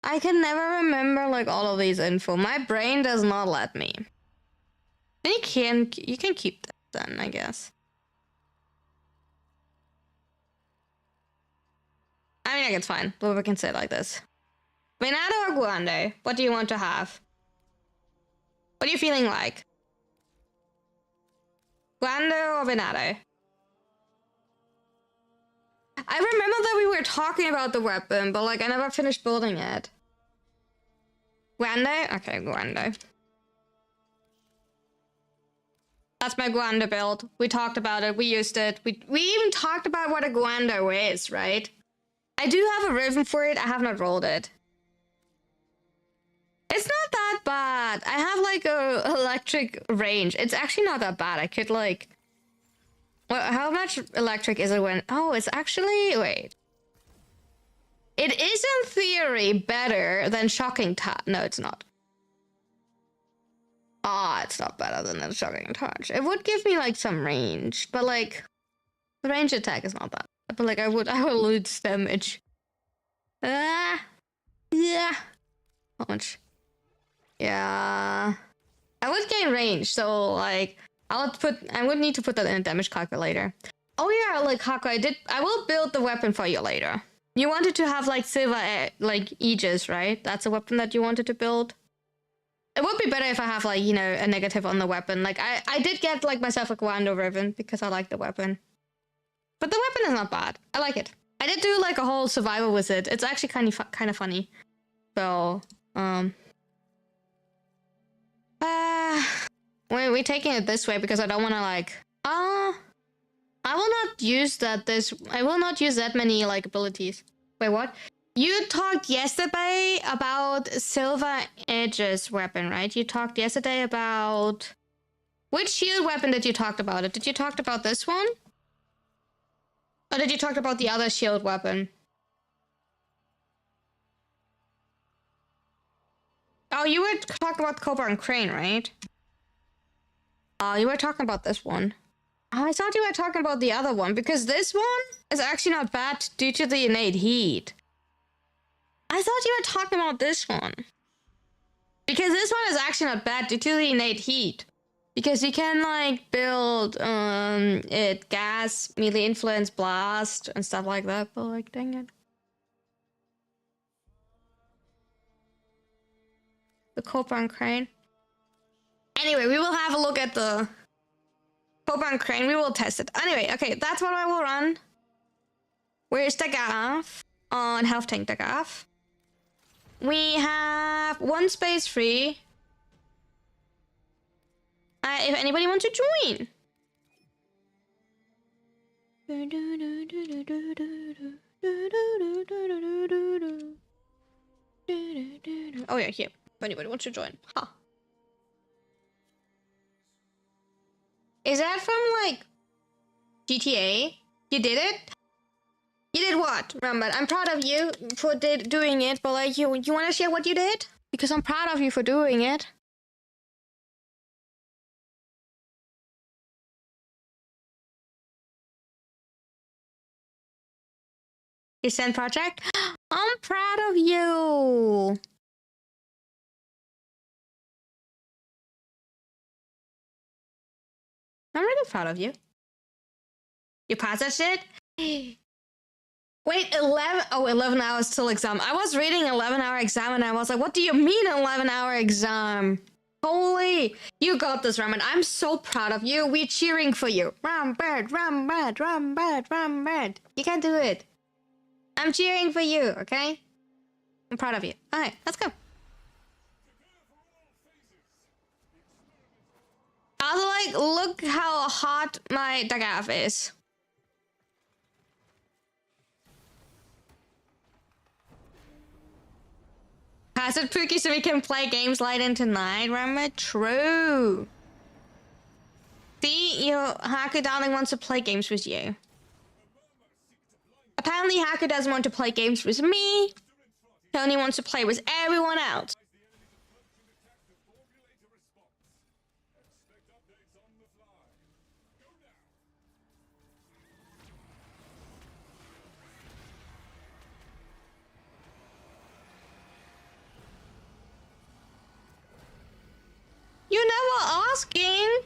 Speaker 2: I can never remember like all of these info. My brain does not let me. And you can keep that then, I guess. I mean, I guess it's fine. But we can say it like this. Venado or Guando? What do you want to have? What are you feeling like? Guando or Venado? I remember that we were talking about the weapon, but like I never finished building it. Guando? Okay, Guando. That's my Guando build. We talked about it, we used it. We even talked about what a Guando is, right? I do have a rhythm for it, I have not rolled it. It's not that bad. I have like a electric range. It's actually not that bad. I could like... Well, how much electric is it when... Oh, it's actually... Wait. It is in theory better than Shocking Touch. No, it's not. Ah, it's not better than the Shocking Touch. It would give me like some range, but like... The range attack is not that bad. But like I would lose damage. Yeah. How much? Yeah, I would gain range, so like I would need to put that in a damage calculator. Oh yeah, like Haku, I will build the weapon for you later. You wanted to have like silver like Aegis, right? That's a weapon that you wanted to build. It would be better if I have like, you know, a negative on the weapon. Like I did get like myself a Guando ribbon because I like the weapon. But the weapon is not bad. I like it. I did do like a whole survival with it. It's actually kind of funny. So, we're taking it this way because I don't want to like, I will not use I will not use that many like abilities. Wait, what? You talked yesterday about Silver Edge's weapon, right? You talked yesterday about, which shield weapon did you talk about it? Did you talk about this one? Or did you talk about the other shield weapon? Oh, you were talking about Cobra and Crane, right? Oh, you were talking about this one. Oh, I thought you were talking about the other one, because this one is actually not bad due to the innate heat. I thought you were talking about this one. Because this one is actually not bad due to the innate heat. Because you can like build it gas, melee influence, blast, and stuff like that, but like dang it. The Cobra and Crane. Anyway, we will have a look at the Cobra and Crane. We will test it. Anyway, okay, that's what I will run. Where's Dagav? On Health Tank Dagav. We have one space free. If anybody wants to join. Oh yeah, here. If anybody wants to join. Huh. Is that from like GTA? You did it? You did what, Rambert? I'm proud of you for doing it, but like you want to share what you did? Because I'm proud of you for doing it. You sent project? I'm proud of you. I'm really proud of you. You passed that shit? Wait, 11 hours till exam. I was reading 11-hour exam and I was like, what do you mean 11-hour exam? Holy, you got this, Ramen. I'm so proud of you. We're cheering for you. Rambert, Rambert, Rambert, Rambert. You can do it. I'm cheering for you, okay? I'm proud of you. Alright, let's go. Also, like, look how hot my Dagav is. Pass it, Pookie, so we can play games late into night, Rama. True. See, your Haku darling wants to play games with you. Apparently, Haku doesn't want to play games with me. He only wants to play with everyone else. You never asking.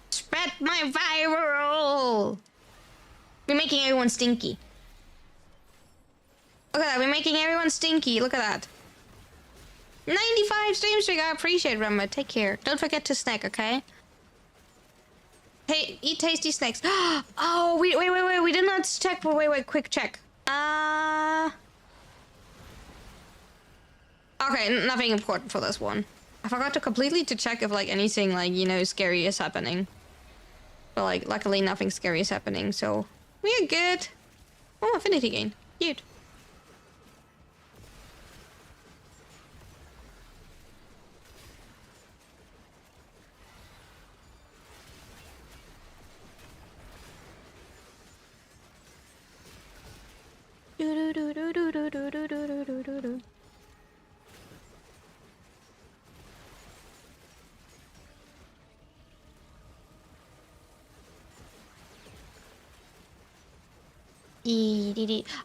Speaker 2: Spread my viral. We're making everyone stinky. Look at that, we're making everyone stinky. Look at that. 95 stream streak. I appreciate it, Remember. Take care. Don't forget to snack, okay? Hey, eat tasty snacks. Oh, wait. We did not check. But wait. Quick check. Okay, nothing important for this one. I forgot to completely to check if like anything like, you know, scary is happening. But like, luckily nothing scary is happening, so we're good. Oh, affinity gain. Cute.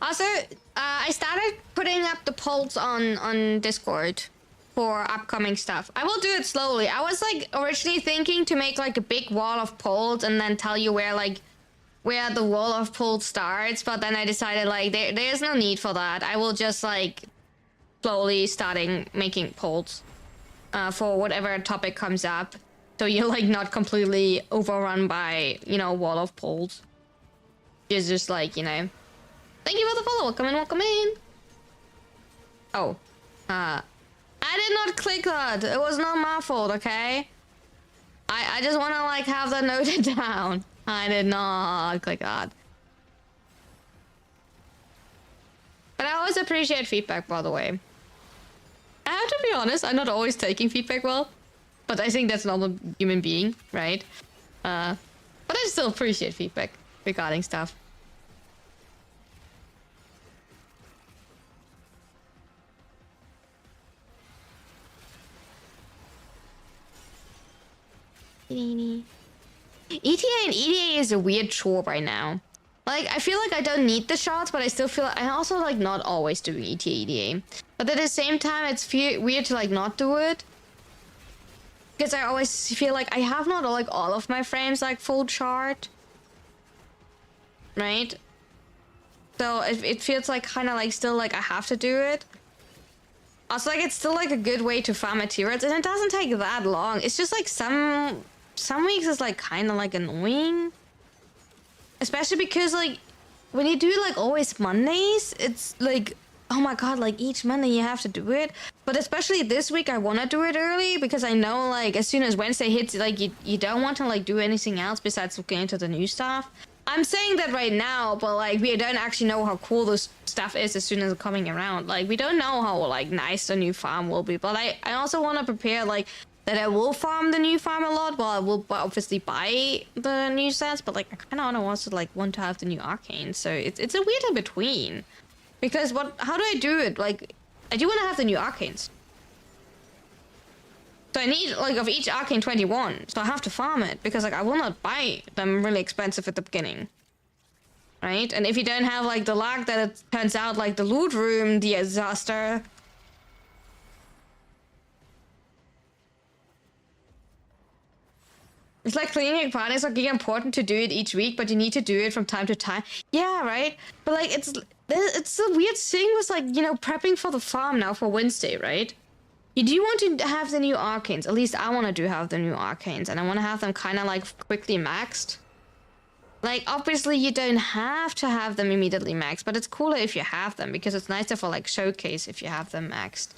Speaker 2: Also, I started putting up the polls on Discord for upcoming stuff. I will do it slowly. I was like originally thinking to make like a big wall of polls and then tell you where the wall of polls starts, but then I decided like there's no need for that. I will just like slowly starting making polls for whatever topic comes up, so you're like not completely overrun by, you know, wall of polls. It's just like, you know. Thank you for the follow. Welcome in. Oh. I did not click that. It was not my fault, okay? I just want to like have that noted down. I did not click that. But I always appreciate feedback, by the way. I have to be honest, I'm not always taking feedback well. But I think that's a normal human being, right? But I still appreciate feedback regarding stuff. ETA and EDA is a weird chore right now. Like, I feel like I don't need the shots, but I still feel like I'm also like not always doing ETA EDA. But at the same time, it's weird to like not do it. Because I always feel like I have not like all of my frames like full chart. Right? So it feels like kind of like still like I have to do it. Also, like, it's still like a good way to farm materials, and it doesn't take that long. It's just like some weeks is like kind of like annoying. Especially because like when you do like always Mondays, it's like, oh my god, like each Monday you have to do it. But especially this week, I want to do it early because I know like as soon as Wednesday hits, like you don't want to like do anything else besides looking into the new stuff. I'm saying that right now, but like we don't actually know how cool this stuff is as soon as it's coming around. Like we don't know how like nice the new farm will be. But I also want to prepare like that I will farm the new farm a lot. Well, I will obviously buy the new sets, but like I kind of also like want to have the new arcane. So it's a weird in between. Because how do I do it? Like, I do want to have the new arcanes. So I need, like, of each arcane 21. So I have to farm it. Because, like, I will not buy them really expensive at the beginning. Right? And if you don't have, like, the luck that it turns out, like, the loot room disaster. It's like cleaning parties are important to do it each week, but you need to do it from time to time. Yeah, right? But, like, it's a weird thing with, like, you know, prepping for the farm now for Wednesday, right? You do want to have the new arcanes. At least I want to have the new arcanes. And I want to have them kind of, like, quickly maxed. Like, obviously, you don't have to have them immediately maxed. But it's cooler if you have them. Because it's nicer for, like, showcase if you have them maxed.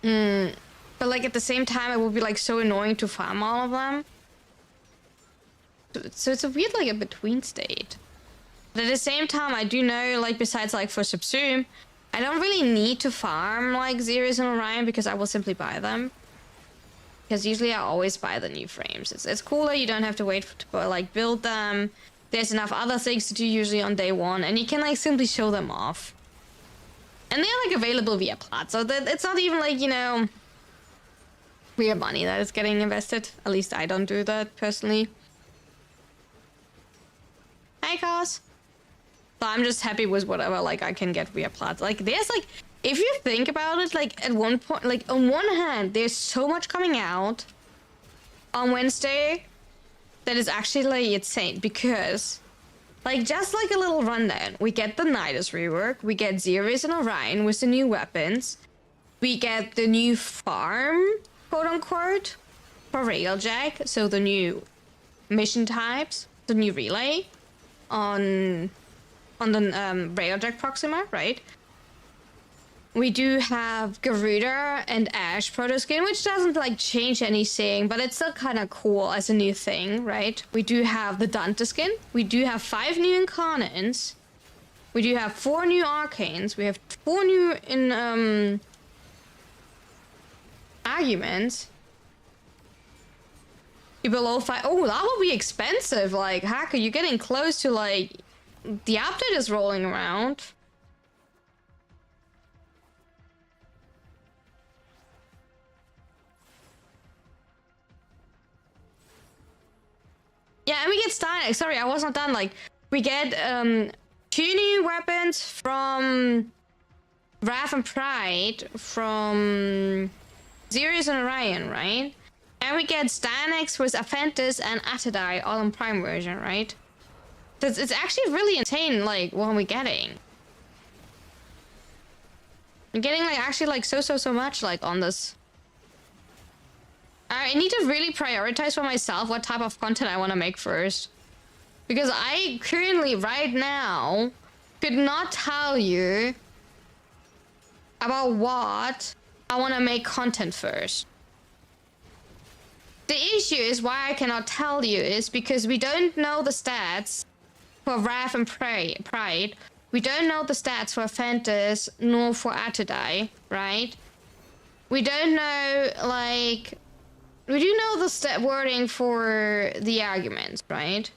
Speaker 2: But, like, at the same time, it would be, like, so annoying to farm all of them. So it's a weird, like, a between state. But at the same time, I do know, like, besides, like, for Subsume, I don't really need to farm, like, Zeros and Orion because I will simply buy them. Because usually I always buy the new frames. It's cooler, you don't have to wait to, like, build them. There's enough other things to do usually on day one, and you can, like, simply show them off. And they're, like, available via plat, so that it's not even, like, you know, weird money that is getting invested. At least I don't do that, personally. Hi, Cos. So I'm just happy with whatever, like, I can get via plat. Like, there's, like, if you think about it, like, at one point, like, on one hand, there's so much coming out on Wednesday that is actually, like, insane. Because, like, just like a little rundown, we get the Nidus rework, we get Zeros and Orion with the new weapons, we get the new farm, quote-unquote, for Railjack, so the new mission types, the new relay on the Railjack Proxima, right? We do have Garuda and Ash proto skin, which doesn't like change anything, but it's still kind of cool as a new thing, right? We do have the Dante skin. We do have 5 new Incarnates. We do have 4 new Arcanes. We have 4 new in arguments. You below 5. Oh, that will be expensive. Like, Hacker, you're getting close to like the update is rolling around. Yeah, and we get Stein. Sorry, I was not done. Like, we get 2 new weapons from Wrath and Pride from Zeros and Orion, right? And we get Stynex with Aphentis and Atadai all in Prime version, right? It's actually really insane, like, what we're getting. I'm getting, like, actually, like, so much, like, on this. I need to really prioritize for myself what type of content I want to make first. Because I currently, right now, could not tell you about what I want to make content first. The issue is why I cannot tell you is because we don't know the stats for Wrath and Pride We don't know the stats for Fantas nor for Atodai, right? We don't know, like... We do know the stat wording for the arguments, right?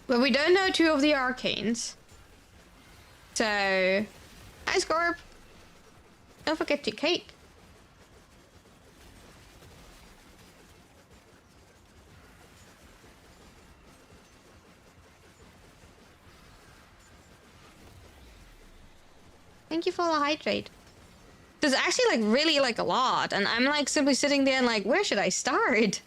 Speaker 2: But we don't know 2 of the arcanes. So... Hi, Scorp! Don't forget your cake. Thank you for the hydrate. There's actually like really like a lot, and I'm like simply sitting there and like, where should I start?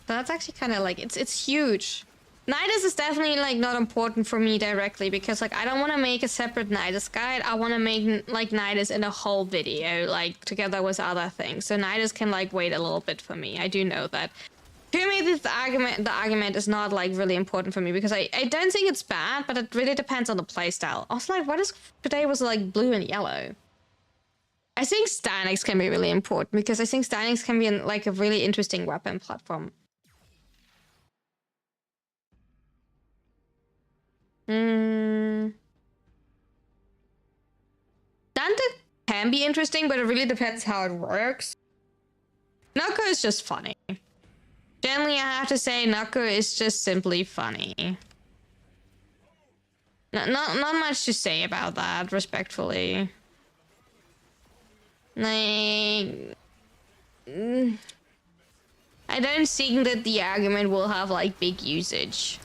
Speaker 2: So that's actually kind of like, it's huge. Nidus is definitely like not important for me directly because like I don't want to make a separate Nidus guide. I want to make like Nidus in a whole video, like together with other things. So Nidus can like wait a little bit for me. I do know that. To me, the argument is not like really important for me because I don't think it's bad, but it really depends on the playstyle. Also, like, what is today was like blue and yellow? I think Stanix can be really important because I think Stanix can be like a really interesting weapon platform. Dante can be interesting, but it really depends how it works. Nuka is just funny. Generally, I have to say Nuka is just simply funny. Not much to say about that, respectfully. Like... I don't think that the argument will have, like, big usage.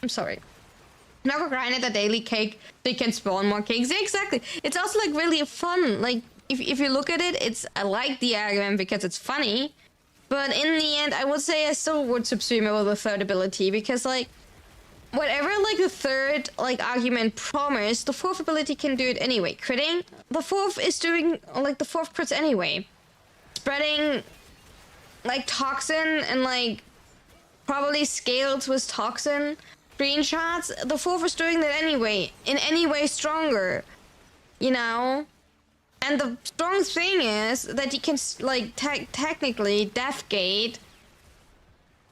Speaker 2: I'm sorry. Never grinded a daily cake so you can spawn more cakes. Yeah, exactly. It's also like really fun. Like if you look at it, I like the argument because it's funny. But in the end, I would say I still would subsume it with the third ability because like whatever like the third like argument promised, the fourth ability can do it anyway. Critting, the fourth is doing like the fourth crits anyway. Spreading like toxin and like probably scaled with toxin. Screenshots, the fourth is doing that anyway, in any way stronger, you know? And the strong thing is that you can, like, technically deathgate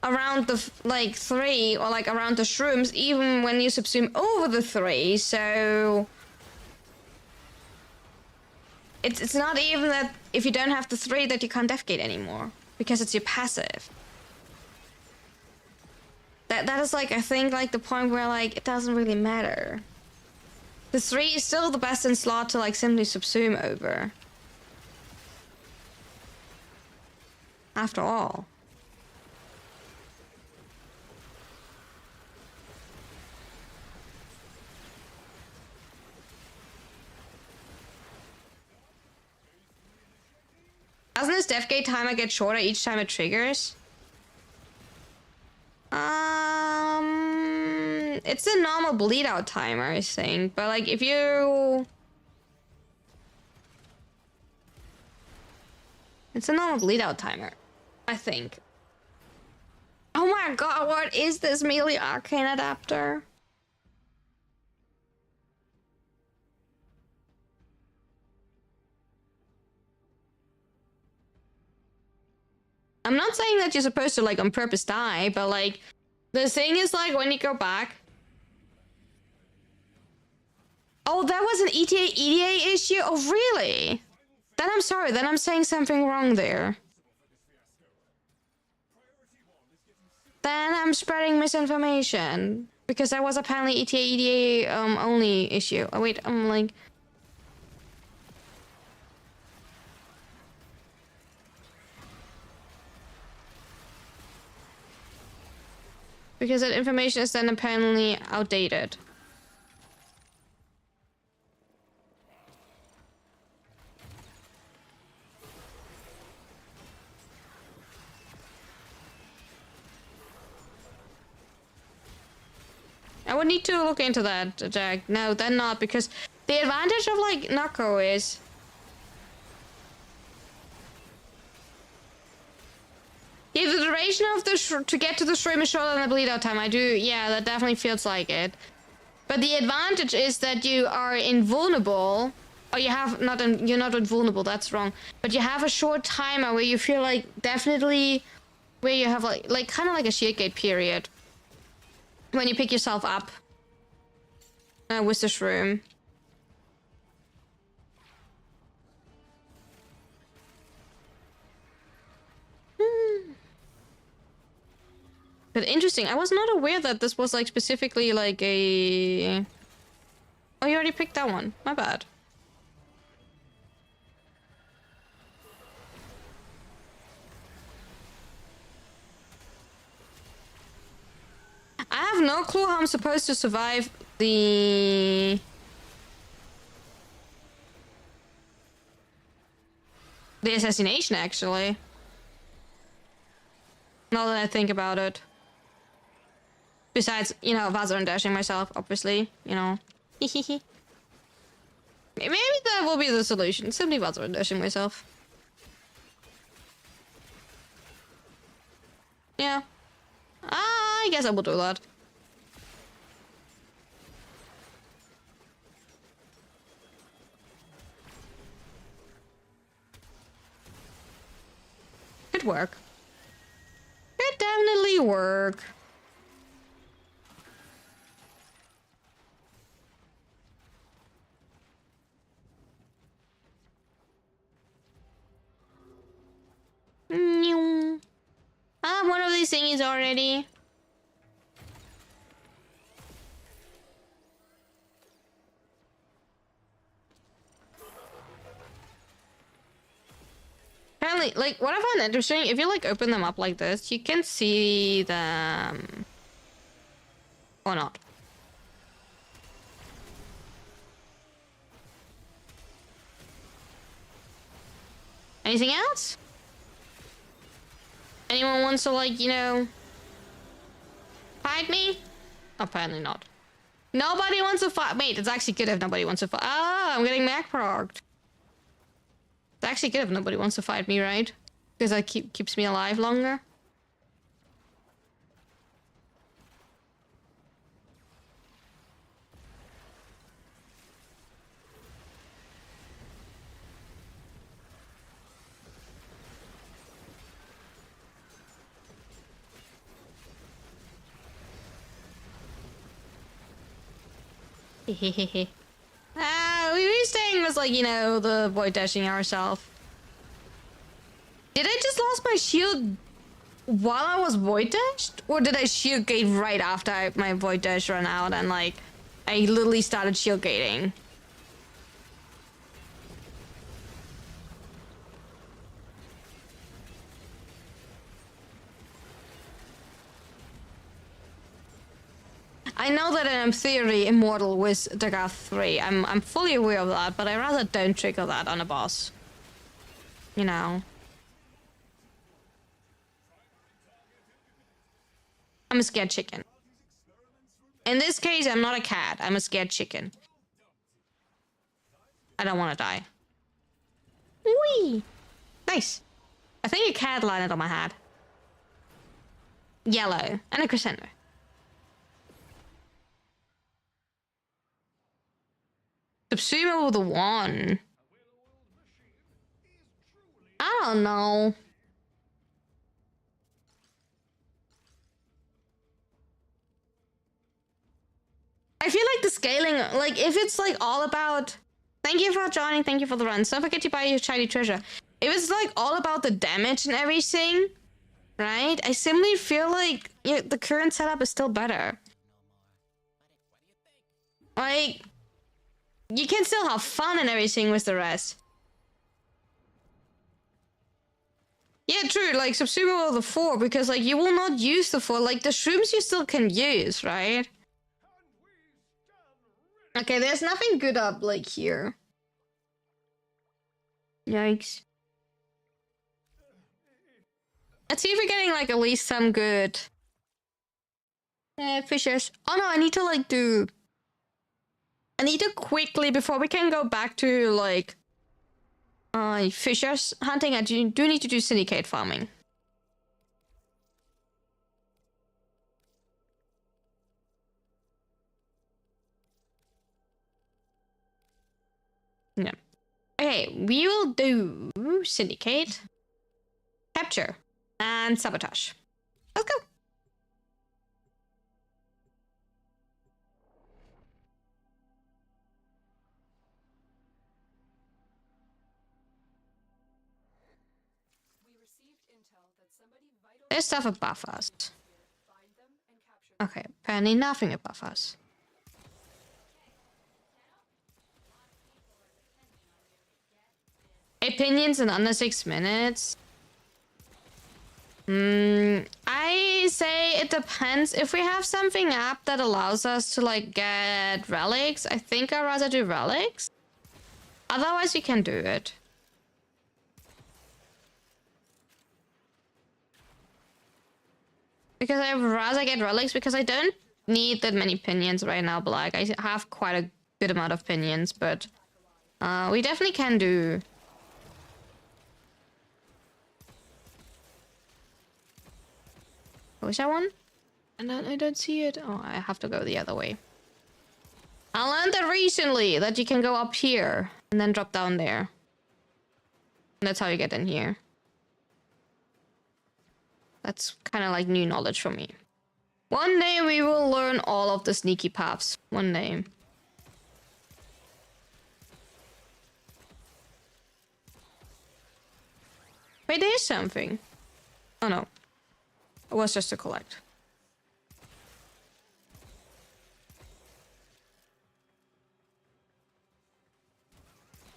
Speaker 2: around the, like, 3, or, like, around the shrooms, even when you subsume over the 3, so... It's not even that if you don't have the 3 that you can't deathgate anymore, because it's your passive. That is like I think like the point where like it doesn't really matter. The 3 is still the best in slot to like simply subsume over. After all. Doesn't this deathgate timer get shorter each time it triggers? It's a normal bleed out timer, I think. But like if you... It's a normal bleed out timer, I think. Oh my god, what is this melee arcane adapter? I'm not saying that you're supposed to like on purpose die, but like the thing is like when you go back. Oh, that was an EDA issue? Oh, really? Then I'm sorry, then I'm saying something wrong there. Then I'm spreading misinformation. Because that was apparently EDA only issue. Oh wait, I'm like... Because that information is then apparently outdated. I would need to look into that, Jack. No, then not, because The advantage of like Narco is yeah, the duration of the to get to the stream is shorter than the bleed out time. I do, yeah, that definitely feels like it. But the advantage is that you are invulnerable, or you have not, you're not invulnerable, that's wrong. But you have a short timer where you feel like definitely, where you have like kind of like a shield gate period. When you pick yourself up with the shroom. But interesting, I was not aware that this was like specifically like a... Oh, you already picked that one. My bad. I have no clue how I'm supposed to survive the assassination, actually. Now that I think about it. Besides, you know, Vazer and dashing myself, obviously, you know. Maybe that will be the solution. Simply Vazer and dashing myself. Yeah. I guess I will do that. Could work. Could definitely work. I have one of these thingies already. Apparently, like, what I find interesting, if you, like, open them up like this, you can see them... Or not. Anything else? Anyone wants to, like, you know... fight me? Apparently not. Nobody wants to fight. Wait, it's actually good if nobody wants to fight. Ah, I'm getting Mac progged. It's actually good if nobody wants to fight me, right? Because that keeps me alive longer. We were saying was like, you know, the void dashing ourselves. Did I just lost my shield while I was void dashed? Or did I shield gate right after my void dash ran out and like, I literally started shield gating? I know that I'm theory immortal with Dagath 3. I'm fully aware of that, but I rather don't trigger that on a boss. You know. I'm a scared chicken. In this case, I'm not a cat. I'm a scared chicken. I don't want to die. Whee! Nice. I think a cat landed on my head. Yellow. And a crescendo. Subsumo with a 1. I don't know. I feel like the scaling, like, if it's, like, all about... Thank you for joining, thank you for the runs. Don't forget to buy your shiny treasure. If it's, like, all about the damage and everything, right? I simply feel like the current setup is still better. Like... You can still have fun and everything with the rest. Yeah, true, like, Subsumo will the 4, because, like, you will not use the 4. Like, the shrooms you still can use, right? Okay, there's nothing good up, like, here. Yikes. Let's see if we're getting, like, at least some good... fishes. Oh, no, I need to, like, do... I need to quickly, before we can go back to, like, fishers hunting, I do need to do syndicate farming. Yeah. Okay, we will do syndicate, capture, and sabotage. Let's go. There's stuff above us. Okay, apparently nothing above us. Opinions in under 6 minutes. I say it depends. If we have something up that allows us to like get relics, I think I'd rather do relics. Otherwise, you can do it. Because I'd rather get relics because I don't need that many pinions right now, but like I have quite a good amount of pinions, but we definitely can do. Oh, is that one? And I don't see it. Oh, I have to go the other way. I learned that recently, that you can go up here and then drop down there. And that's how you get in here. That's kind of like new knowledge for me. One day we will learn all of the sneaky paths. One day. Wait, there is something. Oh no. It was just to collect.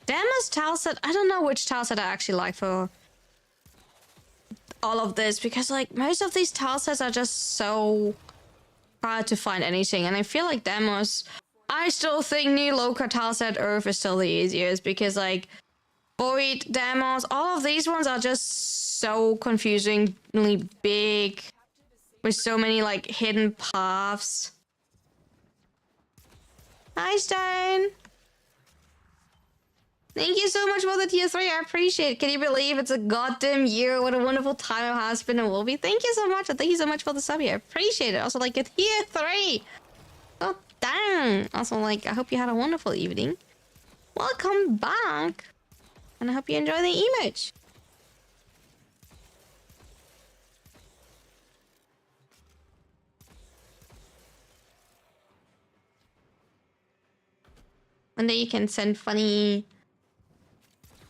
Speaker 2: Dama's tile set. I don't know which tile set I actually like for all of this, because like most of these tile sets are just so hard to find anything, and I feel like Demos, I still think New Loka tile set Earth is still the easiest, because like Void, Demos, all of these ones are just so confusingly big with so many like hidden paths. Hi Stone. Thank you so much for the tier 3. I appreciate it. Can you believe it's a goddamn year? What a wonderful time it has been and will be. Thank you so much. And thank you so much for the sub here. I appreciate it. Also, like, a tier 3. Oh, dang. Also, like, I hope you had a wonderful evening. Welcome back. And I hope you enjoy the emotes. And then you can send funny...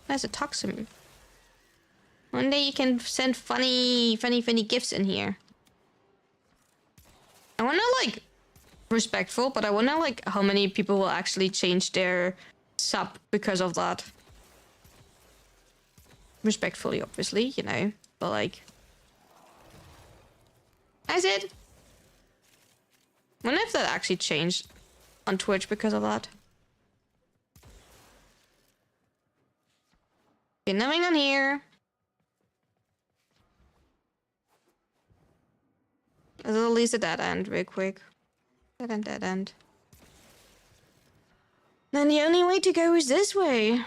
Speaker 2: There's a toxin. One day you can send funny gifts in here. I wonder, like, respectful, but I wonder, like, how many people will actually change their sub because of that. Respectfully, obviously, you know, but like... I said... I wonder if that actually changed on Twitch because of that. Okay, nothing on here. There's at least a dead end, real quick. Dead end, dead end. Then the only way to go is this way.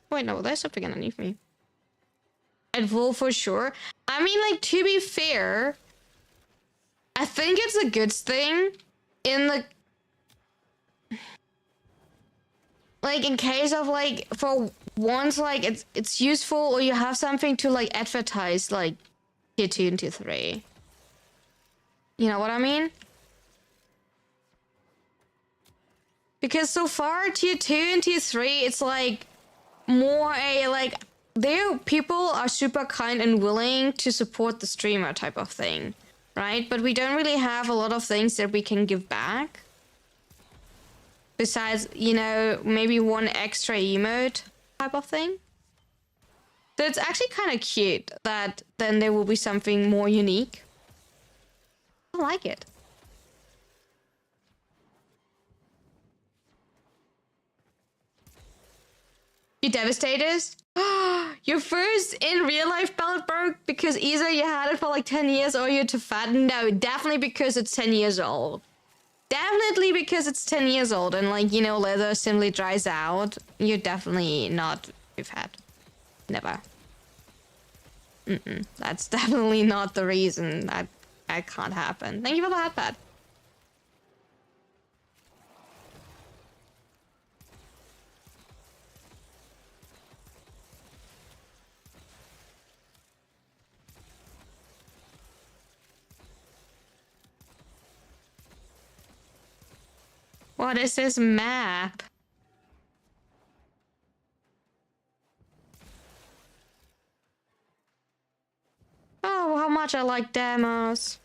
Speaker 2: Wait, no, there's something underneath me. I'd roll for sure. I mean, like, to be fair, I think it's a good thing in the... Like, in case of, like, for once, like, it's useful, or you have something to, like, advertise, like, tier 2 and tier 3. You know what I mean? Because so far, tier 2 and tier 3, it's, like, more a, like, there people are super kind and willing to support the streamer type of thing, right? But we don't really have a lot of things that we can give back. Besides, you know, maybe one extra emote type of thing. So it's actually kind of cute that then there will be something more unique. I like it. You devastated? Your first in real life belt broke because either you had it for like 10 years or you're too fat. No, definitely because it's 10 years old. Definitely because it's 10 years old and like, you know, leather simply dries out. You're definitely not too fat. Never. That's definitely not the reason. That can't happen. Thank you for the hat pad. What is this map? Oh, how much I like demos.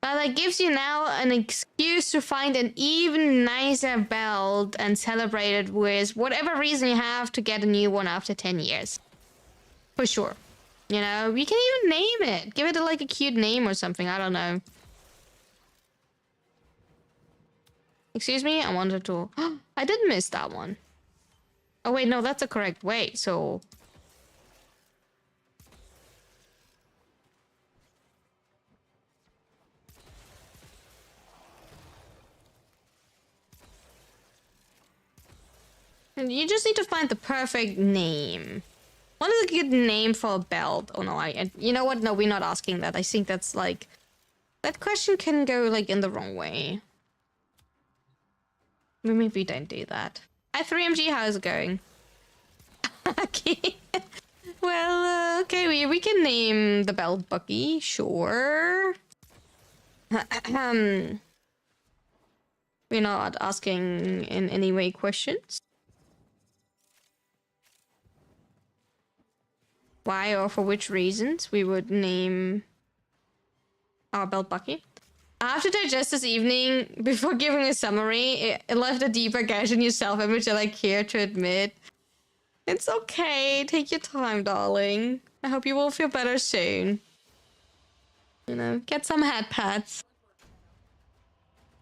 Speaker 2: But that gives you now an excuse to find an even nicer belt and celebrate it with whatever reason you have to get a new one after 10 years. For sure. You know, you can even name it. Give it like a cute name or something. I don't know. Excuse me? I wanted to... I did miss that one. Oh wait, no, that's the correct way, so... And you just need to find the perfect name. What is a good name for a belt? Oh no, you know what? No, we're not asking that. I think that's like... That question can go like in the wrong way. Maybe we don't do that. Hi 3MG, how's it going? Okay. Well, okay, we can name the belt Bucky, sure. We're not asking in any way questions. Why or for which reasons we would name our belt Bucky. I have to digest this evening before giving a summary. It left a deeper gash in your self-image than I care to admit. It's okay. Take your time, darling. I hope you will feel better soon. You know, get some hat pads.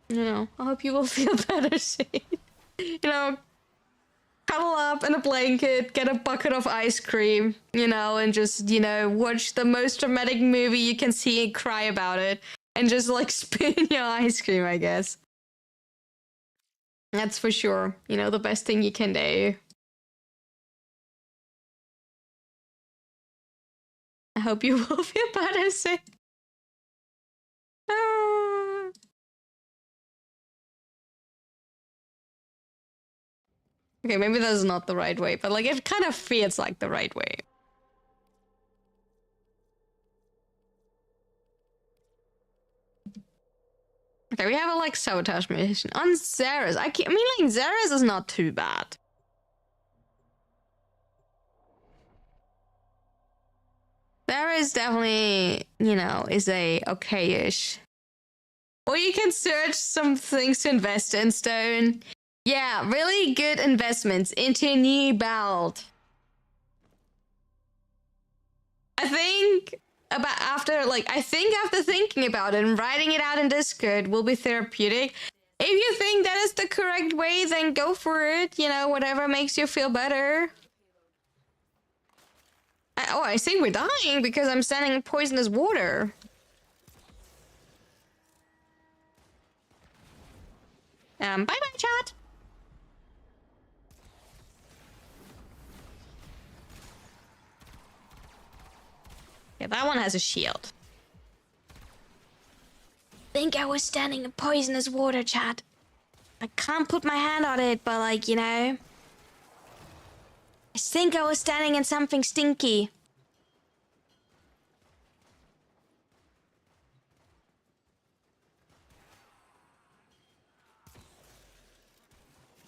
Speaker 2: You know, I hope you will feel better soon. You know, cuddle up in a blanket, get a bucket of ice cream, you know, and just, you know, watch the most dramatic movie you can see and cry about it. And just, like, spin your ice cream, I guess. That's for sure, you know, the best thing you can do. I hope you will feel better soon. Okay, maybe that's not the right way, but like it kind of feels like the right way. Okay, we have a like sabotage mission on Zara's. I mean, like Zara's is not too bad. Zara is definitely, you know, is a okay-ish. Or you can search some things to invest in, Stone. Yeah, really good investments into a new belt. I think after thinking about it and writing it out in Discord will be therapeutic. If you think that is the correct way, then go for it. You know, whatever makes you feel better. I think we're dying because I'm standing in poisonous water. Bye-bye, chat. Yeah, that one has a shield. Think I was standing in poisonous water, chat. I can't put my hand on it, but like, you know. I think I was standing in something stinky.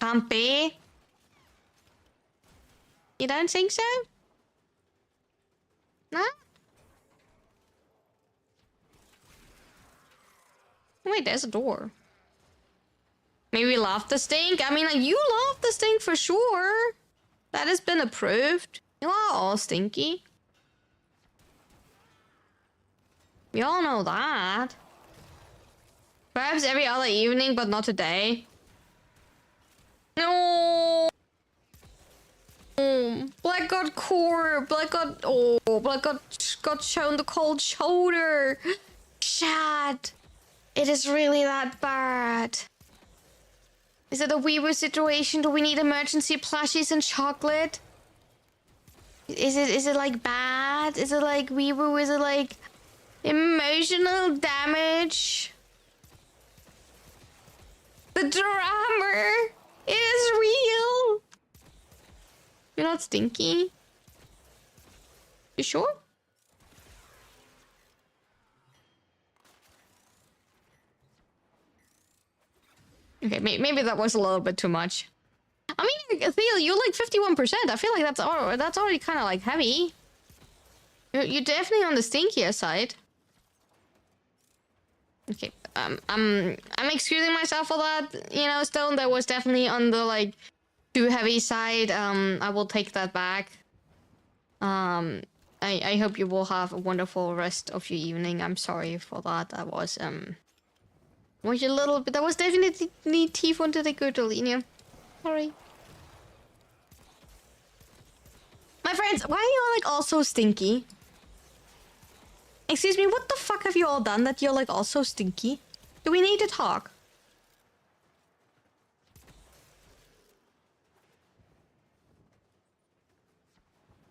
Speaker 2: Can't be. You don't think so? No? Wait, there's a door. Maybe we love the stink? I mean, like, you love the stink for sure. That has been approved. You are all stinky. We all know that. Perhaps every other evening, but not today. No. Black got core. Black got got shown the cold shoulder. Chat. It is really that bad. Is it a Weaver situation? Do we need emergency plushies and chocolate? Is it like bad? Is it like Weaver? Is it like emotional damage? The drama is real. You're not stinky? You sure? Okay, maybe that was a little bit too much. I mean, Theo, you're like 51%. I feel like that's already kind of like heavy. You're definitely on the stinkier side. Okay, I'm excusing myself for that. You know, Stone, that was definitely on the like too heavy side. I will take that back. I hope you will have a wonderful rest of your evening. I'm sorry for that. That was a little bit. That was definitely teeth under the girdle, you know. Sorry. My friends, why are you like all so stinky? Excuse me, what the fuck have you all done that you're like all so stinky? Do we need to talk?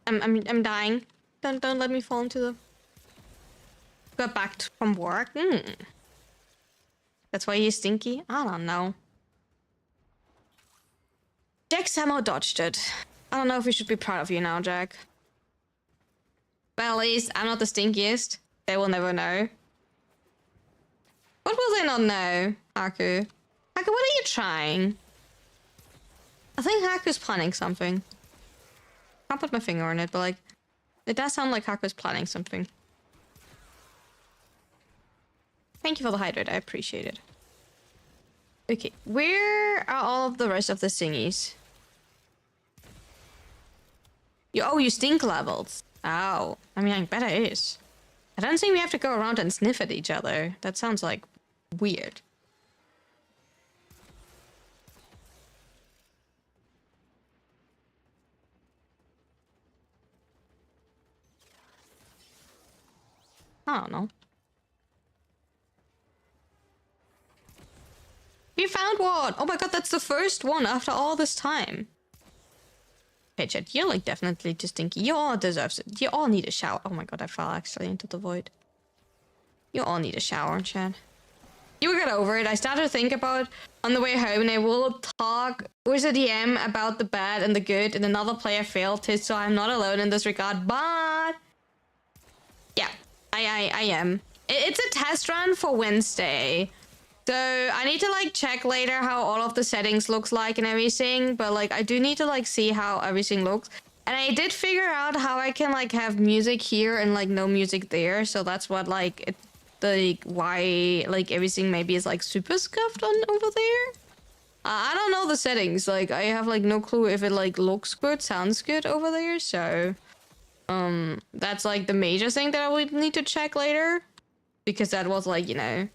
Speaker 2: I'm dying. Don't let me fall into the... Got back from work. That's why you're stinky? I don't know. Jack somehow dodged it. I don't know if we should be proud of you now, Jack. But at least I'm not the stinkiest. They will never know. What will they not know, Haku? Haku, what are you trying? I think Haku's planning something. Can't put my finger on it, but like... It does sound like Haku's planning something. Thank you for the hydrate, I appreciate it. Okay, where are all of the rest of the thingies? You stink levels. Oh, I mean, I bet it is. I don't think we have to go around and sniff at each other. That sounds like weird. I don't know. We found one! Oh my god, that's the first one after all this time. Okay, Chet, you're like definitely too stinky. You all deserve it. You all need a shower. Oh my god, I fell actually into the void. You all need a shower, Chet. You will get over it. I started to think about on the way home, and I will talk with a DM about the bad and the good, and another player failed it, so I'm not alone in this regard, but... Yeah, I am. It's a test run for Wednesday. So I need to like check later how all of the settings looks like and everything, but like I do need to like see how everything looks. And I did figure out how I can like have music here and like no music there, so that's what like why like everything maybe is like super scuffed on over there. I don't know the settings, like I have like no clue if it like looks good, sounds good over there, so that's like the major thing that I would need to check later, because that was like, you know,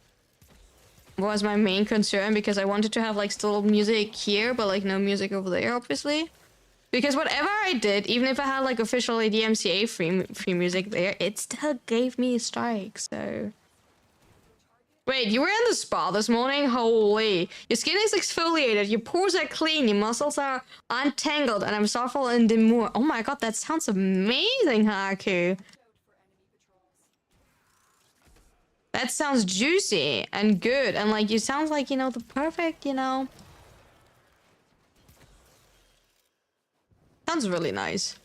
Speaker 2: was my main concern, because I wanted to have like still music here but like no music over there, obviously, because whatever I did, even if I had like officially DMCA free music there, it still gave me a strike. So wait, you were in the spa this morning? Holy, your skin is exfoliated, your pores are clean, your muscles are untangled, and I'm soulful and demure. Oh my god, that sounds amazing, Haku. That sounds juicy and good, and like you sound like, you know, the perfect, you know. Sounds really nice.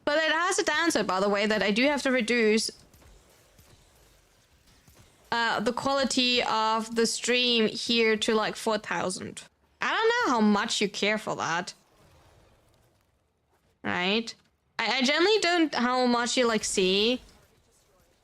Speaker 2: But it has a downside, by the way, that I do have to reduce the quality of the stream here to like 4,000. I don't know how much you care for that. Right? I generally don't how much you like see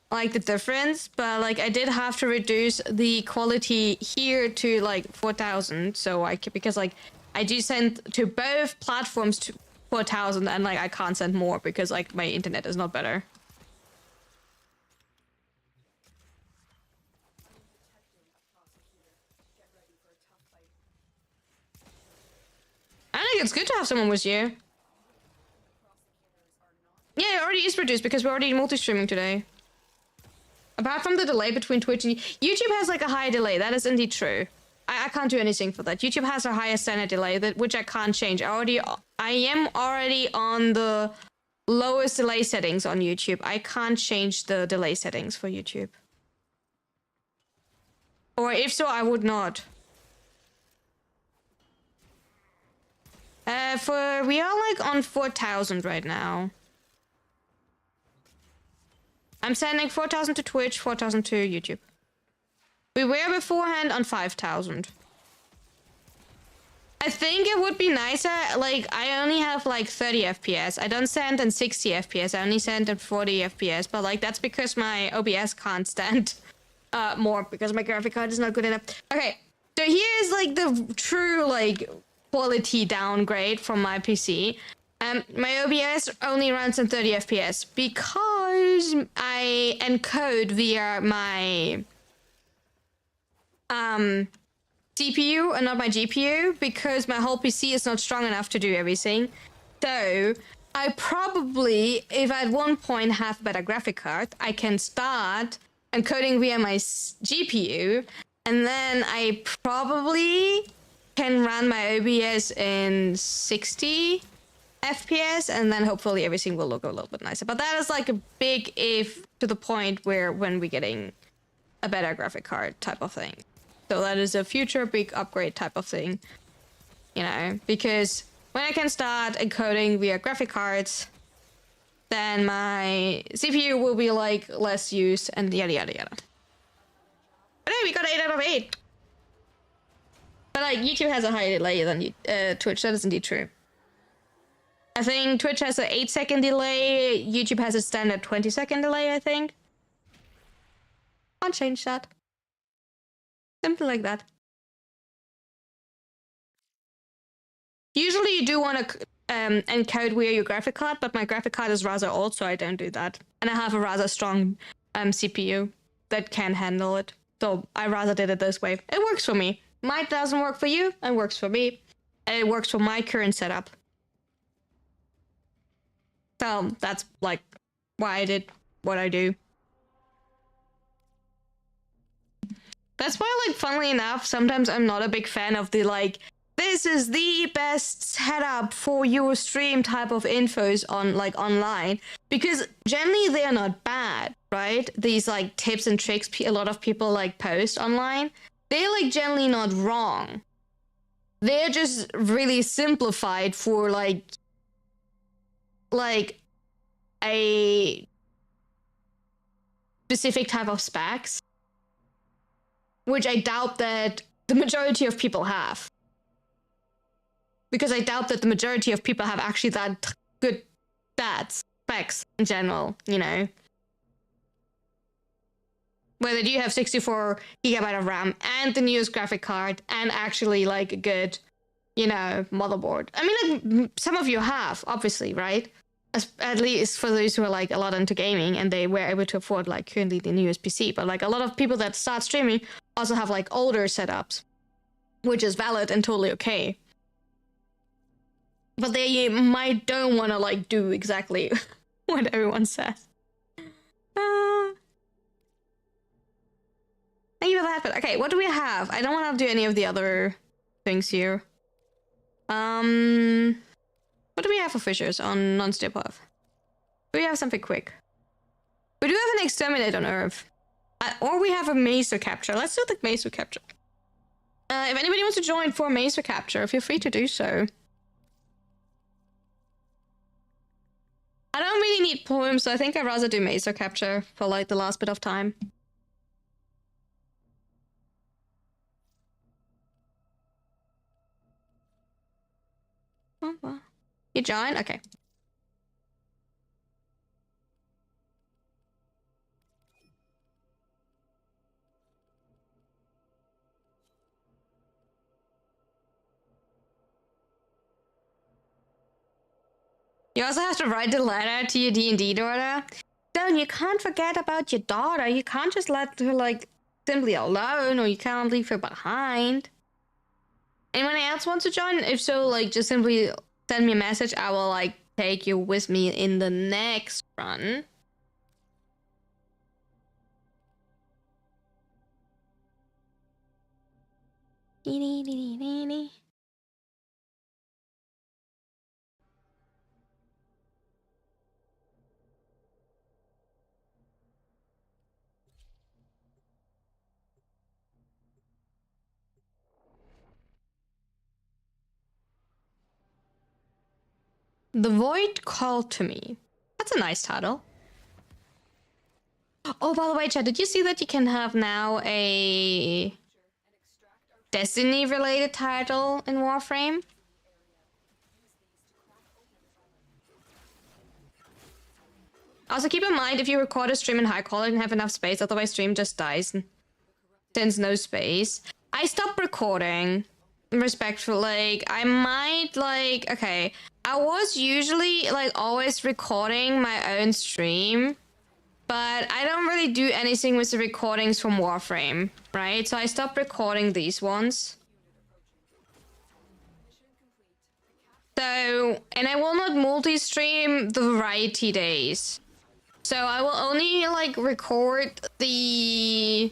Speaker 2: like the difference, but like I did have to reduce the quality here to like 4,000, so I could, because like I do send to both platforms 4,000 and like I can't send more because like my internet is not better. I think it's good to have someone with you. Yeah, it already is produced because we're already multi-streaming today. Apart from the delay between Twitch and YouTube has like a high delay. That is indeed true. I can't do anything for that. YouTube has a higher standard delay which I can't change. I am already on the lowest delay settings on YouTube. I can't change the delay settings for YouTube. Or if so, I would not. We are like on 4,000 right now. I'm sending 4,000 to Twitch, 4,000 to YouTube. We were beforehand on 5,000. I think it would be nicer, like, I only have like 30 FPS. I don't send in 60 FPS, I only send in 40 FPS, but like, that's because my OBS can't stand more, because my graphic card is not good enough. Okay, so here's like the true, like, quality downgrade from my PC. My OBS only runs in 30 FPS because I encode via my CPU and not my GPU because my whole PC is not strong enough to do everything. So I probably, if I at one point have a better graphic card, I can start encoding via my GPU, and then I probably can run my OBS in 60 FPS, and then hopefully everything will look a little bit nicer. But that is like a big if to the point where when we're getting a better graphic card type of thing. So that is a future big upgrade type of thing, you know, because when I can start encoding via graphic cards, then my CPU will be like less used and yada yada yada. But hey, we got 8 out of 8. But like YouTube has a higher delay than Twitch. That is indeed true. I think Twitch has an 8-second delay. YouTube has a standard 20-second delay, I think. Can't change that. Simple like that. Usually you do want to encode via your graphic card, but my graphic card is rather old, so I don't do that. And I have a rather strong CPU that can handle it. So I rather did it this way. It works for me. Might doesn't work for you, it works for me. And it works for my current setup. So that's like why I did what I do. That's why, like, funnily enough, sometimes I'm not a big fan of the, like, this is the best setup for your stream type of infos on, like, online. Because generally they are not bad, right? These, like, tips and tricks a lot of people, like, post online. They're, like, generally not wrong. They're just really simplified for, like a specific type of specs, which I doubt that the majority of people have. Because I doubt that the majority of people have actually that good stats, specs in general, you know. Whether you have 64 gigabyte of RAM and the newest graphic card and actually like a good, you know, motherboard. I mean, like, some of you have, obviously, right? At least for those who are like a lot into gaming and they were able to afford like currently the newest PC. But like a lot of people that start streaming also have like older setups, which is valid and totally okay. But they might don't want to like do exactly what everyone says. Thank you for that. But okay, what do we have? I don't want to do any of the other things here. What do we have for fissures on non-steel path? Do we have something quick? We do have an exterminate on Earth. Or we have a Mesa capture. Let's do the Mesa capture. If anybody wants to join for Mesa capture, feel free to do so. I don't really need poems, so I think I'd rather do Mesa capture for like the last bit of time. Oh, well. You join? Okay. You also have to write the letter to your D&D daughter. Don't, you can't forget about your daughter. You can't just let her, like, simply alone, or you can't leave her behind. Anyone else wants to join? If so, like, just simply send me a message. I will, like, take you with me in the next run. The Void Called to Me. That's a nice title. Oh, by the way, chat, did you see that you can have now a Destiny-related title in Warframe? Also, keep in mind, if you record a stream in high quality and have enough space, otherwise stream just dies and there's no space. I stopped recording. Respectful, like, I might, like, okay, I was usually, like, always recording my own stream, but I don't really do anything with the recordings from Warframe, right? So I stopped recording these ones. So, and I will not multi-stream the variety days. So I will only, like, record the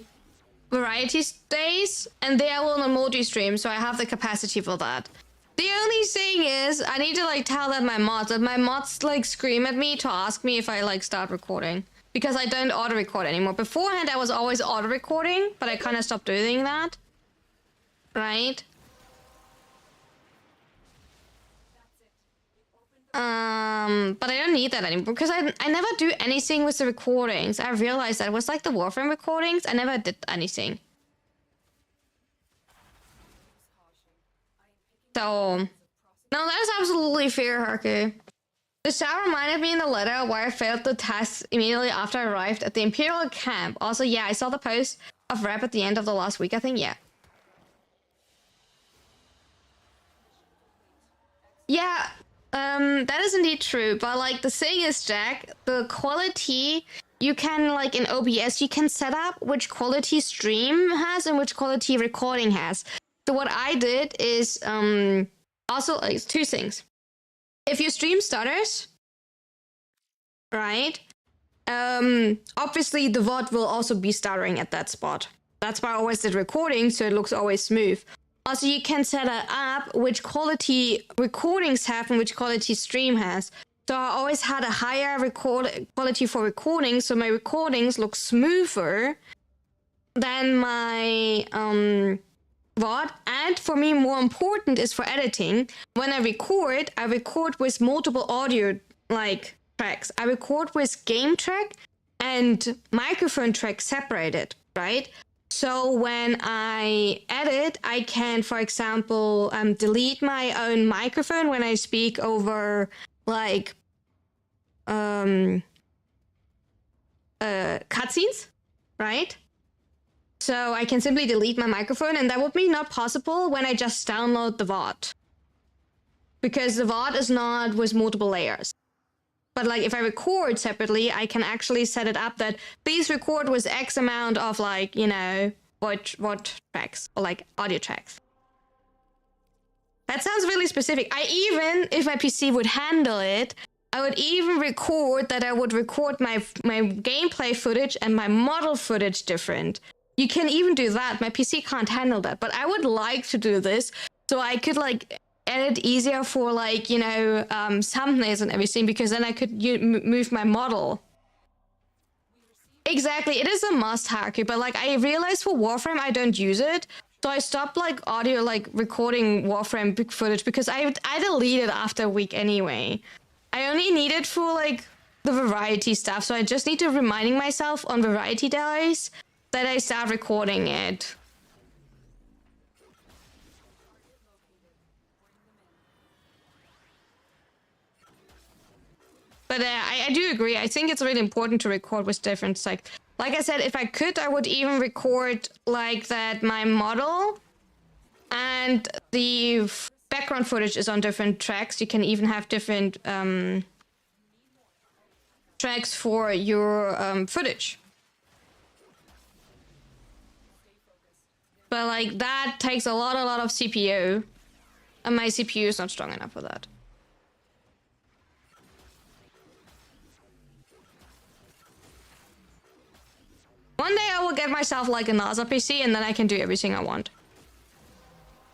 Speaker 2: variety days, and they I will not multi-stream, so I have the capacity for that. The only thing is, I need to, like, tell that my mods, like, scream at me to ask me if I, like, start recording. Because I don't auto-record anymore. Beforehand, I was always auto-recording, but I kind of stopped doing that. Right? But I don't need that anymore, because I never do anything with the recordings. I realized that it was like the Warframe recordings, I never did anything. So, no, that is absolutely fair, Haku. The shower reminded me in the letter why I failed the test immediately after I arrived at the Imperial camp. Also, yeah, I saw the post of rep at the end of the last week, I think, yeah. Yeah, that is indeed true, but, like, the thing is, Jack, the quality, you can, like, in OBS, you can set up which quality stream has and which quality recording has. So what I did is, also, like, two things. If your stream stutters, right, obviously the VOD will also be stuttering at that spot. That's why I always did recording, so it looks always smooth. Also, you can set it up which quality recordings have and which quality stream has. So I always had a higher quality for recording, so my recordings look smoother than my VOD. And for me, more important is for editing. When I record with multiple audio, like, tracks. I record with game track and microphone track separated, right? So when I edit, I can, for example, delete my own microphone when I speak over, like, cutscenes, right? So I can simply delete my microphone, and that would be not possible when I just download the VOD. Because the VOD is not with multiple layers. But, like, if I record separately, I can actually set it up that please record with X amount of, like, you know, what tracks, or, like, audio tracks. That sounds really specific. I even, if my PC would handle it, I would even record that I would record my gameplay footage and my model footage different. You can even do that. My PC can't handle that. But I would like to do this so I could, like, edit easier for, like, you know, thumbnails and everything, because then I could move my model. Exactly, it is a must, Haku, but, like, I realized for Warframe I don't use it, so I stopped, like, audio, like, recording Warframe big footage, because I deleted after a week anyway. I only need it for, like, the variety stuff, so I just need to reminding myself on variety days that I start recording it. But I do agree. I think it's really important to record with different, like I said, if I could, I would even record like that my model and the background footage is on different tracks. You can even have different tracks for your footage. But like that takes a lot of CPU, and my CPU is not strong enough for that. One day I will get myself like a NASA PC, and then I can do everything I want.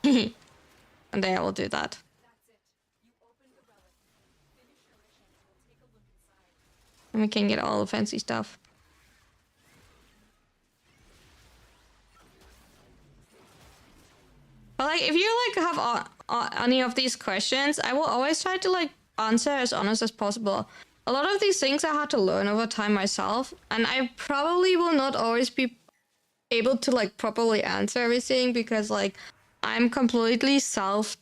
Speaker 2: One day I will do that. And we can get all the fancy stuff. But like, if you like have any of these questions, I will always try to like answer as honest as possible. A lot of these things I had to learn over time myself, and I probably will not always be able to like properly answer everything because like I'm completely self-taught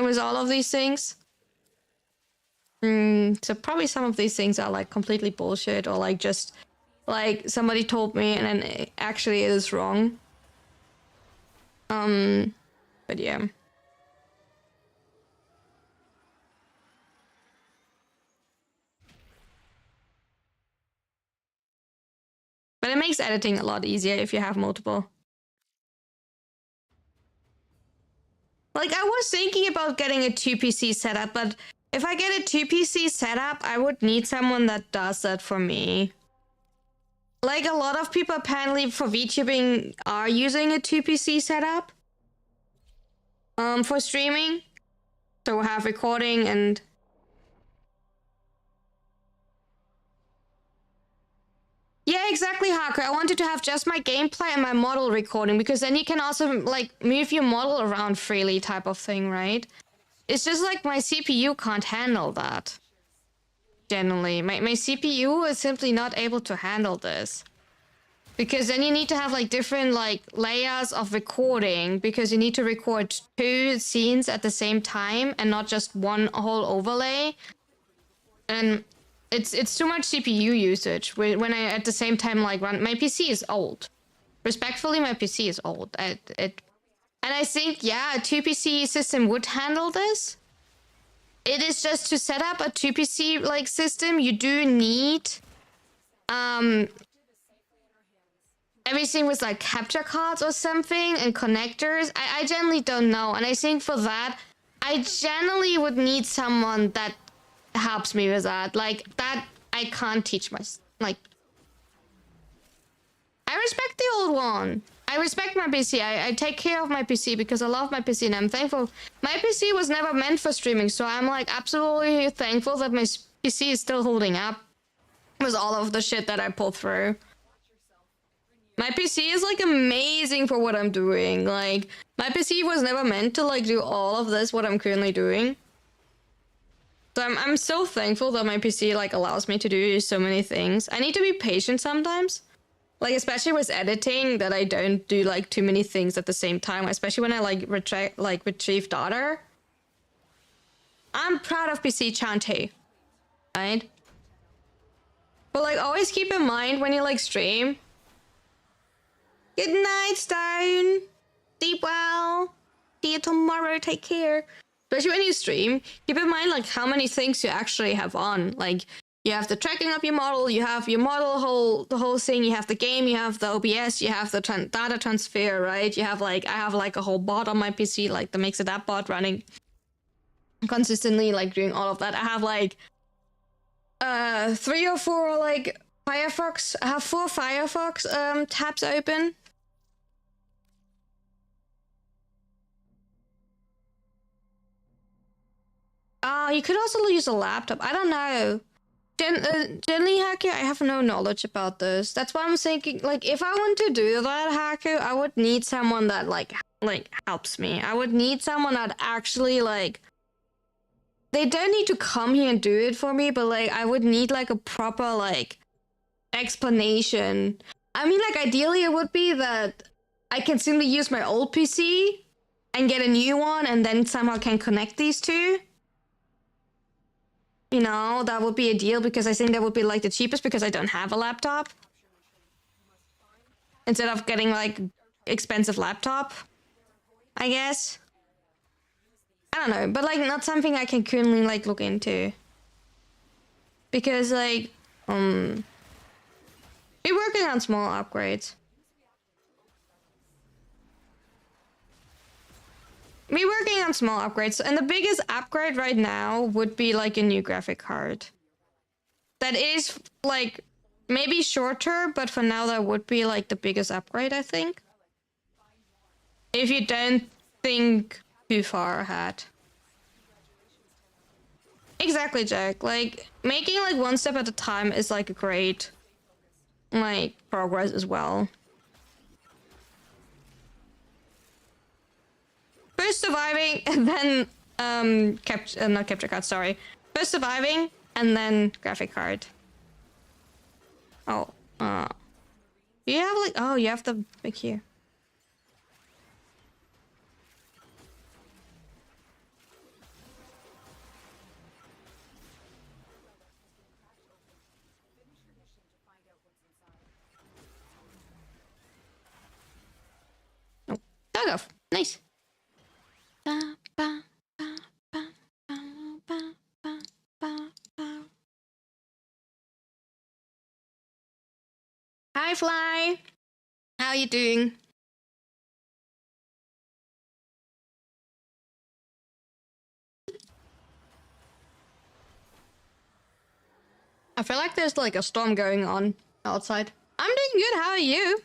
Speaker 2: with all of these things. So probably some of these things are like completely bullshit, or like just like somebody told me and then actually it is wrong. But yeah. But it makes editing a lot easier if you have multiple. Like, I was thinking about getting a 2PC setup, but if I get a 2PC setup, I would need someone that does that for me. Like, a lot of people apparently for VTubing are using a 2PC setup for streaming. So we have recording and... Yeah, exactly, Hacker. I wanted to have just my gameplay and my model recording, because then you can also like move your model around freely type of thing, right? It's just like my CPU can't handle that. Generally, my CPU is simply not able to handle this. Because then you need to have like different like layers of recording, because you need to record 2 scenes at the same time and not just one whole overlay. And it's too much CPU usage when I at the same time like run. My PC is old. Respectfully, my PC is old. And I think, yeah, a 2PC system would handle this. It is just to set up a 2PC like system, you do need everything with like capture cards or something and connectors. I generally don't know. And I think for that, I generally would need someone that helps me with that. Like, that I can't teach like... I respect the old one. I respect my PC. I take care of my PC because I love my PC and I'm thankful. My PC was never meant for streaming, so I'm like absolutely thankful that my PC is still holding up with all of the shit that I pull through. My PC is like amazing for what I'm doing. Like, my PC was never meant to like do all of this, what I'm currently doing. So I'm so thankful that my PC like allows me to do so many things. I need to be patient sometimes. Like, especially with editing, that I don't do like too many things at the same time, especially when I like retrieve data. I'm proud of PC Chante, right? But like, always keep in mind when you like stream. Good night, Stone. Sleep well. See you tomorrow. Take care. Especially when you stream, keep in mind like how many things you actually have on. Like, you have the tracking of your model, you have your model the whole thing, you have the game, you have the OBS, you have the data transfer, right? You have like, I have like a whole bot on my PC, like the Makes It App bot running consistently, like doing all of that. I have like 3 or 4 like Firefox. I have 4 Firefox tabs open. You could also use a laptop. I don't know. Generally, Hacker, I have no knowledge about this. That's why I'm thinking, like, if I want to do that, Hacker, I would need someone that, like helps me. I would need someone that actually, like... They don't need to come here and do it for me, but, like, I would need, like, a proper, like, explanation. I mean, like, ideally, it would be that I can simply use my old PC and get a new one, and then somehow can connect these two. You know, that would be a deal, because I think that would be like the cheapest, because I don't have a laptop. Instead of getting like expensive laptop, I guess. I don't know, but like not something I can currently like look into. because like we're working on small upgrades. We're working on small upgrades, and the biggest upgrade right now would be like a new graphic card. That is like maybe shorter, but for now that would be like the biggest upgrade, I think. If you don't think too far ahead. Exactly, Jack. Like making like one step at a time is like a great like progress as well. First surviving and then not capture card, sorry. First surviving and then graphic card. Oh, you have like, oh, you have the big here. Oh, dog off. Nice. Hi, Fly. How you doing? I feel like there's like a storm going on outside. I'm doing good. How are you?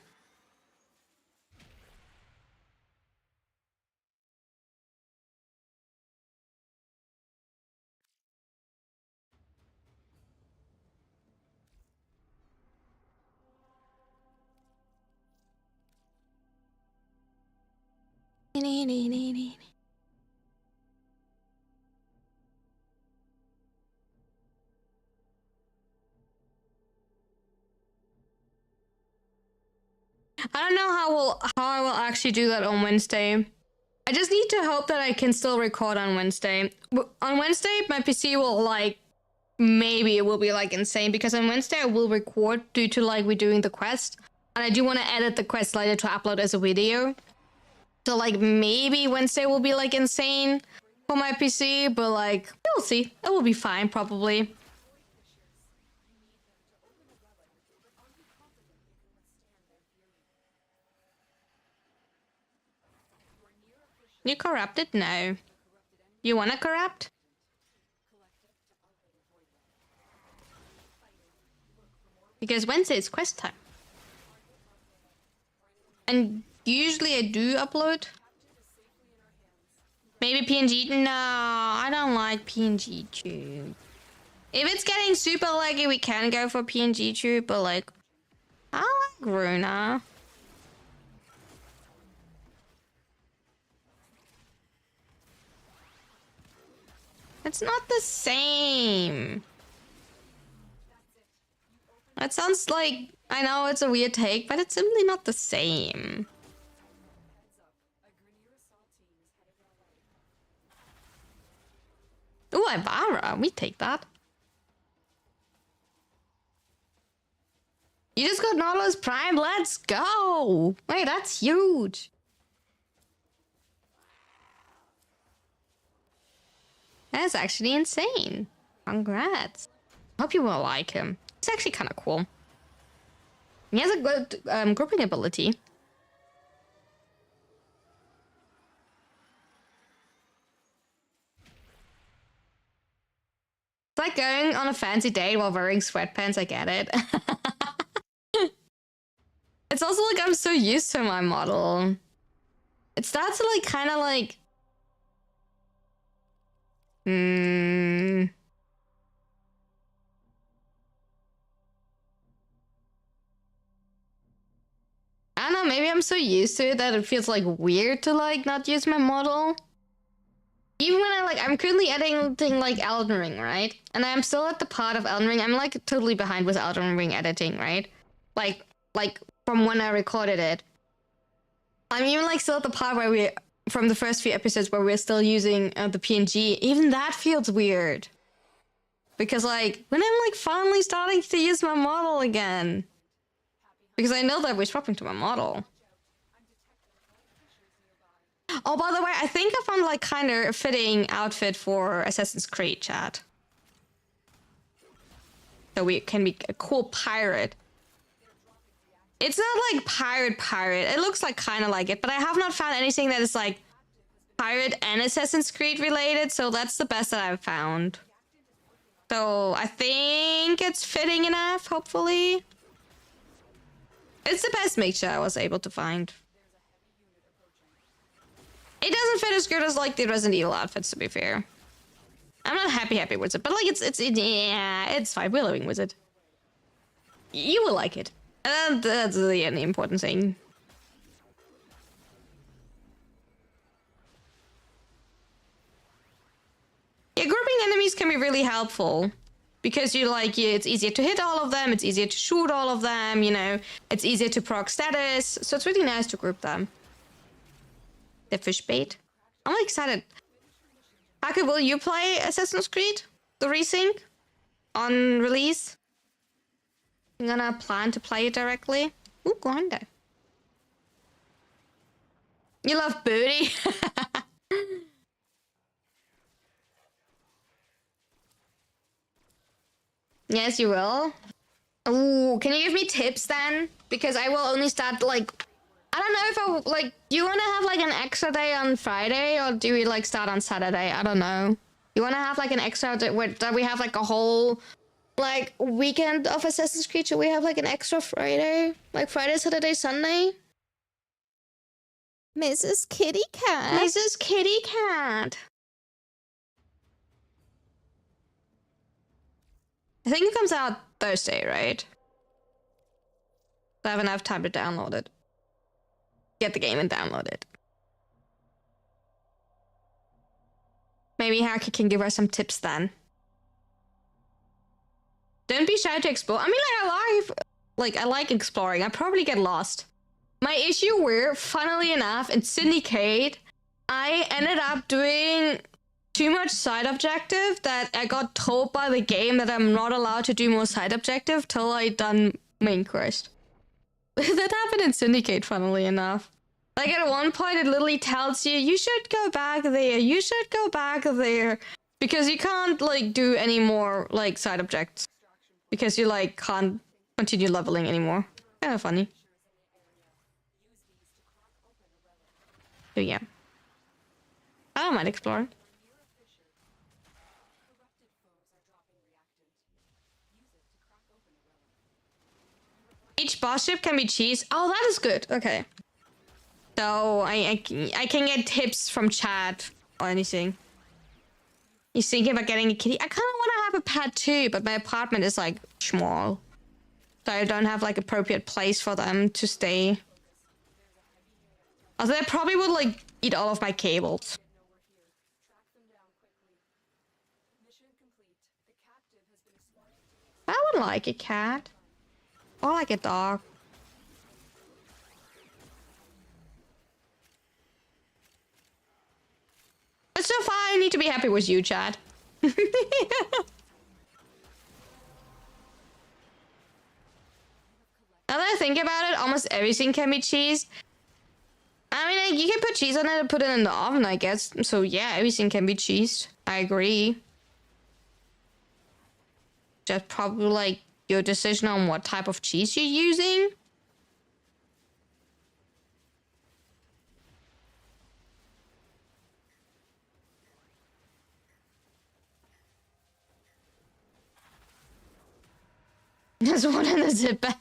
Speaker 2: I don't know how I will actually do that on Wednesday. I just need to hope that I can still record on Wednesday. On Wednesday, my PC will like maybe it will be like insane because on Wednesday I will record due to like we're doing the quest, and I do want to edit the quest later to upload as a video. So like maybe Wednesday will be like insane for my PC, but like we'll see. It will be fine probably. You corrupted? No. You wanna corrupt? Because Wednesday is quest time. And usually I do upload. Maybe PNG? No, I don't like PNG tube. If it's getting super laggy, we can go for PNG tube, but like, I like Runa. It's not the same. That sounds like, I know it's a weird take, but it's simply not the same. Ooh, Ivara, we take that. You just got Nautilus Prime, let's go! Wait, that's huge. That's actually insane. Congrats. Hope you will like him. It's actually kind of cool. He has a good grouping ability. It's like going on a fancy date while wearing sweatpants, I get it. It's also like I'm so used to my model. It starts to like kind of like... I don't know, maybe I'm so used to it that it feels like weird to like not use my model. Even when I'm currently editing like Elden Ring, right? And I'm still at the part of Elden Ring. I'm like totally behind with Elden Ring editing, right? Like from when I recorded it. I'm even like still at the part where we, from the first few episodes where we're still using the PNG. Even that feels weird. Because like, when I'm like finally starting to use my model again. Because I know that we're swapping to my model. Oh, by the way, I think I found like kind of a fitting outfit for Assassin's Creed, chat. so we can be a cool pirate. It's not like pirate. It looks like kind of like it, but I have not found anything that is like pirate and Assassin's Creed related, so that's the best that I've found. So I think it's fitting enough, hopefully. It's the best mixture I was able to find. It doesn't fit as good as like the Resident Evil outfits, to be fair. I'm not happy with it, but like yeah, it's fine. We're living with it. You will like it. And that's the only important thing. Yeah, grouping enemies can be really helpful. Because you like, yeah, it's easier to hit all of them, it's easier to shoot all of them, you know, it's easier to proc status, so it's really nice to group them. The fish bait. I'm excited. Haka, will you play Assassin's Creed? The resync? On release? I'm gonna plan to play it directly. Ooh, Grinder. You love booty? Yes, you will. Ooh, can you give me tips then? Because I will only start like, I don't know if I like. Do you want to have like an extra day on Friday, or do we like start on Saturday? I don't know. You want to have like an extra day where that we have like a whole like weekend of Assassin's Creed? Should we have like an extra Friday, like Friday, Saturday, Sunday?
Speaker 3: Mrs. Kitty Cat.
Speaker 2: Mrs. Kitty Cat. I think it comes out Thursday, right? So I have enough time to download it. Get the game and download it. Maybe Haki can give us some tips then. Don't be shy to explore. I mean, I like exploring. I probably get lost. My issue were, funnily enough, in Syndicate, I ended up doing too much side objective that I got told by the game that I'm not allowed to do more side objective till I done main quest. That happened in Syndicate, funnily enough. Like at one point it literally tells you, you should go back there, you should go back there. Because you can't like do any more like side objects. Because you like can't continue leveling anymore. Kind of funny. So yeah. I don't mind exploring. Each boss ship can be cheese. Oh, that is good. Okay. So I can get tips from chat or anything. You thinking about getting a kitty? I kind of want to have a pet too, but my apartment is like small. So I don't have like appropriate place for them to stay. Also, they probably would like eat all of my cables. I would like a cat. Or like a dog. But so far, I need to be happy with you, Chad. Now that I think about it, almost everything can be cheese. I mean, like, you can put cheese on it and put it in the oven, I guess. So yeah, everything can be cheesed. I agree. Just probably like your decision on what type of cheese you're using. There's one in the zip bag.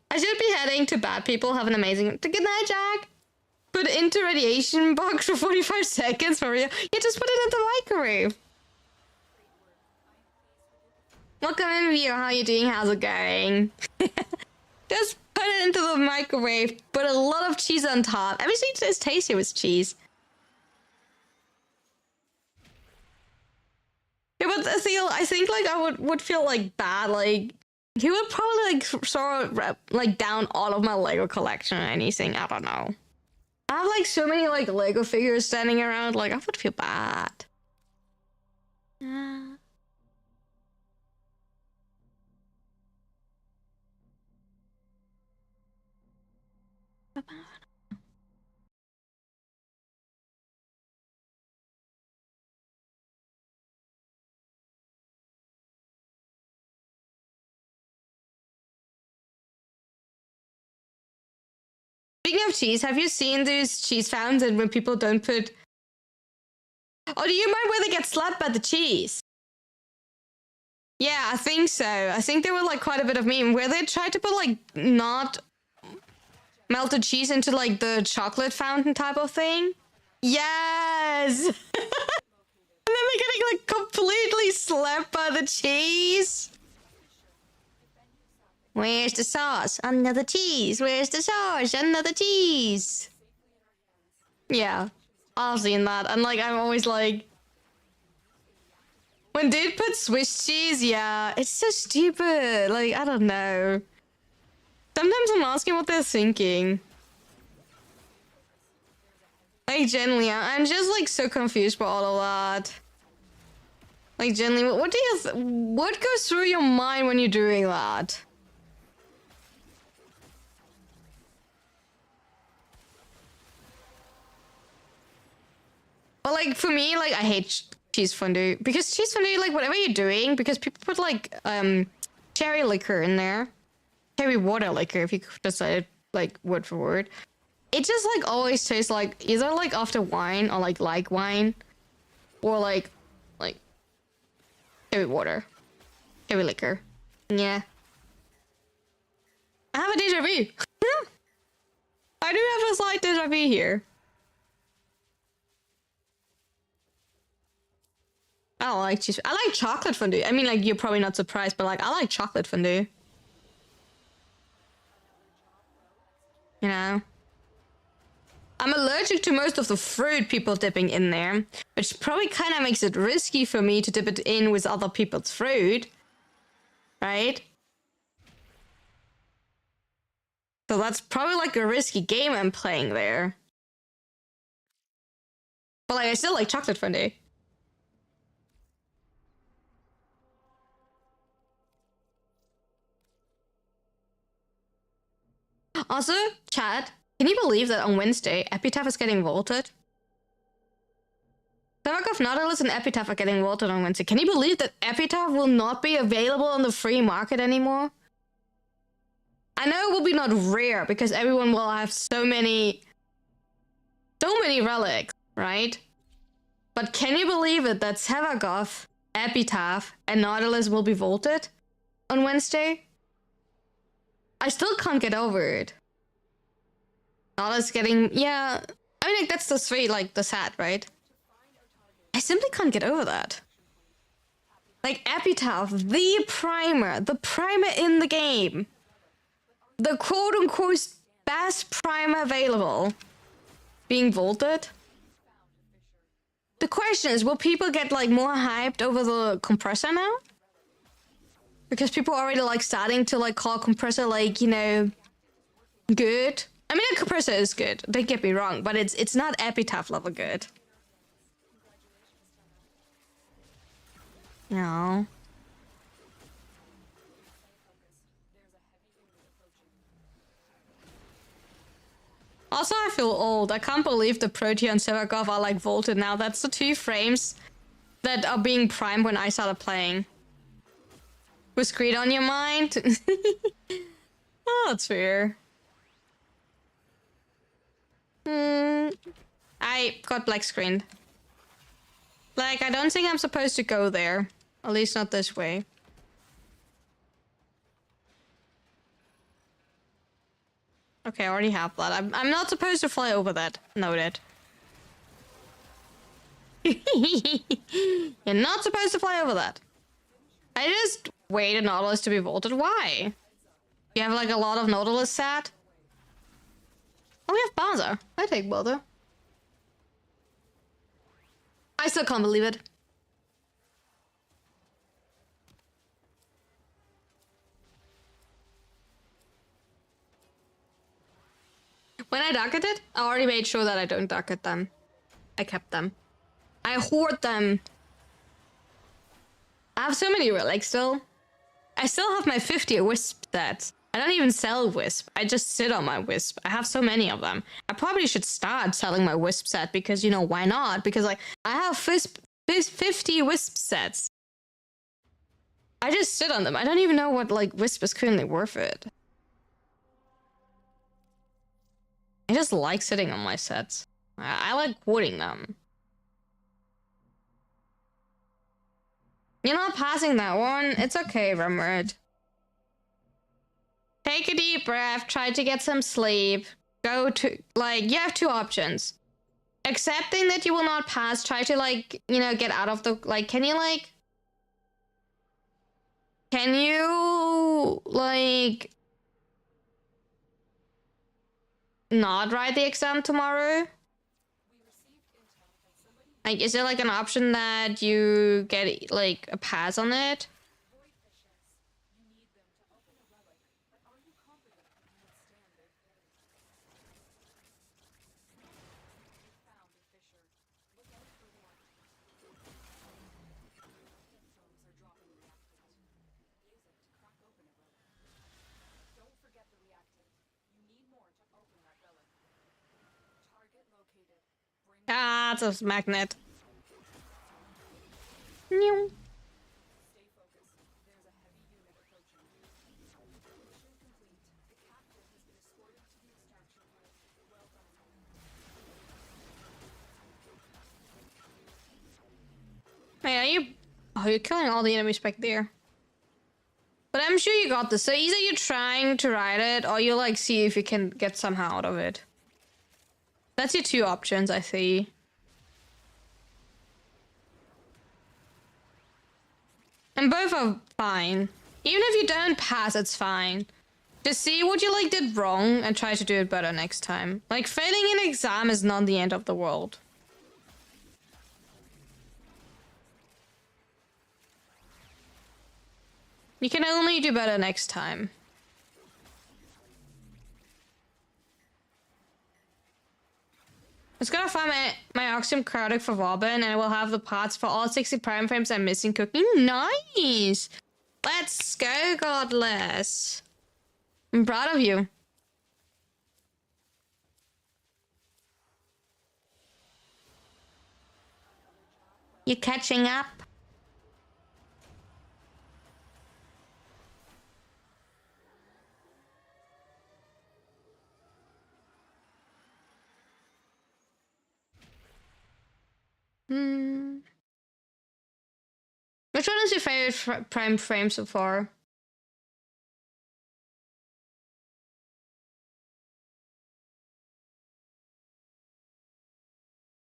Speaker 2: I should be heading to bad people. Have an amazing... Good night, Jack. Put it into radiation box for 45 seconds for real. Yeah, just put it in the microwave. Welcome in, Vito. How you doing? How's it going? Just put it into the microwave. Put a lot of cheese on top. Everything is tasty with cheese. Yeah, but I think like I would feel like bad. Like he would probably like sort of like down all of my Lego collection or anything. I don't know. I have like so many like Lego figures standing around. Like I would feel bad. of cheese, have you seen those cheese fountains when people don't put... Oh, do you mind where they get slapped by the cheese? Yeah, I think so. I think there were like quite a bit of meme where they tried to put like not melted cheese into like the chocolate fountain type of thing. Yes! And then they're getting like completely slapped by the cheese. Where's the sauce? Under the cheese. Where's the sauce? Under the cheese. Yeah, I've seen that. And like, I'm always like... When dude put Swiss cheese, yeah, it's so stupid. Like, I don't know. Sometimes I'm asking what they're thinking. Like, genuinely, I'm just like so confused by all of that. Like, genuinely, what do you... what goes through your mind when you're doing that? But like, for me, like, I hate cheese fondue. Because cheese fondue, like, whatever you're doing, because people put like, cherry liquor in there. Cherry water liquor, if you decide, like, word for word. It just, like, always tastes like, either, like, after wine, or, like wine. Or, like, cherry water. Cherry liquor. Yeah. I have a deja vu. I do have a slight deja vu here. I don't like cheese. I like chocolate fondue. I mean, like, you're probably not surprised, but, like, I like chocolate fondue. You know? I'm allergic to most of the fruit people dipping in there, which probably kind of makes it risky for me to dip it in with other people's fruit. Right? So that's probably, like, a risky game I'm playing there. But, like, I still like chocolate fondue. Also, chat, can you believe that on Wednesday, Epitaph is getting vaulted? Savagov, Nautilus, and Epitaph are getting vaulted on Wednesday. Can you believe that Epitaph will not be available on the free market anymore? I know it will be not rare, because everyone will have so many relics, right? But can you believe it that Savagov, Epitaph, and Nautilus will be vaulted on Wednesday? I still can't get over it. Nautilus getting... yeah. I mean, like, that's the three, like, the sad, right? I simply can't get over that. Like, Epitaph, the primer in the game. The quote-unquote best primer available. Being vaulted. The question is, will people get, like, more hyped over the compressor now? Because people are already, like, starting to, like, call compressor, like, you know, good. I mean, a compressor is good. Don't get me wrong, but it's not Epitaph level good. No. Also, I feel old. I can't believe the Protea and Sevagov are, like, vaulted now. That's the 2 frames that are being primed when I started playing. Was greed on your mind? Oh, that's fair. I got black screened. Like, I don't think I'm supposed to go there. At least not this way. Okay, I already have that. I'm not supposed to fly over that. Noted. You're not supposed to fly over that. I just waited Nautilus to be vaulted. Why? You have like a lot of Nautilus sat? Oh, we have Baza. I take Baza. I still can't believe it. When I docket it, I already made sure that I don't docket them. I kept them. I hoard them. I have so many relics still. I still have my 50 Wisp sets. I don't even sell Wisp. I just sit on my Wisp. I have so many of them. I probably should start selling my Wisp set because, you know, why not? Because, like, I have 50 Wisp sets. I just sit on them. I don't even know what, like, Wisp is currently worth it. I just like sitting on my sets. I like quoting them. You're not passing that one. It's okay, Remord. Take a deep breath. Try to get some sleep. Go to, like, you have two options. Accepting that you will not pass. Try to, like, you know, get out of the, like, can you, not write the exam tomorrow? Like, is there, like, an option that you get, like, a pass on it? Ah, it's a magnet. Meow. Hey, are you... Oh, you're killing all the enemies back there. But I'm sure you got this. So either you're trying to ride it, or you, like, see if you can get somehow out of it. That's your two options, I see. And both are fine. Even if you don't pass, it's fine. Just see what you, like, did wrong and try to do it better next time. Like, failing an exam is not the end of the world. You can only do better next time. I was gonna find my Oxium Crowdic for Robin, and I will have the parts for all 60 prime frames I'm missing cooking. Nice! Let's go, Godless. I'm proud of you. You're catching up. Which one is your favorite prime frame so far?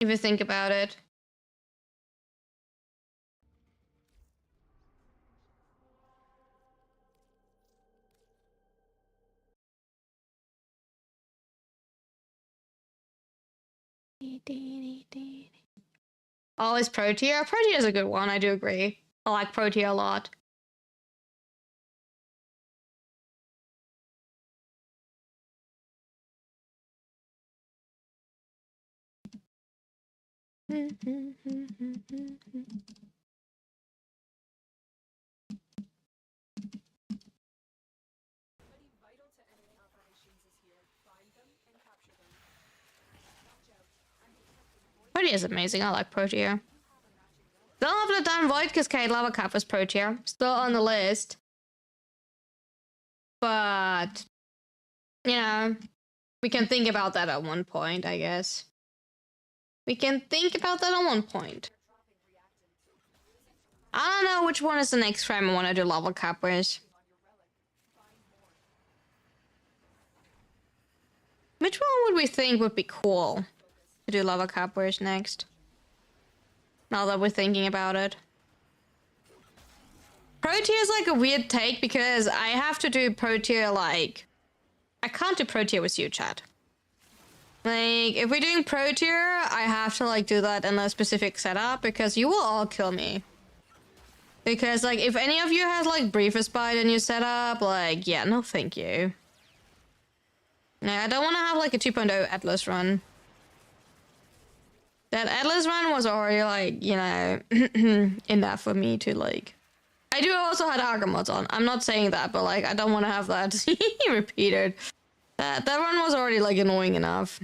Speaker 2: If you think about it. Always Protea. Protea is a good one, I do agree. I like Protea a lot. Protea is amazing. I like Protea. Still haven't done Void Cascade Lava Cup was Protea. Still on the list. But, you know, we can think about that at one point, I guess. We can think about that at one point. I don't know which one is the next frame I want to do Lava Cup with. Which one would we think would be cool to do Lava Cup with next? Now that we're thinking about it. Protea is like a weird take because I have to do Protea like... I can't do Protea with you, chat. Like, if we're doing Protea, I have to like do that in a specific setup because you will all kill me. Because like, if any of you has like Briefest Bite in your setup, like, yeah, no thank you. Yeah, I don't want to have like a 2.0 Atlas run. That Atlas run was already like, you know, enough for me to like... I do also had Argomods on. I'm not saying that, but like, I don't want to have that repeated. That one was already like annoying enough.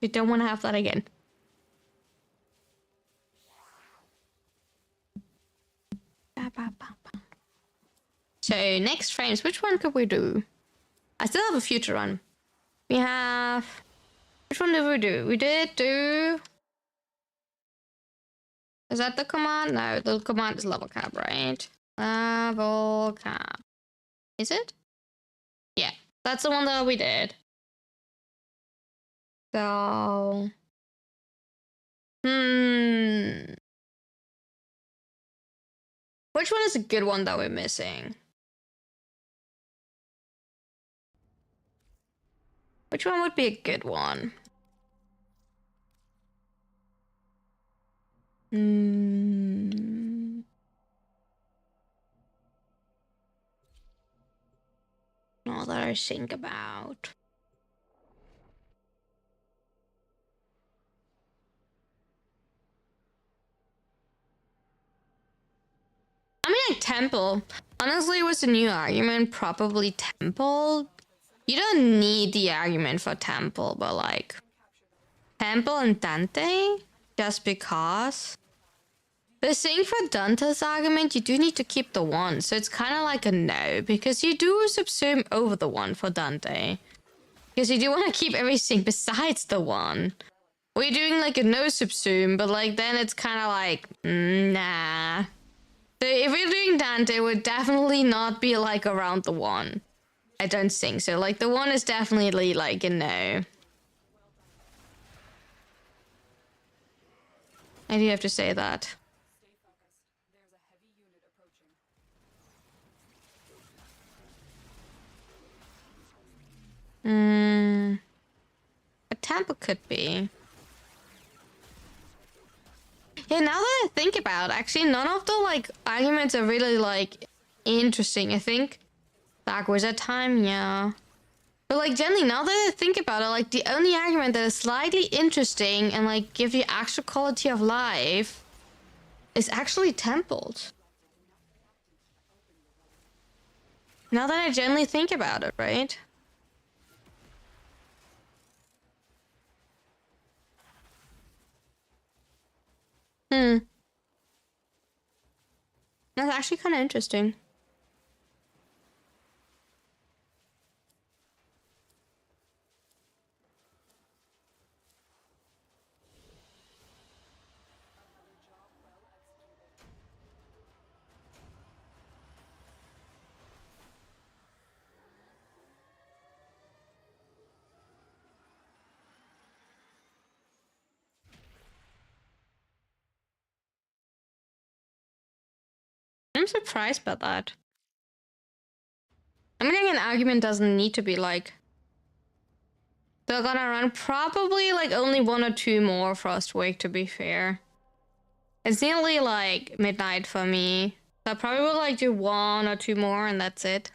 Speaker 2: We don't want to have that again. So next frames, which one could we do? I still have a future one. We have... Which one did we do? We did do... Is that the command? No, the command is level cap, right? Level cap. Is it? Yeah, that's the one that we did. So... Which one is a good one that we're missing? Which one would be a good one? All that I think about. I mean, like Temple. Honestly, with the new argument, probably Temple. You don't need the argument for Temple, but like Temple and Dante, just because. The thing for Dante's argument, you do need to keep the one, so it's kind of like a no, because you do subsume over the one for Dante. Because you do want to keep everything besides the one. We're doing like a no subsume, but like then it's kind of like, nah. So if we're doing Dante, it would definitely not be like around the one. I don't think so. Like the one is definitely like a no. I do have to say that. A temple could be. Yeah, now that I think about it, actually none of the like arguments are really like interesting. I think back was that time, yeah. But like generally now that I think about it, like the only argument that is slightly interesting and like give you actual quality of life is actually temples. Now that I generally think about it, right? That's actually kind of interesting. I'm surprised by that. I mean, like, an argument doesn't need to be like... They're gonna run probably like only 1 or 2 more Frostwake, to be fair. It's nearly like midnight for me. So I probably will like do 1 or 2 more and that's it.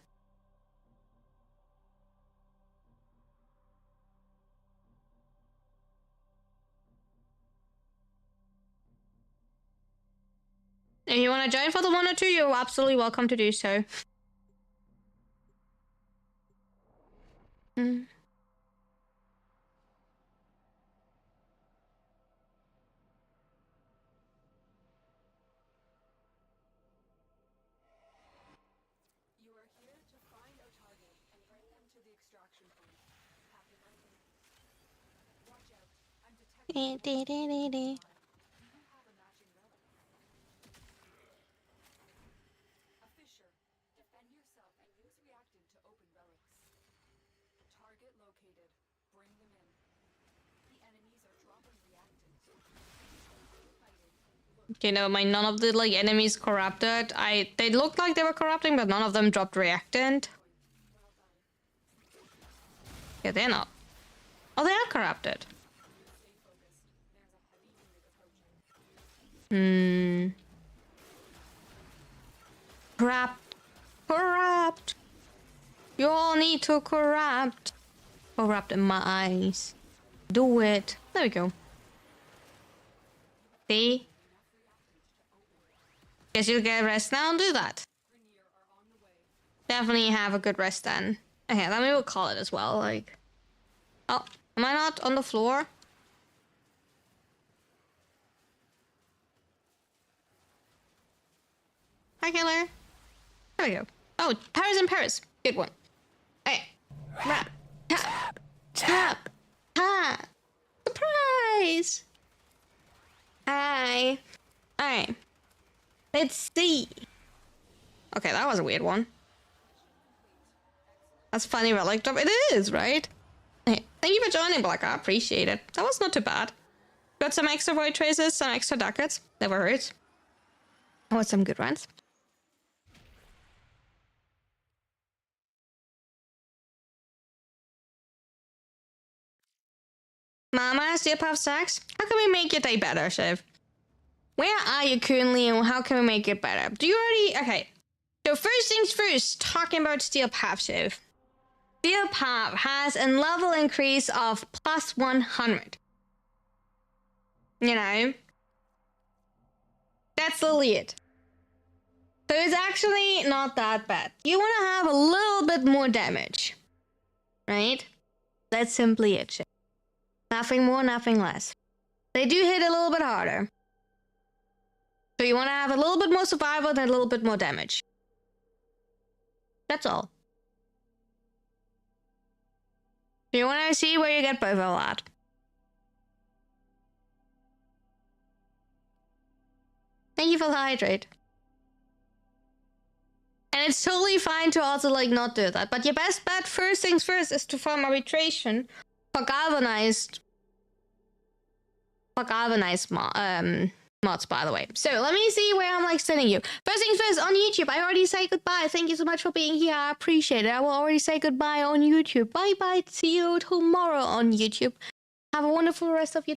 Speaker 2: If you want to join for the 1 or 2, you're absolutely welcome to do so. You know, none of the like enemies corrupted. They looked like they were corrupting, but none of them dropped reactant. Yeah, they're not. Oh, they are corrupted. Corrupt. You all need to corrupt. Corrupt in my eyes. Do it. There we go. See? Guess you'll get a rest now and do that. Definitely have a good rest then. Okay, then we will call it as well, like... Oh, am I not on the floor? Hi, killer. There we go. Oh, Paris in Paris. Good one. Hey. Rap. Tap. Tap. Tap. Surprise. Hi. Alright. Let's see. Okay, that was a weird one. That's funny, but like, it is, right? Hey, thank you for joining, Black. I appreciate it. That was not too bad. Got some extra void traces, some extra ducats. Never hurts. I want some good runs. Mama, do you have stacks? How can we make your day better, Shiv? Where are you currently and how can we make it better? Do you already... Okay. So first things first, talking about Steel Path, Shiv. Steel Path has a level increase of plus 100. You know? That's literally it. So it's actually not that bad. You want to have a little bit more damage. Right? That's simply it, Shiv. Nothing more, nothing less. They do hit a little bit harder. So you want to have a little bit more survival and a little bit more damage. That's all. So you want to see where you get both a lot. Thank you for the hydrate. And it's totally fine to also like not do that. But your best bet, first things first, is to farm arbitration for galvanized mods, by the way. So let me see where I'm like sending you. First things first, on YouTube, I already say goodbye. Thank you so much for being here. I appreciate it. I will already say goodbye on YouTube. Bye bye. See you tomorrow on YouTube. Have a wonderful rest of your